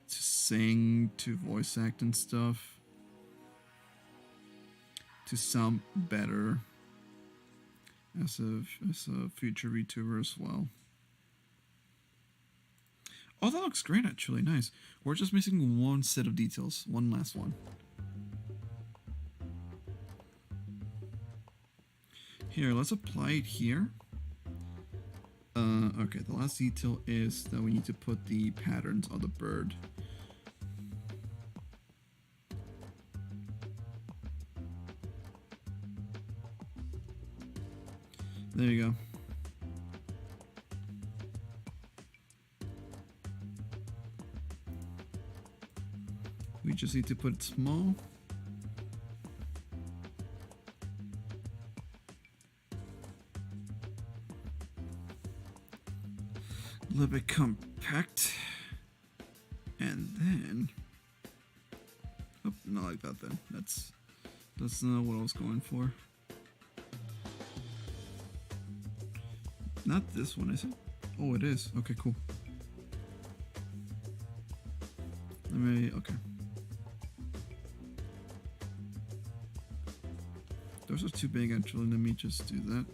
sing, to voice act and stuff, to sound better as a future VTuber as well. Oh, that looks great actually, nice. We're just missing one set of details, one last one. Here, let's apply it here. Okay, the last detail is that we need to put the patterns on the bird. There you go. We just need to put it small. A little bit compact, and then, oh, not like that. Then that's not what I was going for. Not this one, is it? Oh, it is. Okay, cool. Okay. Those are too big actually. Let me just do that.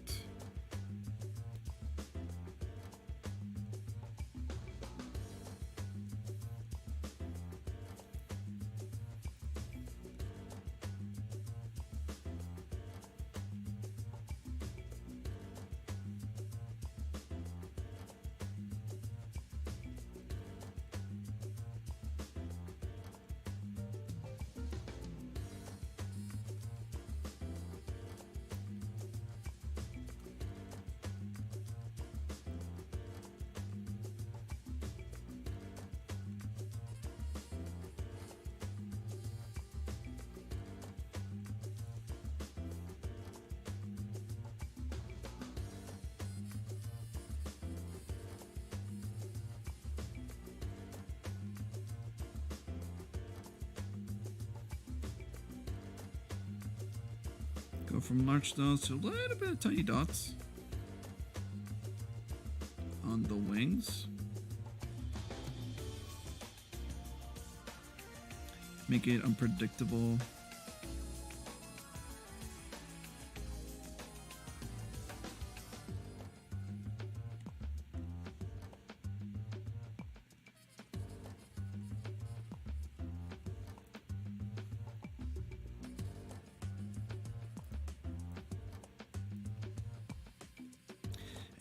Go from large dots to a little bit of tiny dots on the wings. Make it unpredictable.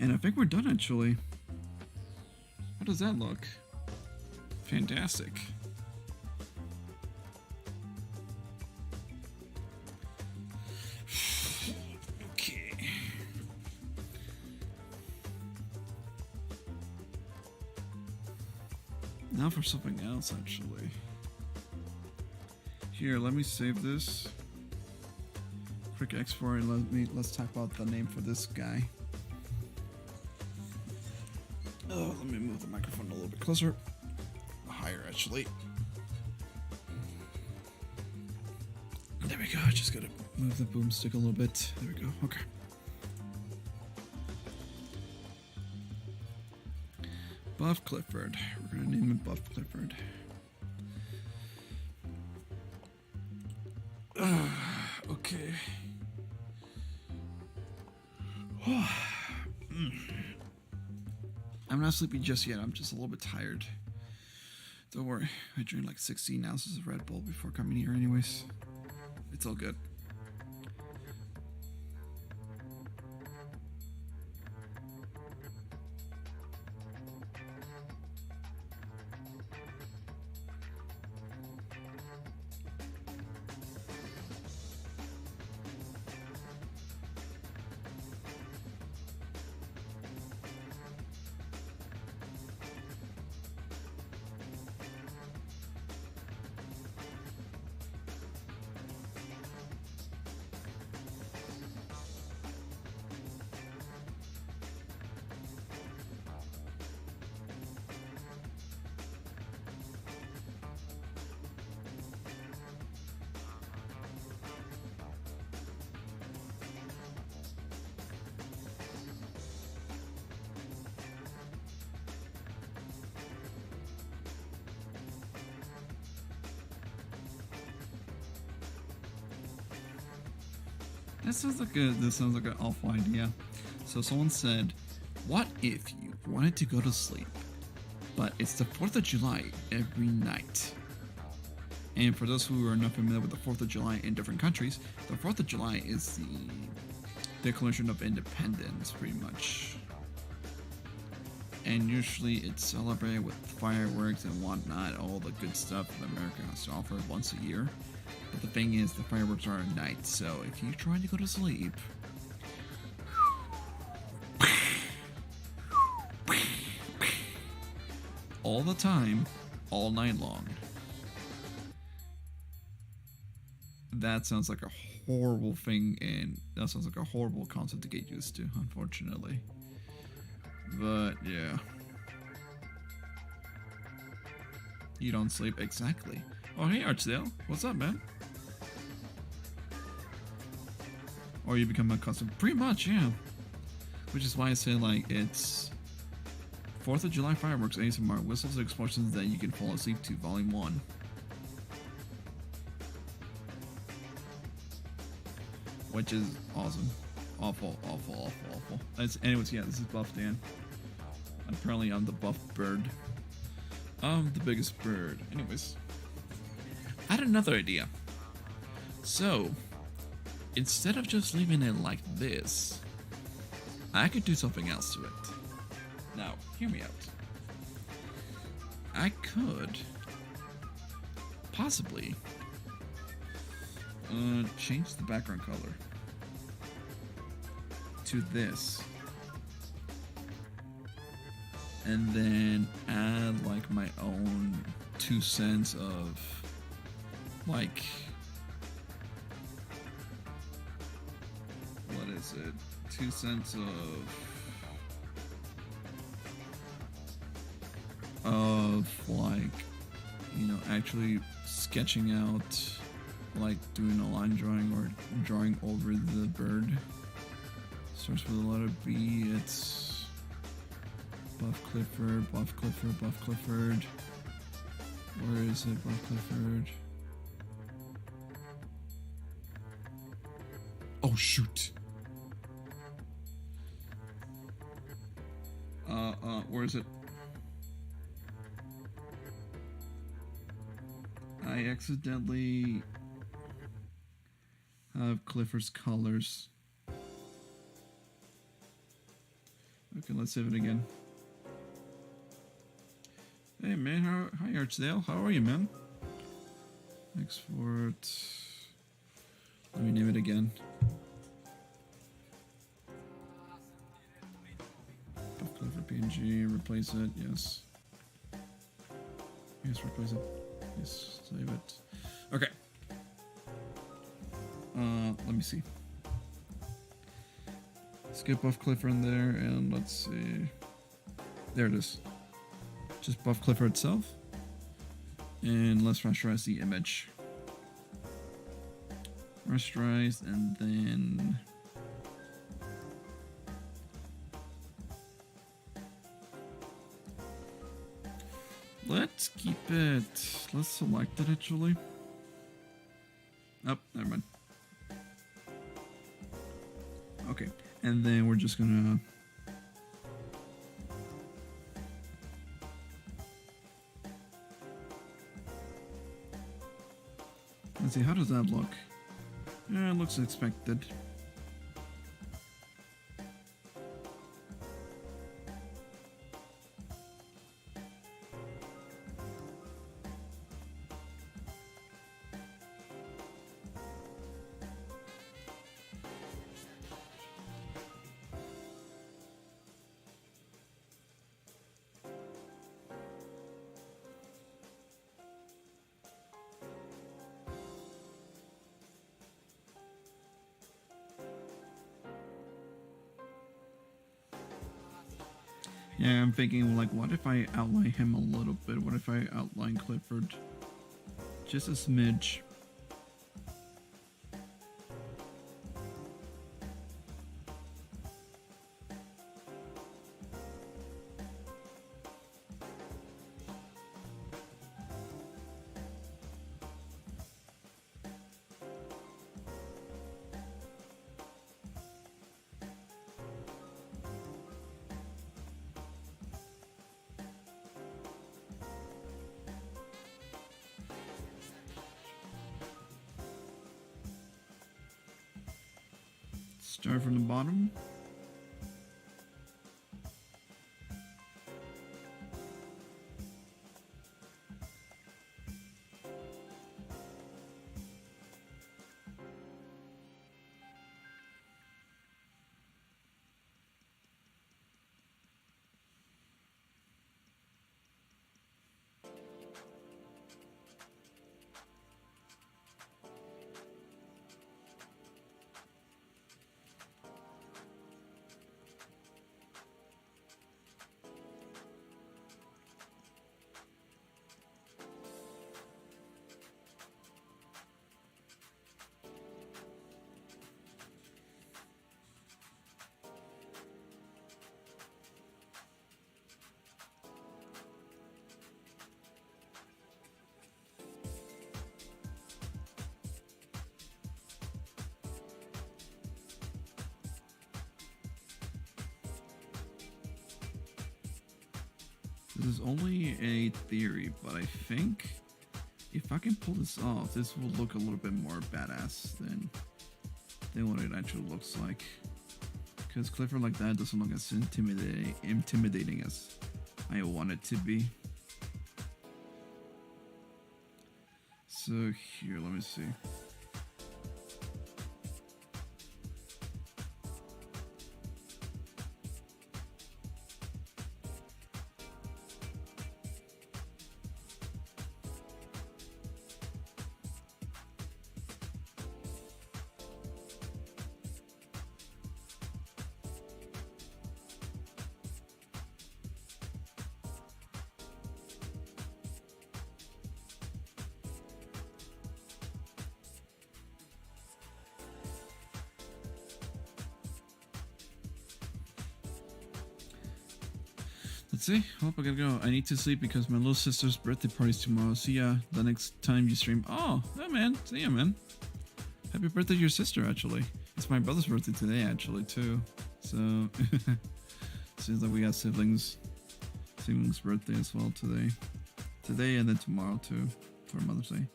And I think we're done actually. How does that look? Fantastic. Okay. thought for something else actually. Here, let me save this. Quick export and let's talk about the name for this guy. Oh, let me move the microphone a little bit closer. Higher actually. There we go. I just gotta move the boomstick a little bit. There we go. Okay. Buff Clifford. We're gonna name him Buff Clifford. Okay. I'm not sleepy just yet. I'm just a little bit tired. Don't worry. I drank like 16 ounces of Red Bull before coming here anyways. It's all good. This sounds like an awful idea. So someone said, what if you wanted to go to sleep, but it's the 4th of July every night? And for those who are not familiar with the 4th of July in different countries, the 4th of July is the Declaration of Independence, pretty much. And usually it's celebrated with fireworks and whatnot, all the good stuff that America has to offer once a year. But the thing is, the fireworks are at night, so if you're trying to go to sleep, all the time, all night long, that sounds like a horrible thing, and that sounds like a horrible concept to get used to, unfortunately. But yeah, you don't sleep exactly. Oh hey Archdale, what's up, man? Or you become accustomed, pretty much, yeah. Which is why I say like it's 4th of July fireworks, ASMR, whistles and explosions that you can fall asleep to, Volume 1. Which is awesome. Awful, awful, awful, awful. Anyways, yeah, this is Buff Dan. Apparently I'm the buff bird. I'm the biggest bird. Anyways, I had another idea. So, instead of just leaving it like this, I could do something else to it. Now, hear me out. I could possibly change the background color to this, and then add like my own 2 cents of like, what is it, 2 cents of like, you know, actually sketching out, like doing a line drawing or drawing over the bird. Starts with the letter B. It's Buff Clifford, Buff Clifford, Buff Clifford. Where is it, Buff Clifford? Oh shoot. Where is it? I accidentally have Clifford's colors. Okay, let's save it again. Hey man, hi Archdale, how are you, man? Export. Let me name it again. Buff Clifford PNG, replace it, yes. Yes, replace it. Yes, save it. Okay. Let me see. Skip buff Clifford in there, and let's see. There it is. Just buff Clifford itself. And let's rasterize the image. Rasterize, and then... let's keep it... let's select it, actually. Oh, never mind. Okay, and then we're just gonna... let's see, how does that look? Yeah, it looks expected. Yeah, I'm thinking, like, what if I outline him a little bit? What if I outline Clifford? Just a smidge. Start from the bottom. This is only a theory, but I think if I can pull this off, this will look a little bit more badass than what it actually looks like. Because Clifford like that doesn't look as intimidating as I want it to be. So here, let me see. Let's see. Oh, I gotta go. I need to sleep because my little sister's birthday party's tomorrow. See ya the next time you stream. Oh, yeah, man. See ya, man. Happy birthday to your sister, actually. It's my brother's birthday today, actually, too. So, seems like we got siblings' birthday as well today. Today and then tomorrow, too, for Mother's Day.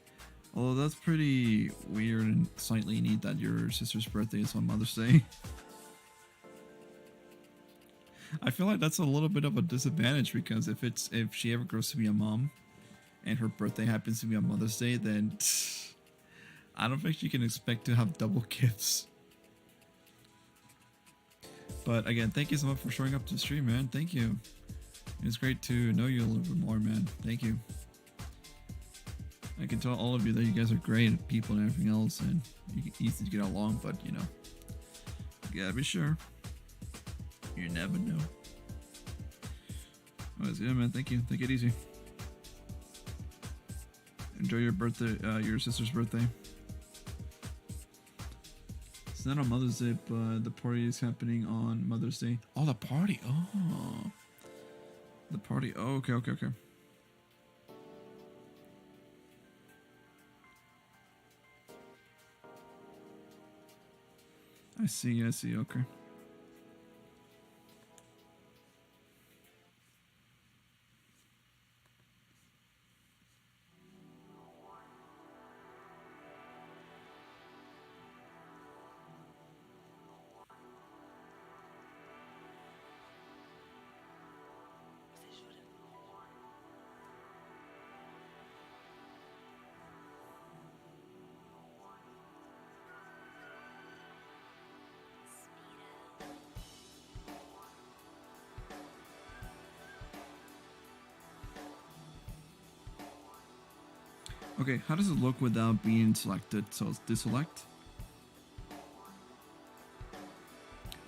Although that's pretty weird and slightly neat that your sister's birthday is on Mother's Day. I feel like that's a little bit of a disadvantage because if she ever grows to be a mom and her birthday happens to be on Mother's Day, then I don't think she can expect to have double gifts. But again, thank you so much for showing up to the stream, man. Thank you. It's great to know you a little bit more, man. Thank you. I can tell all of you that you guys are great people and everything else, and easy to get along, but you know, you gotta be sure. You never know. Oh, yeah, man. Thank you. Take it easy. Enjoy your birthday, your sister's birthday. It's not on Mother's Day, but the party is happening on Mother's Day. Oh, the party. Oh. The party. Oh, okay. I see. Okay. Okay, how does it look without being selected? So it's deselect.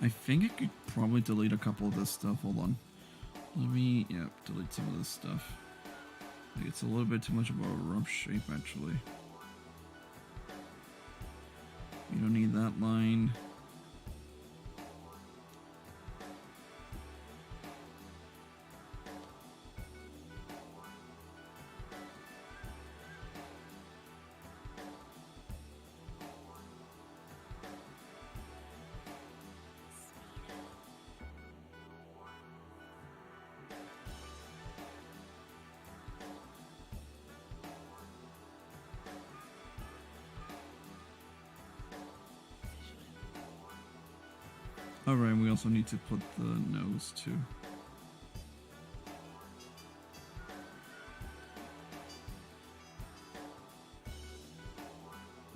I think I could probably delete a couple of this stuff. Hold on. Let me, delete some of this stuff. I think it's a little bit too much of a rough shape, actually. You don't need that line. Alright, we also need to put the nose too.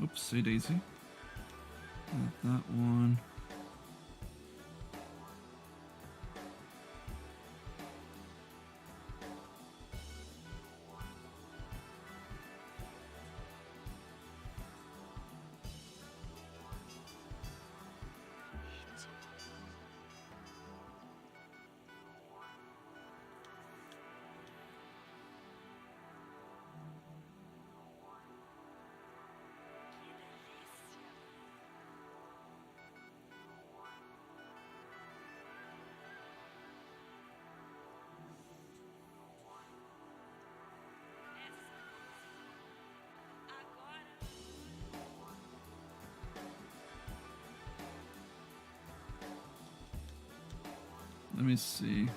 Oopsie daisy. Got that one. Let me see.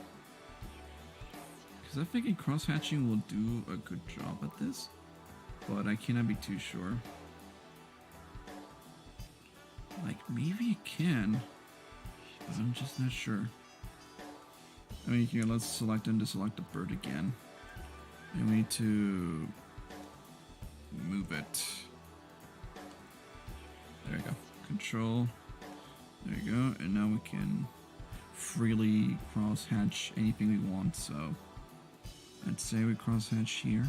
Because I think cross-hatching will do a good job at this, but I cannot be too sure. Like, maybe it can, but I'm just not sure. I mean, here, let's select and deselect the bird again. And we need to move it. There you go. Control. There you go. And now we can freely cross-hatch anything we want, so I'd say we cross-hatch here.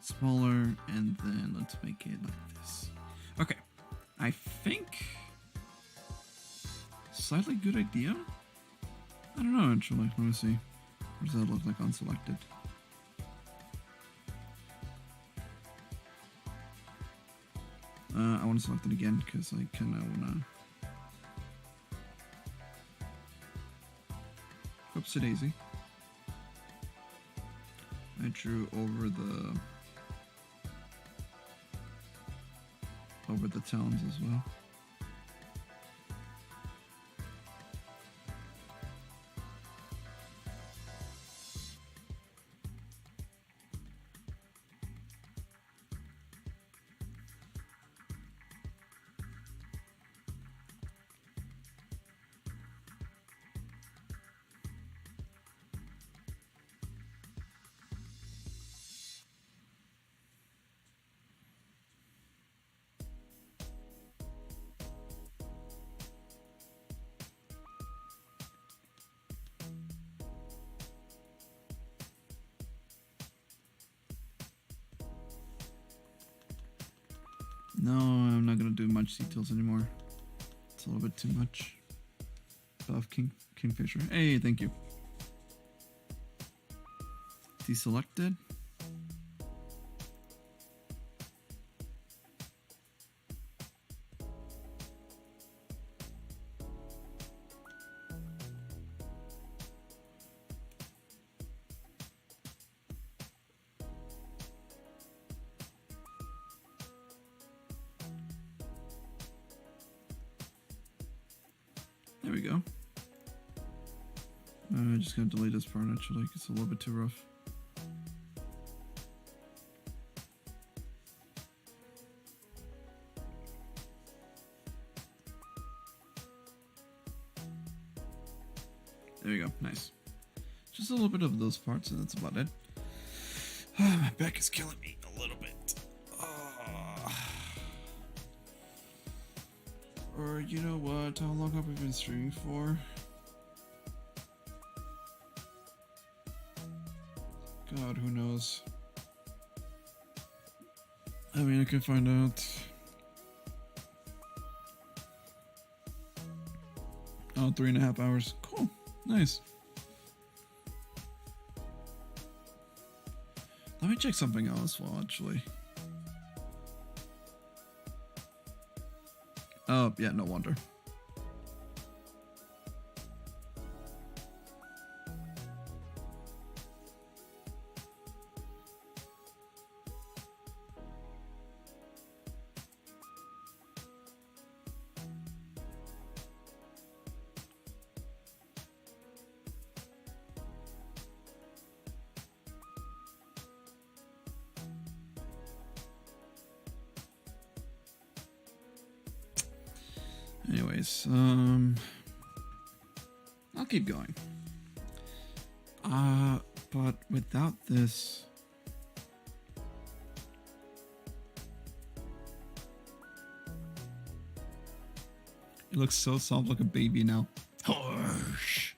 smaller, and then let's make it like this. Okay, I think slightly good idea. I don't know actually. Let me see. What does that look like unselected? I want to select it again because I kind of want to. Oopsie daisy. I drew over the towns as well. No, I'm not gonna do much details anymore. It's a little bit too much. Buff Kingfisher. Hey, thank you. Deselected. There we go. I'm just gonna delete this part actually, 'cause it's a little bit too rough. There you go, nice. Just a little bit of those parts, and that's about it. My back is killing me a little bit. Or you know what? How long have we been streaming for? God, who knows? I mean, I can find out. Oh, 3.5 hours. Cool. Nice. Let me check something else while actually. Oh, yeah, no wonder. Anyways, I'll keep going. But without this, it looks so soft like a baby now. Harsh.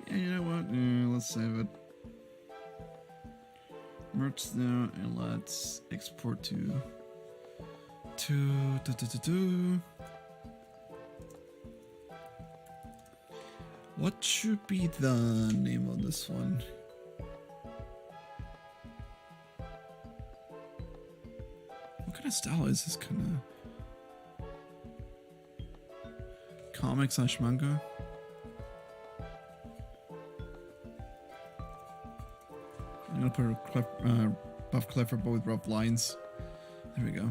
Yeah, you know what? Let's save it. Merge now, and let's export to what should be the name of this one? What kind of style is this? Kind of comic/manga? I'm gonna put a buff Clifford but with rough lines. There we go.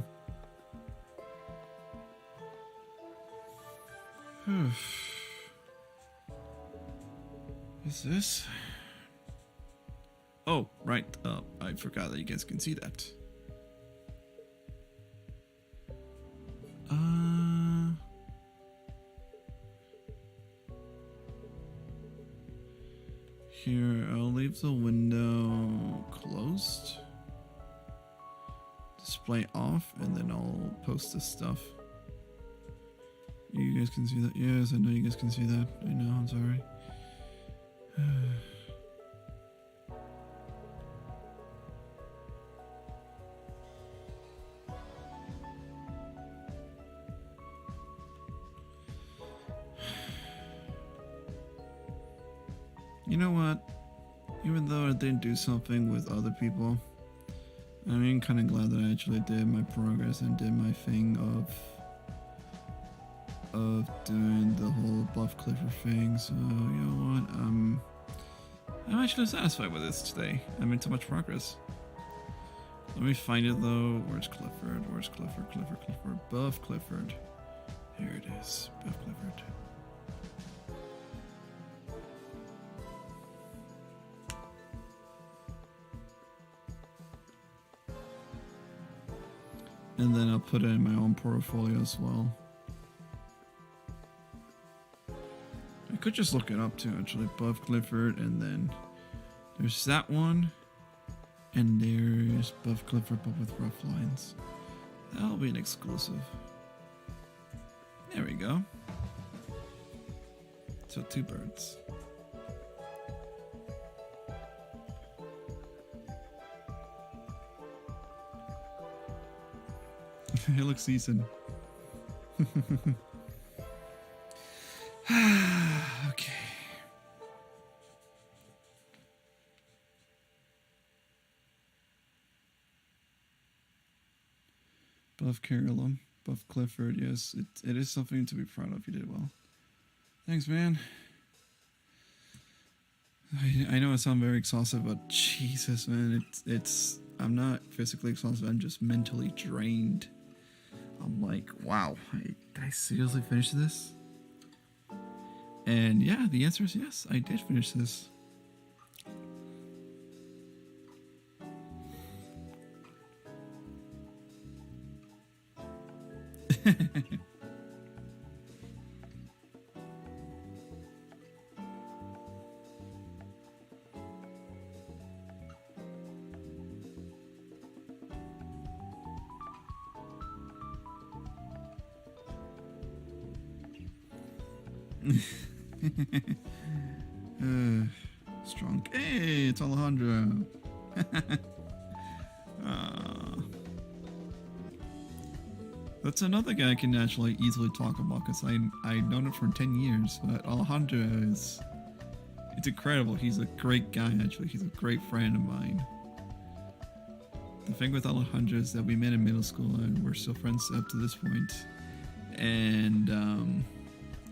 What's this? Oh, right. I forgot that you guys can see that. Here, I'll leave the window closed. Display off, and then I'll post this stuff. You guys can see that. Yes, I know you guys can see that. I know, I'm sorry. You know what? Even though I didn't do something with other people, I'm kind of glad that I actually did my progress and did my thing of doing the whole Buff Clifford thing. So you know what? I'm actually satisfied with this today. I made so much progress. Let me find it though. Where's Clifford? Where's Clifford? Clifford? Clifford? Buff Clifford. Here it is. Buff Clifford. And then I'll put it in my own portfolio as well. I could just look it up too, actually. Buff Clifford, and then there's that one. And there's Buff Clifford, but with rough lines. That'll be an exclusive. There we go. So 2 birds. It looks decent. Okay. Buff Carolyn, Buff Clifford, yes, it is something to be proud of. You did well. Thanks, man. I know I sound very exhausted, but Jesus, man, it's I'm not physically exhausted. I'm just mentally drained. I'm like, wow, did I seriously finish this? And yeah, the answer is yes, I did finish this. Strong. Hey, it's Alejandro. That's another guy I can actually easily talk about because I've known him for 10 years. But Alejandro it's incredible. He's a great guy, actually. He's a great friend of mine. The thing with Alejandro is that we met in middle school and we're still friends up to this point. And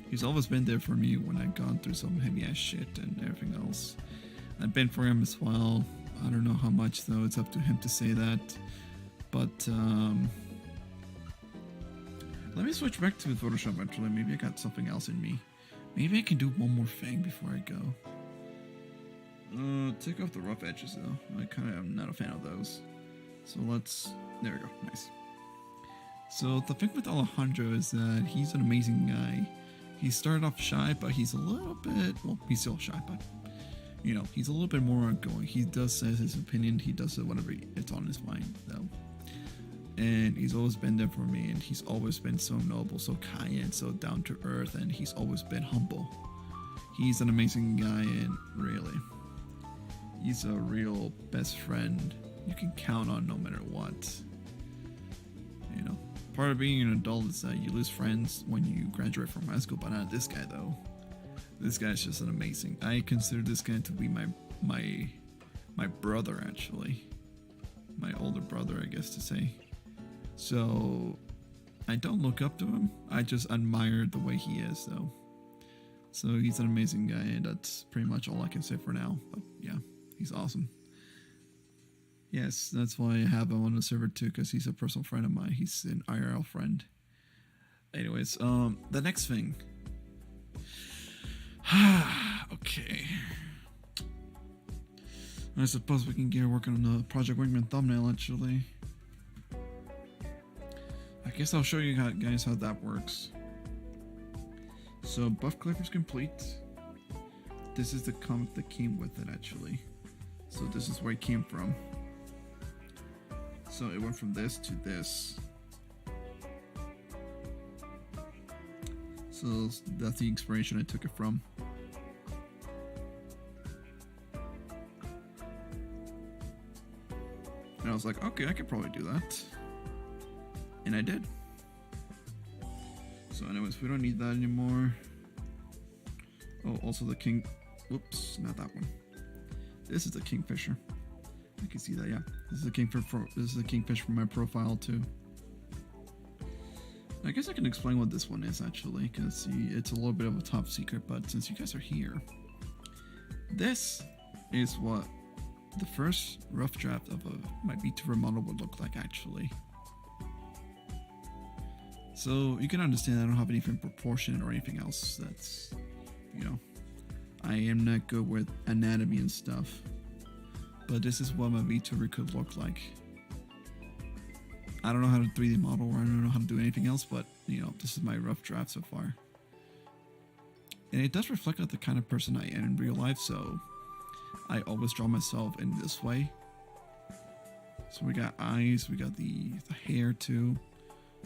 he's always been there for me when I've gone through some heavy ass shit and everything else. I've been for him as well. I don't know how much though, it's up to him to say that. But let me switch back to Photoshop actually. Maybe I got something else in me. Maybe I can do one more thing before I go. Take off the rough edges though. I kind of am not a fan of those. So there we go, nice. So the thing with Alejandro is that he's an amazing guy. He started off shy, but he's a little bit, well, he's still shy, but, you know, he's a little bit more outgoing. He does say his opinion. He does it whenever it's on his mind, though. And he's always been there for me, and he's always been so noble, so kind, and so down to earth, and he's always been humble. He's an amazing guy, and really, he's a real best friend you can count on no matter what. You know, part of being an adult is that you lose friends when you graduate from high school, but not this guy though. This guy's just an amazing. I consider this guy to be my brother, actually, my older brother, I guess to say. So I don't look up to him. I just admire the way he is, though. So he's an amazing guy, and that's pretty much all I can say for now. But yeah, he's awesome. Yes, that's why I have him on the server too, because he's a personal friend of mine. He's an IRL friend. Anyways, the next thing. Okay. I suppose we can get working on the Project Wingman thumbnail, actually. I guess I'll show you guys how that works. So, Buff Clifford's complete. This is the comic that came with it, actually. So this is where it came from. So it went from this to this. So that's the inspiration I took it from. And I was like, okay, I could probably do that. And I did. So anyways, we don't need that anymore. Oh, also the king. Whoops, not that one. This is the kingfisher. I can see that, yeah. This is the kingfish from my profile too. I guess I can explain what this one is actually, because see, it's a little bit of a top secret, but since you guys are here, this is what the first rough draft of my V2 model would look like actually. So you can understand I don't have anything proportionate or anything else. That's, you know, I am not good with anatomy and stuff. But this is what my V2 could look like. I don't know how to 3D model or I don't know how to do anything else, but you know, this is my rough draft so far. And it does reflect like the kind of person I am in real life, so I always draw myself in this way. So we got eyes, we got the hair too.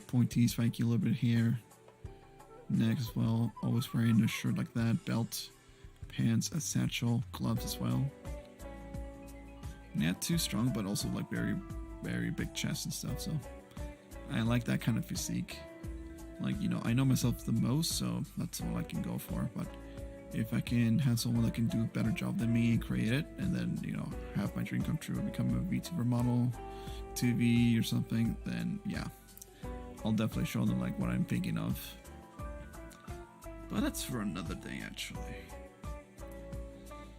Pointy, spiky, a little bit of hair. Neck as well, always wearing a shirt like that, belt, pants, a satchel, gloves as well. Not too strong, but also like very, very big chest and stuff, so I like that kind of physique. Like, you know, I know myself the most, so that's all I can go for, but if I can have someone that can do a better job than me and create it, and then, you know, have my dream come true and become a VTuber model, 2V or something, then yeah, I'll definitely show them like what I'm thinking of. But that's for another day actually.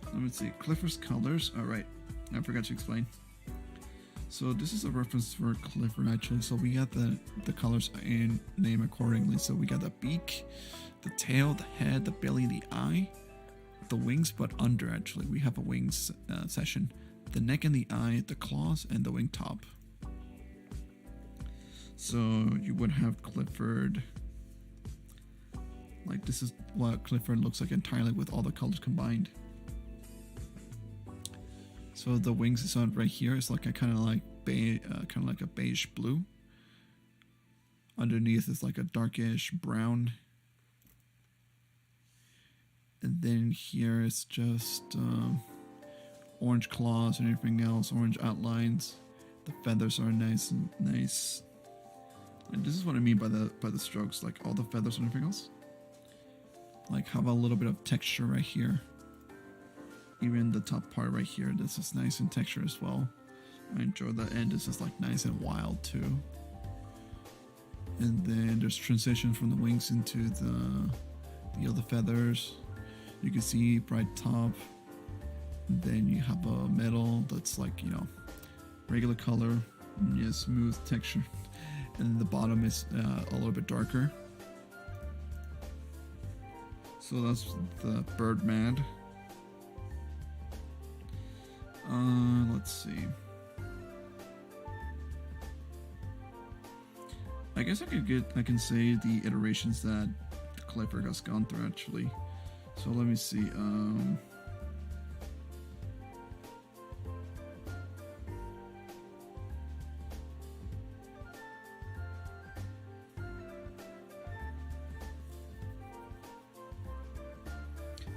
Let me see, Clifford's colors. Alright, I forgot to explain. So this is a reference for Clifford actually. So we got the colors and name accordingly. So we got the beak, the tail, the head, the belly, the eye, the wings, but under actually. We have a wings section. The neck and the eye, the claws, and the wing top. So you would have Clifford. Like this is what Clifford looks like entirely with all the colors combined. So the wings is on right here. It's like a kind of like a beige blue. Underneath is like a darkish brown. And then here it's just orange claws and everything else, orange outlines. The feathers are nice and nice. And this is what I mean by the strokes, like all the feathers and everything else. Like have a little bit of texture right here. Even the top part right here, this is nice in texture as well. I enjoy that, and this is like nice and wild too. And then there's transition from the wings into the other feathers. You can see bright top. And then you have a middle that's like, you know, regular color, and yeah, smooth texture. And then the bottom is a little bit darker. So that's the bird mad. Let's see. I guess I can say the iterations that Clifford has gone through actually. So let me see.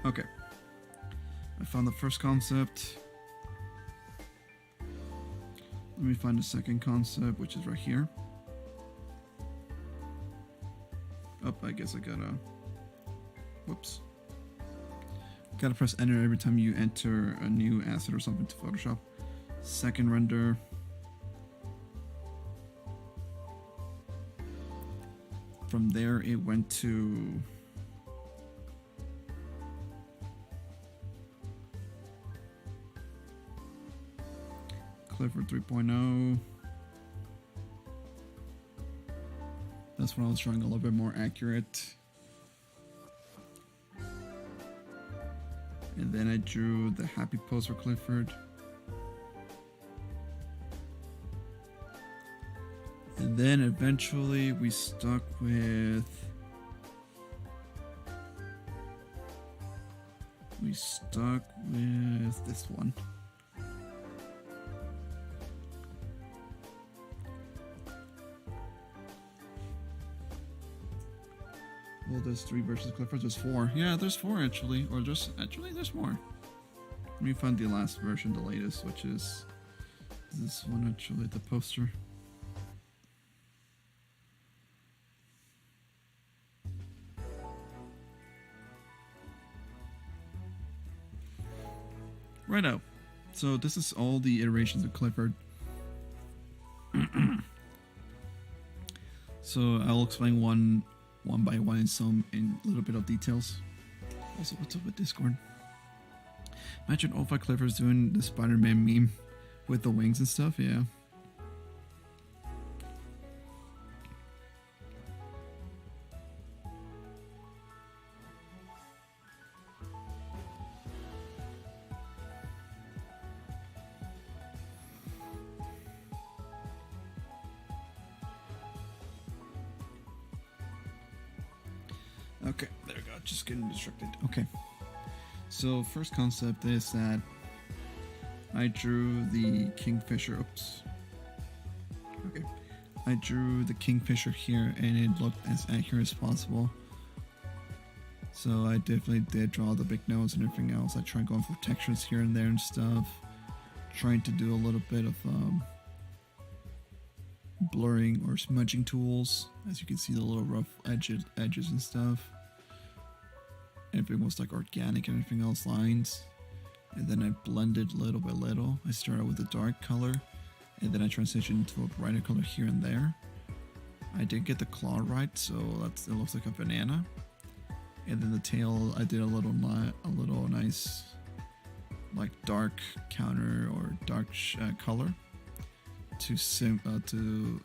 Okay. I found the first concept. Let me find the second concept, which is right here. Oh, I guess I gotta... Whoops. Gotta press enter every time you enter a new asset or something to Photoshop. Second render. From there, it went to... Clifford 3.0. That's when I was trying a little bit more accurate. And then I drew the happy pose for Clifford. And then eventually we stuck with... this one. Well, there's 3 versions of Clifford. There's 4. Yeah, there's 4 actually. Or just actually, there's more. Let me find the last version, the latest, which is this one actually, the poster. Right out. So this is all the iterations of Clifford. So I'll explain one by one in a little bit of details. Also, what's up with Discord? Imagine all 5 Cliffords doing the Spider-Man meme with the wings and stuff. Yeah. Okay, there we go. Just getting distracted. Okay. So first concept is that I drew the Kingfisher. Oops. Okay. I drew the Kingfisher here and it looked as accurate as possible. So I definitely did draw the big nose and everything else. I tried going for textures here and there and stuff. Trying to do a little bit of blurring or smudging tools. As you can see, the little rough edges and stuff. Everything was like organic and everything else lines. And then I blended little by little. I started with a dark color and then I transitioned to a brighter color here and there. I did get the claw right, so it looks like a banana. And then the tail, I did a little nice like dark counter or dark color to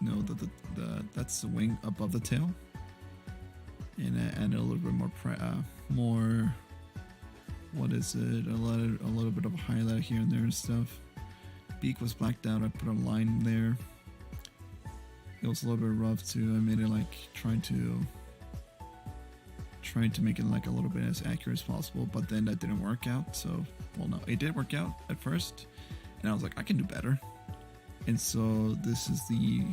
know that that's the wing above the tail. And I added a little bit more what is it? A little bit of a highlight here and there and stuff. Beak was blacked out. I put a line there. It was a little bit rough too. I made it like trying to make it like a little bit as accurate as possible, but then that didn't work out. So, well, no, it did work out at first, and I was like, I can do better. And so this is the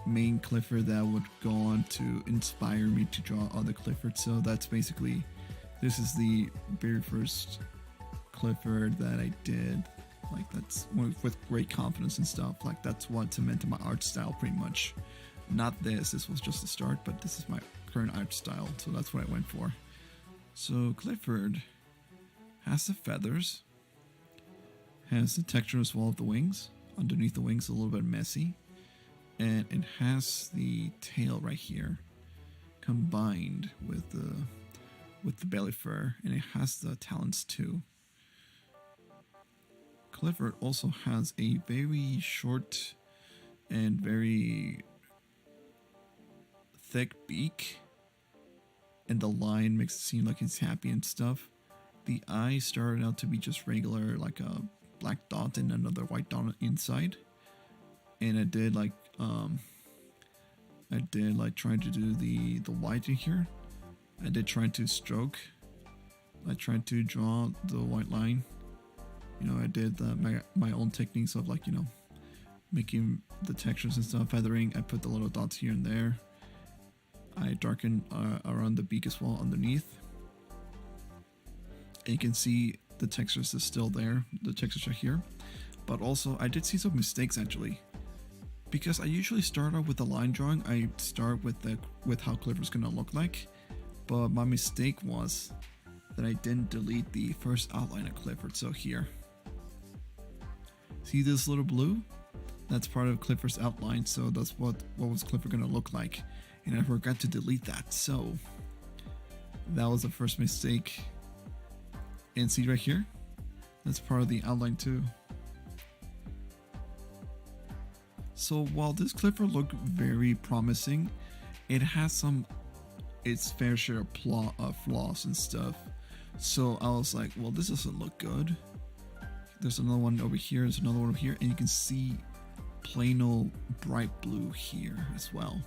main Clifford that would go on to inspire me to draw other Cliffords. So that's basically, this is the very first Clifford that I did. Like that's with great confidence and stuff. Like that's what cemented my art style pretty much. Not this was just the start, but this is my current art style. So that's what I went for. So Clifford has the feathers, has the texture as well of the wings. Underneath the wings a little bit messy. And it has the tail right here combined with the belly fur, and it has the talons too. Clifford also has a very short and very thick beak, and the line makes it seem like he's happy and stuff. The eye started out to be just regular, like a black dot and another white dot inside. And I did trying to do the white in here. I did try to stroke. I tried to draw the white line. You know, I did my own techniques of like, you know, making the textures and stuff, feathering. I put the little dots here and there. I darkened around the beak as well underneath. And you can see the textures is still there. The textures are here. But also, I did see some mistakes actually. Because I usually start out with the line drawing. I start with how Clifford's gonna look like. But my mistake was that I didn't delete the first outline of Clifford. So here. See this little blue? That's part of Clifford's outline. So that's what was Clifford gonna look like. And I forgot to delete that. So that was the first mistake. And see right here? That's part of the outline too. So while this Clifford looked very promising, it has its fair share of flaws and stuff. So I was like, well, this doesn't look good. There's another one over here, there's another one over here, and you can see plain old bright blue here as well.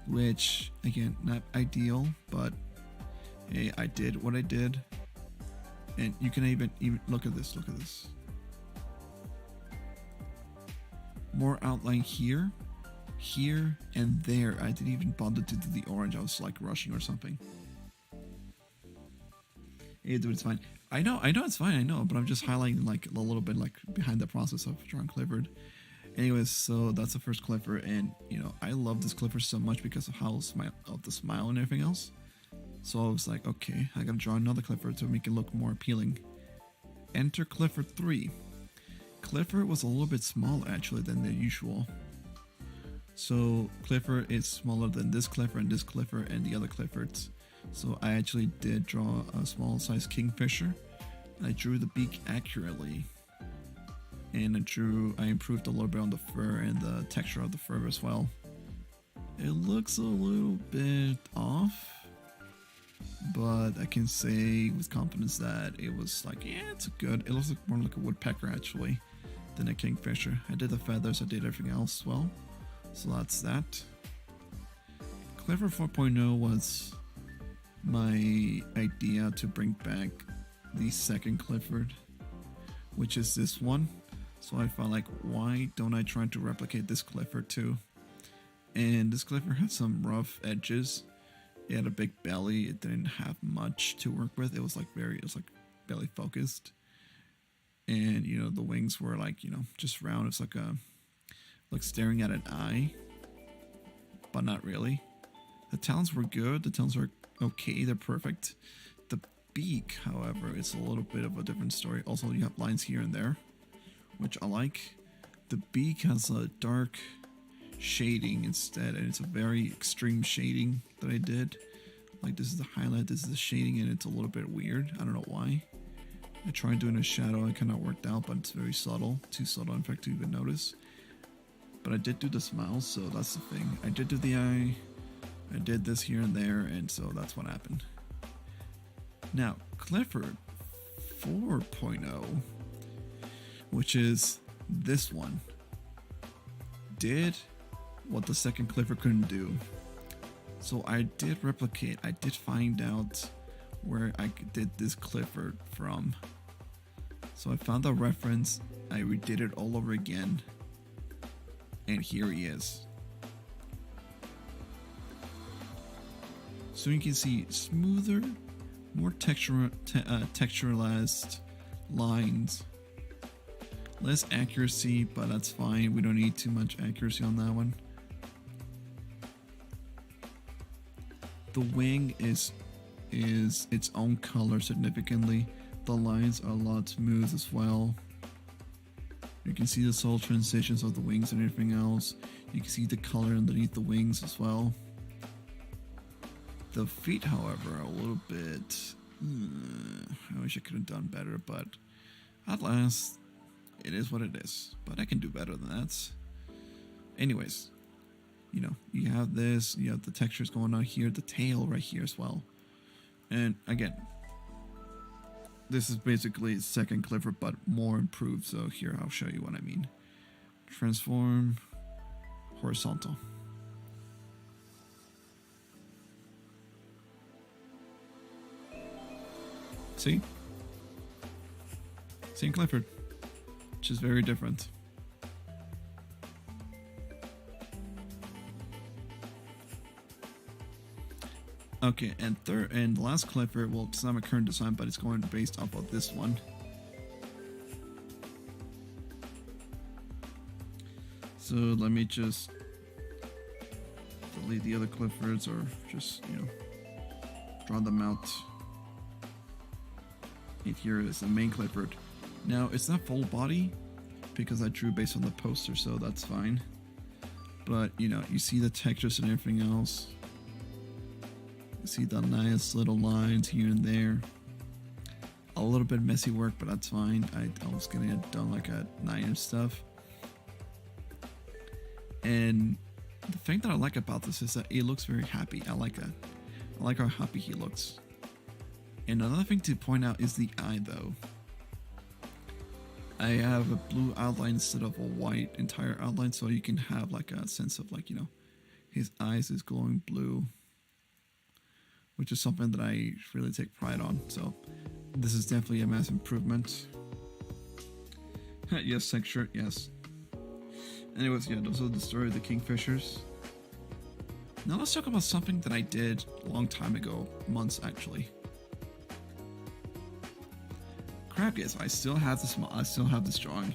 Which, again, not ideal, but hey, I did what I did. And you can even look at this, More outline here. here and there. I didn't even bother to do the orange. I was like rushing or something. Hey, dude, it's fine. I know it's fine. I know, but I'm just highlighting like a little bit like behind the process of drawing Clifford. Anyways, so that's the first Clifford, and you know I love this Clifford so much because of how the smile and everything else. So I was like, okay, I gotta draw another Clifford to make it look more appealing. Enter Clifford 3. Clifford was a little bit smaller actually than the usual. So Clifford is smaller than this Clifford and the other Cliffords. So I actually did draw a small size kingfisher. I drew the beak accurately. And I improved a little bit on the fur and the texture of the fur as well. It looks a little bit off, but I can say with confidence that it was like, yeah, it's good. It looks like more like a woodpecker actually than a kingfisher. I did the feathers, I did everything else as well. So that's that. Clifford 4.0 was my idea to bring back the second Clifford, which is this one. So I felt like, why don't I try to replicate this Clifford too? And this Clifford had some rough edges. It had a big belly. It didn't have much to work with. It was like belly focused. And you know, the wings were like, you know, just round. It's like staring at an eye, but not really. The talons were good. The talons are okay. They're perfect. The beak, however, is a little bit of a different story. Also, you have lines here and there, which I like. The beak has a dark shading instead, and it's a very extreme shading that I did. Like this is the highlight, this is the shading, and it's a little bit weird. I don't know why. I tried doing a shadow, it kind of worked out, but it's very subtle. Too subtle, in fact, to even notice. But I did do the smile, so that's the thing. I did do the eye. I did this here and there, and so that's what happened. Now, Clifford 4.0, which is this one, did what the second Clifford couldn't do. So I did replicate. I did find out where I did this Clifford from. So I found the reference. I redid it all over again. And here he is. So you can see smoother, more texturalized lines. Less accuracy, but that's fine. We don't need too much accuracy on that one. The wing is its own color significantly. The lines are a lot smooth as well. You can see the subtle transitions of the wings and everything else. You can see the color underneath the wings as well. The feet, however, are a little bit... I wish I could have done better, but at last, it is what it is. But I can do better than that. Anyways, you know, you have this, you have the textures going on here, the tail right here as well. And again, this is basically second Clifford, but more improved. So here, I'll show you what I mean. Transform, horizontal. See? Same Clifford, which is very different. Okay, and third and last Clifford, well, it's not my current design, but it's going based off of this one. So let me just delete the other Cliffords, or just, you know, draw them out. And here is the main Clifford. Now, it's not full body because I drew based on the poster, so that's fine. But, you know, you see the textures and everything else. You see the nice little lines here and there. A little bit messy work, but that's fine. I was getting it done like at 9 and stuff. And the thing that I like about this is that it looks very happy. I like that. I like how happy he looks. And another thing to point out is the eye, though. I have a blue outline instead of a white entire outline, so you can have like a sense of like, you know, his eyes is glowing blue, which is something that I really take pride on. So this is definitely a massive improvement. Yes, texture, yes. Anyways, yeah, those are the story of the Kingfishers. Now let's talk about something that I did a long time ago, months actually. Crap, yes, I still have this drawing.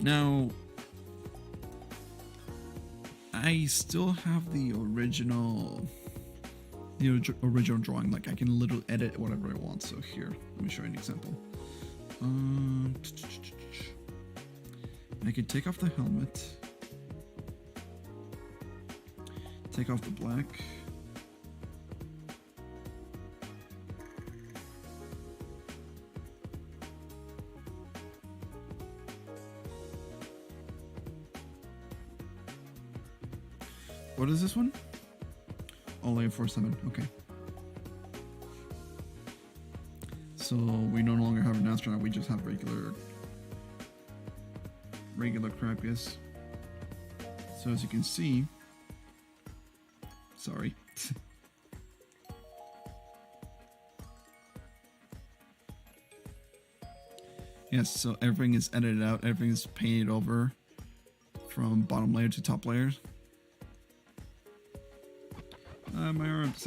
Now, I still have the original drawing. Like, I can literally edit whatever I want. So here, let me show you an example. I can take off the helmet, take off the black. What is this one? Only 47. Okay. So we no longer have an astronaut. We just have regular Krapius. So as you can see, sorry. Yes, so everything is edited out. Everything is painted over from bottom layer to top layer. My arms.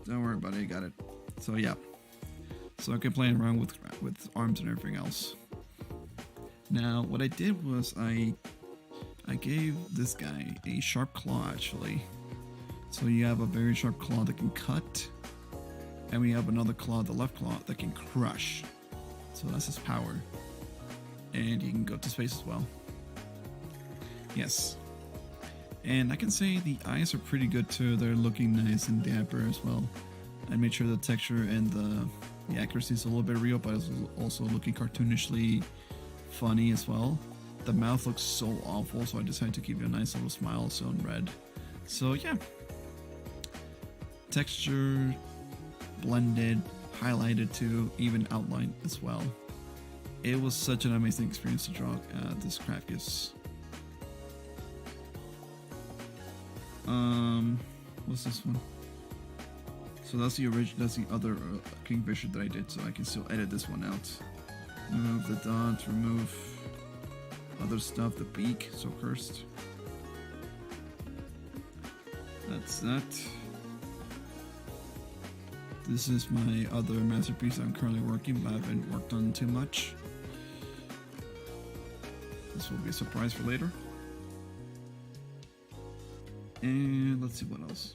Don't worry about it, I got it. So yeah. So I can play around with arms and everything else. Now what I did was I gave this guy a sharp claw actually. So you have a very sharp claw that can cut, and we have another claw, the left claw, that can crush. So that's his power. And he can go to space as well. Yes. And I can say the eyes are pretty good too. They're looking nice in the Emperor as well. I made sure the texture and the accuracy is a little bit real, but it's also looking cartoonishly funny as well. The mouth looks so awful, so I decided to keep it a nice little smile, so in red. So yeah. Texture, blended, highlighted too, even outlined as well. It was such an amazing experience to draw this Krapius. What's this one? So that's the original. That's the other Kingfisher that I did. So I can still edit this one out. Remove the dots. Remove other stuff. The beak. So cursed. That's that. This is my other masterpiece I'm currently working, but I haven't worked on too much. This will be a surprise for later. And let's see what else.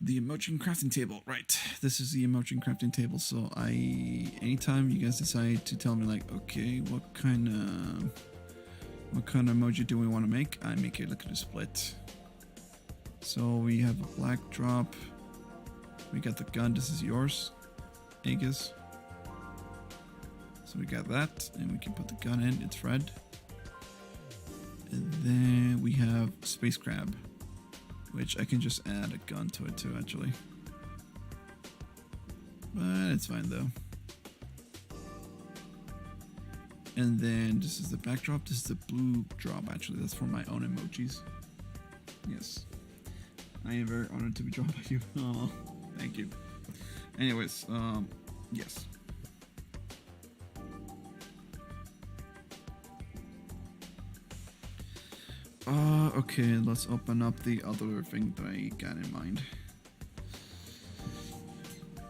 The emoji crafting table, right? This is the emoji crafting table. So anytime you guys decide to tell me like, okay, what kind of emoji do we want to make? I make it like a split. So we have a black drop. We got the gun. This is yours, Aegis. So we got that, and we can put the gun in. It's red. And then we have Space Crab, which I can just add a gun to it too, actually. But it's fine though. And then this is the backdrop. This is the blue drop, actually. That's for my own emojis. Yes. I am very honored to be drawn by you. Oh, thank you. Anyways, yes. Okay, let's open up the other thing that I got in mind.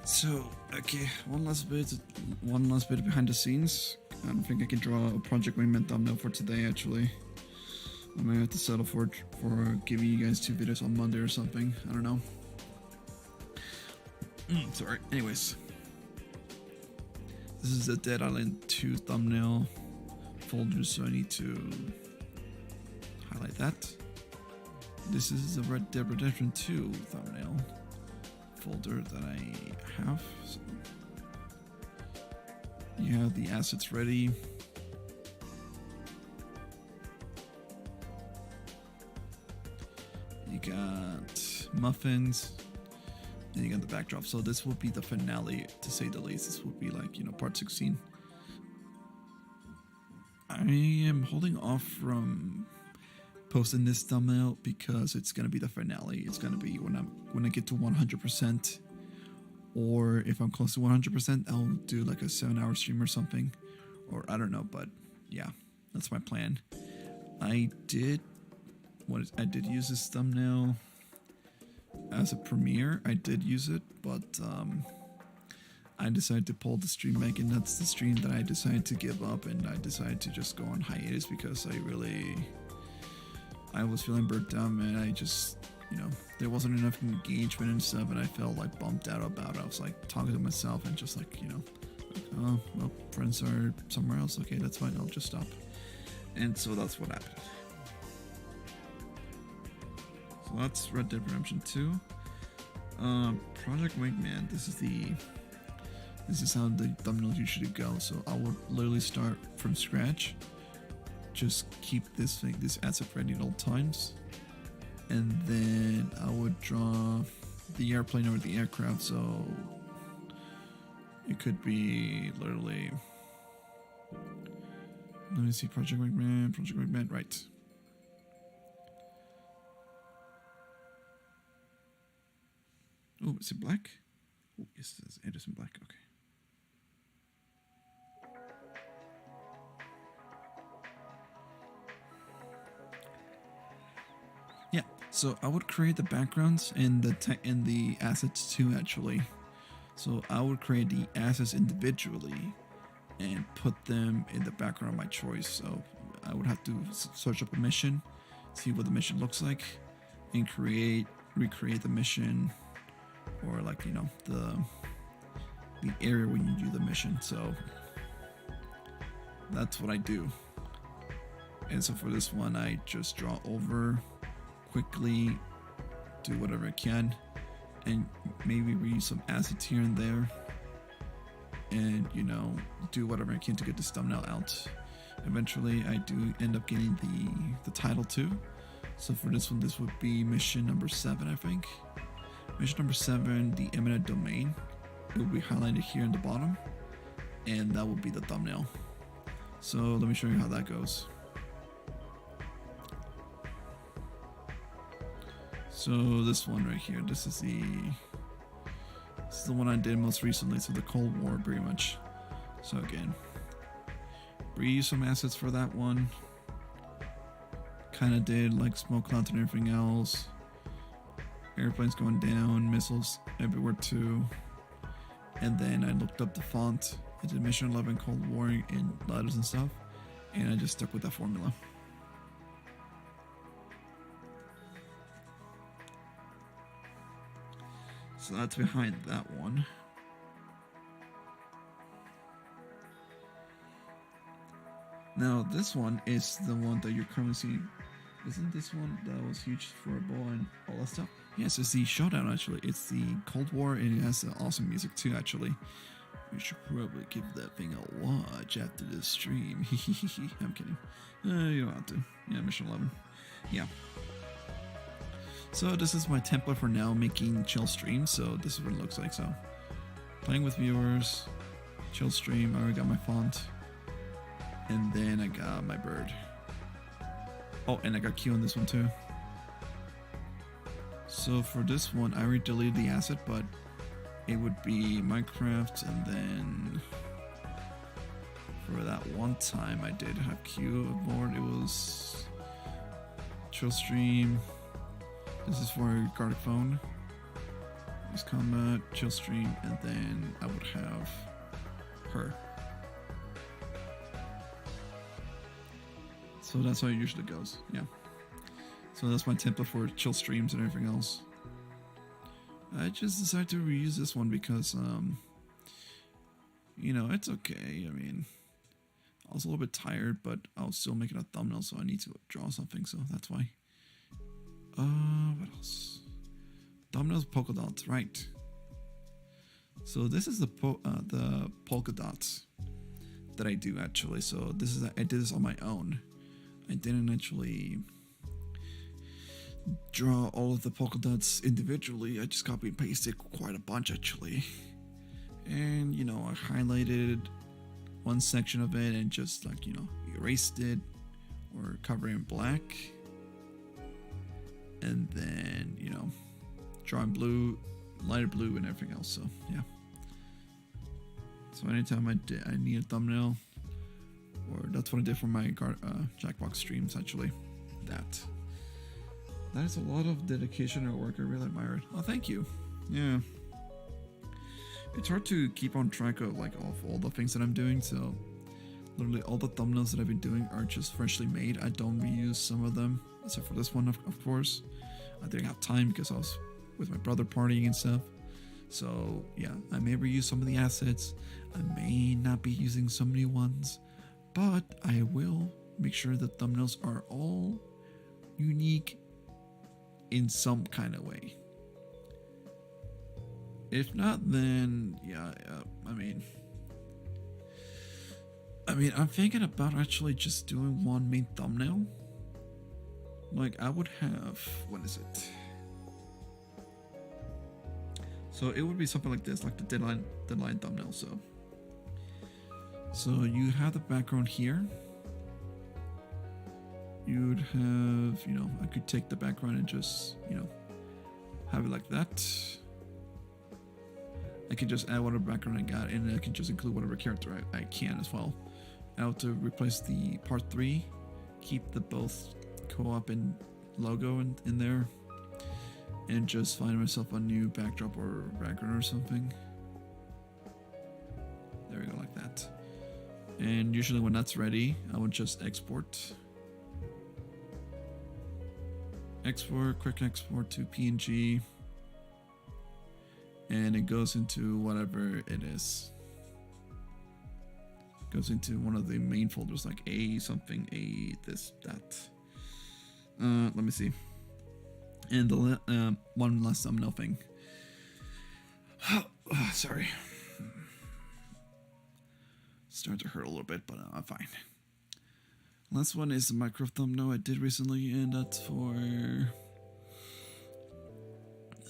So, okay, one last bit behind the scenes. I don't think I can draw a Project Wingman thumbnail for today, actually. I might have to settle for giving you guys 2 videos on Monday or something. I don't know. Sorry. Anyways. This is the Dead Island 2 thumbnail folder, so I need to highlight that. This is the Red Dead Redemption 2 thumbnail folder that I have. So you have the assets ready. You got muffins, and you got the backdrop. So this will be the finale, to say the least. This will be like, part 16. I am holding off from posting this thumbnail because it's gonna be the finale. It's gonna be when I get to 100%, or if I'm close to 100%, I'll do like a 7-hour stream or something, or I don't know. But yeah, that's my plan. I did use this thumbnail as a premiere. I did use it, but I decided to pull the stream back, and that's the stream that I decided to give up, and I decided to just go on hiatus because I was feeling burnt out, man. I just, there wasn't enough engagement and stuff, and I felt like bummed out about it. I was like talking to myself and just like, oh, well, friends are somewhere else. Okay, that's fine. I'll just stop. And so that's what happened. So that's Red Dead Redemption 2. Project Wingman. This is how the thumbnails usually go. So I would literally start from scratch. Just keep this asset ready at all times, and then I would draw the airplane or the aircraft. So it could be literally. Let me see. Project Wingman. Right. Oh, is it black? Oh, yes, it is in black. Okay. Yeah, so I would create the backgrounds and the assets too, actually. So I would create the assets individually and put them in the background of my choice. So I would have to search up a mission, see what the mission looks like, and recreate the mission, or like the area where you do the mission. So that's what I do. And so for this one, I just draw over, quickly do whatever I can, and maybe reuse some assets here and there, and do whatever I can to get this thumbnail out. Eventually I do end up getting the title too. So for this one, this would be mission number 7, I think. Mission number 7, the eminent domain. It will be highlighted here in the bottom, and that will be the thumbnail. So let me show you how that goes. So this one right here, this is the one I did most recently. So the Cold War, pretty much. So again, reuse some assets for that one. Kind of did like smoke clouds and everything else. Airplanes going down, missiles everywhere too. And then I looked up the font. I did Mission 11 Cold War in letters and stuff, and I just stuck with that formula. So that's behind that one. Now this one is the one that you're currently seeing. Isn't this one that was huge for a ball and all that stuff? Yes, it's the Showdown actually. It's the Cold War, and it has awesome music too actually. We should probably give that thing a watch after this stream. I'm kidding. You don't have to. Yeah, Mission 11. Yeah. So this is my template for now, making chill streams. So this is what it looks like. So playing with viewers, chill stream. I already got my font, and then I got my bird. Oh, and I got Q on this one too. So for this one, I already deleted the asset, but it would be Minecraft, and then for that one time I did have Q aboard. It was chill stream. This is for Garlic Phone. This combat, chill stream, and then I would have her. So that's how it usually goes. Yeah. So that's my template for chill streams and everything else. I just decided to reuse this one because, it's okay. I mean, I was a little bit tired, but I was still making a thumbnail, so I need to draw something, so that's why. What else? Thumbnails, polka dots, right. So this is the polka dots that I do actually. So I did this on my own. I didn't actually draw all of the polka dots individually. I just copy and pasted quite a bunch actually. And I highlighted one section of it and just like erased it or cover it in black. and then, you know, drawing blue, lighter blue, and everything else. So yeah. So anytime I need a thumbnail, or that's what I did for my Jackbox streams actually. That is a lot of dedication and work. I really admire it. Oh, thank you. Yeah. It's hard to keep on track of like of all the things that I'm doing. So literally all the thumbnails that I've been doing are just freshly made. I don't reuse some of them, except for this one, of course. I didn't have time because I was with my brother partying and stuff. So yeah, I may reuse some of the assets. I may not be using some new ones, but I will make sure the thumbnails are all unique in some kind of way. If not, then yeah, I mean, I'm thinking about actually just doing one main thumbnail. Like I would have, what is it? So it would be something like this, like the deadline thumbnail. So you have the background here. You'd have, you know, I could take the background and just, you know, have it like that. I can just add whatever background I got, and I can just include whatever character I can as well. Now to replace the part 3, keep the both co-op and logo in there, and just find myself a new backdrop or background or something. There we go, like that. And usually when that's ready, I would just export, quick export to PNG, and it goes into whatever it is. Goes into one of the main folders, like A something, A this, that. Let me see. And the one last thumbnail thing. Sorry. Starting to hurt a little bit, but I'm fine. Last one is the micro thumbnail I did recently, and that's for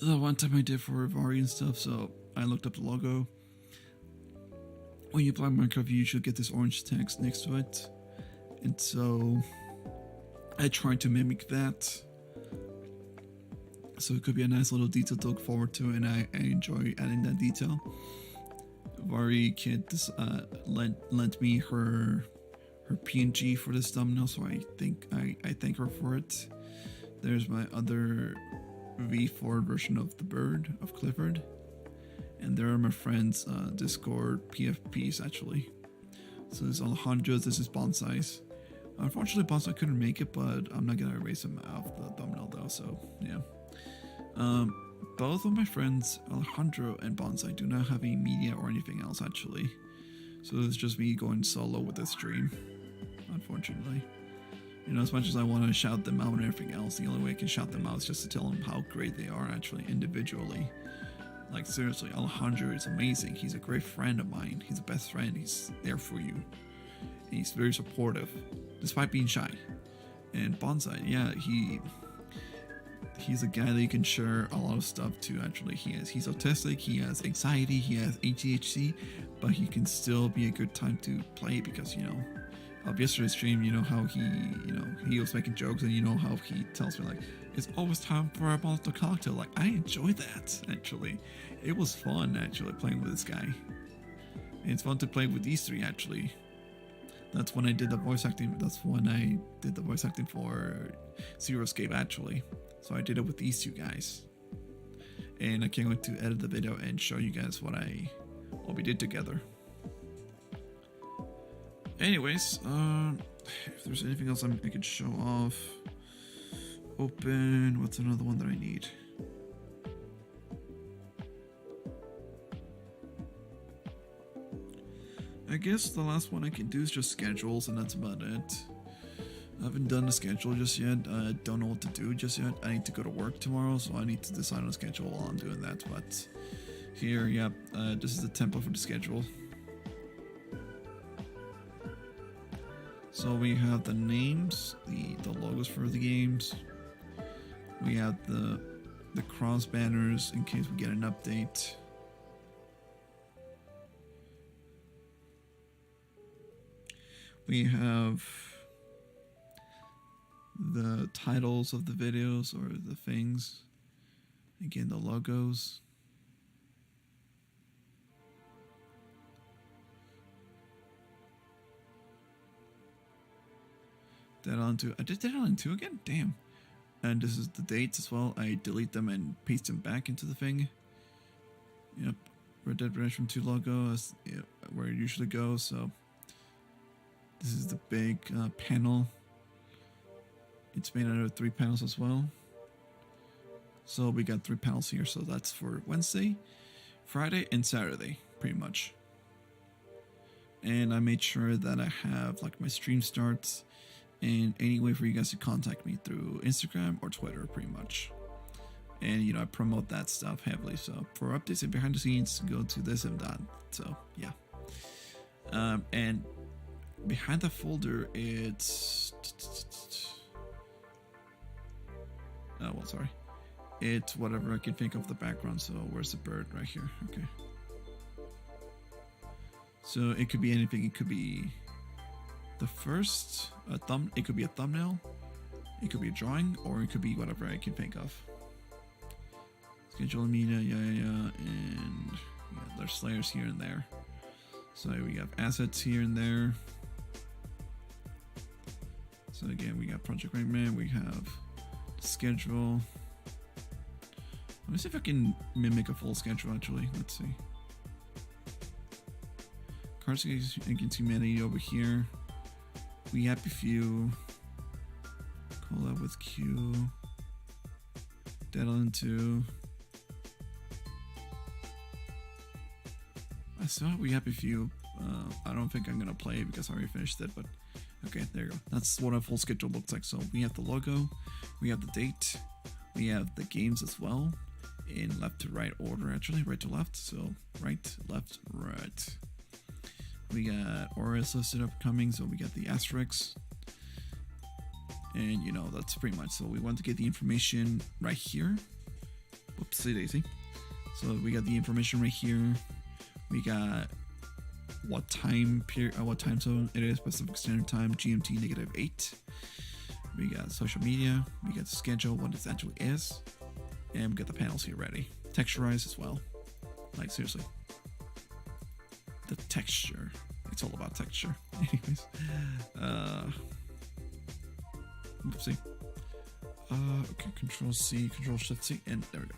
the one time I did for Vari and stuff. So I looked up the logo. When you apply Minecraft, you usually get this orange text next to it, and so I tried to mimic that. So it could be a nice little detail to look forward to, and I enjoy adding that detail. Vari Kid lent me her PNG for this thumbnail, so I thank her for it. There's my other V4 version of the bird of Clifford, and there are my friends' Discord PFPs actually. So there's Alejandro's, this is Bonsai's. Unfortunately, Bonsai couldn't make it, but I'm not gonna erase him out of the thumbnail though. So yeah. Both of my friends, Alejandro and Bonsai, do not have any media or anything else actually. So it's just me going solo with this stream, unfortunately. You know, as much as I want to shout them out and everything else, the only way I can shout them out is just to tell them how great they are actually individually. Like seriously, Alejandro is amazing. He's a great friend of mine. He's a best friend. He's there for you. And he's very supportive, despite being shy. And Bonsai, yeah, he's a guy that you can share a lot of stuff to actually. He's autistic, he has anxiety, he has ADHD, but he can still be a good time to play because, you know, of yesterday's stream, you know how he was making jokes, and you know how he tells me like, it's always time for a monster cocktail. Like, I enjoy that actually. It was fun actually playing with this guy. And it's fun to play with these three actually. That's when I did the voice acting. That's when I did the voice acting for Zero Escape actually. So I did it with these two guys, and I can't wait to edit the video and show you guys what we did together. Anyways, if there's anything else I could show off, open. What's another one that I need? I guess the last one I can do is just schedules, and that's about it. I haven't done the schedule just yet. I don't know what to do just yet. I need to go to work tomorrow, so I need to decide on a schedule while I'm doing that. But here, yeah, this is the template for the schedule. So we have the names, the logos for the games. We have the cross banners in case we get an update. We have the titles of the videos or the things. Again, the logos. That onto. I did that on 2 again? Damn. And this is the dates as well. I delete them and paste them back into the thing. Yep. Red Dead Redemption 2 logo is where it usually goes. So this is the big panel. It's made out of 3 panels as well. So we got 3 panels here. So that's for Wednesday, Friday, and Saturday, pretty much. And I made sure that I have like my stream starts and any way for you guys to contact me through Instagram or Twitter, pretty much. And I promote that stuff heavily. So for updates and behind the scenes, go to this and that. So yeah. And behind the folder, it's sorry. It's whatever I can think of the background. So where's the bird? Right here. Okay. So it could be anything. It could be the first it could be a thumbnail, it could be a drawing, or it could be whatever I can think of. Schedule media, and there's layers here and there. So we have assets here and there. So again, we got Project Rayman, we have schedule. Let me see if I can mimic a full schedule actually. Let's see. Cards Against Humanity over here. We Happy Few. Collab with Q. Deadline 2. I saw We Happy Few. I don't think I'm gonna play it because I already finished it, but okay, there you go. That's what a full schedule looks like. So we have the logo, we have the date, we have the games as well, in left to right order actually, right to left. So right, left, right. We got Auras listed upcoming, so we got the asterisks. And that's pretty much. So we want to get the information right here. Whoopsie daisy. So we got the information right here. We got what time period, what time zone it is, Pacific Standard Time, GMT -8. We got social media. We got the schedule, what it actually is. And we got the panels here ready. Texturized as well. Like seriously. The texture. It's all about texture. Anyways. Oopsie. Okay, Control C, Control Shift C, and there we go.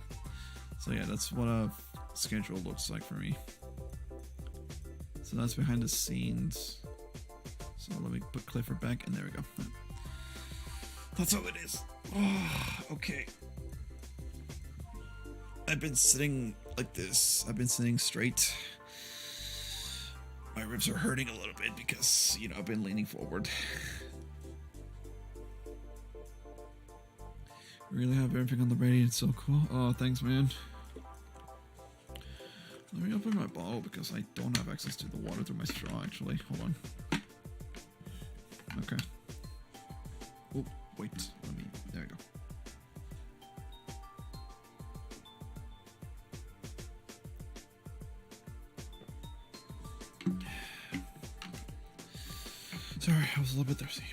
So yeah, that's what a schedule looks like for me. So that's behind the scenes. So let me put Clifford back, and there we go. That's how it is. Oh, okay. I've been sitting like this. I've been sitting straight. My ribs are hurting a little bit because, I've been leaning forward. Really have everything on the ready. It's so cool. Oh, thanks, man. Let me open my bottle because I don't have access to the water through my straw, actually. Hold on. Okay. Oh, wait. There we go. Sorry, I was a little bit thirsty.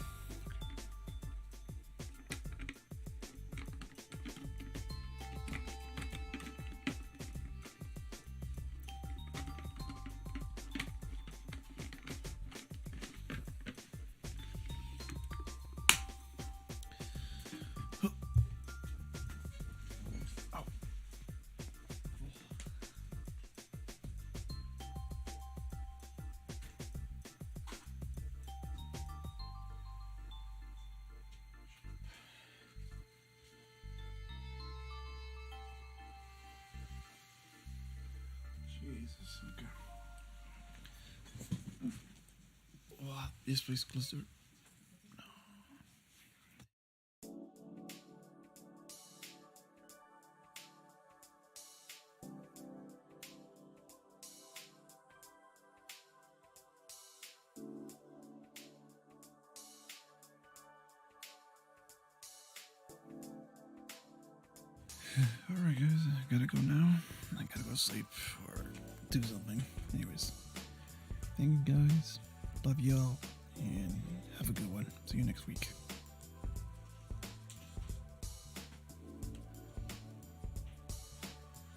Jesus, okay. Oh, yes, please close the door. No. Alright guys, I gotta go now. I gotta go sleep or do something. Anyways, thank you guys. Love y'all and have a good one. See you next week.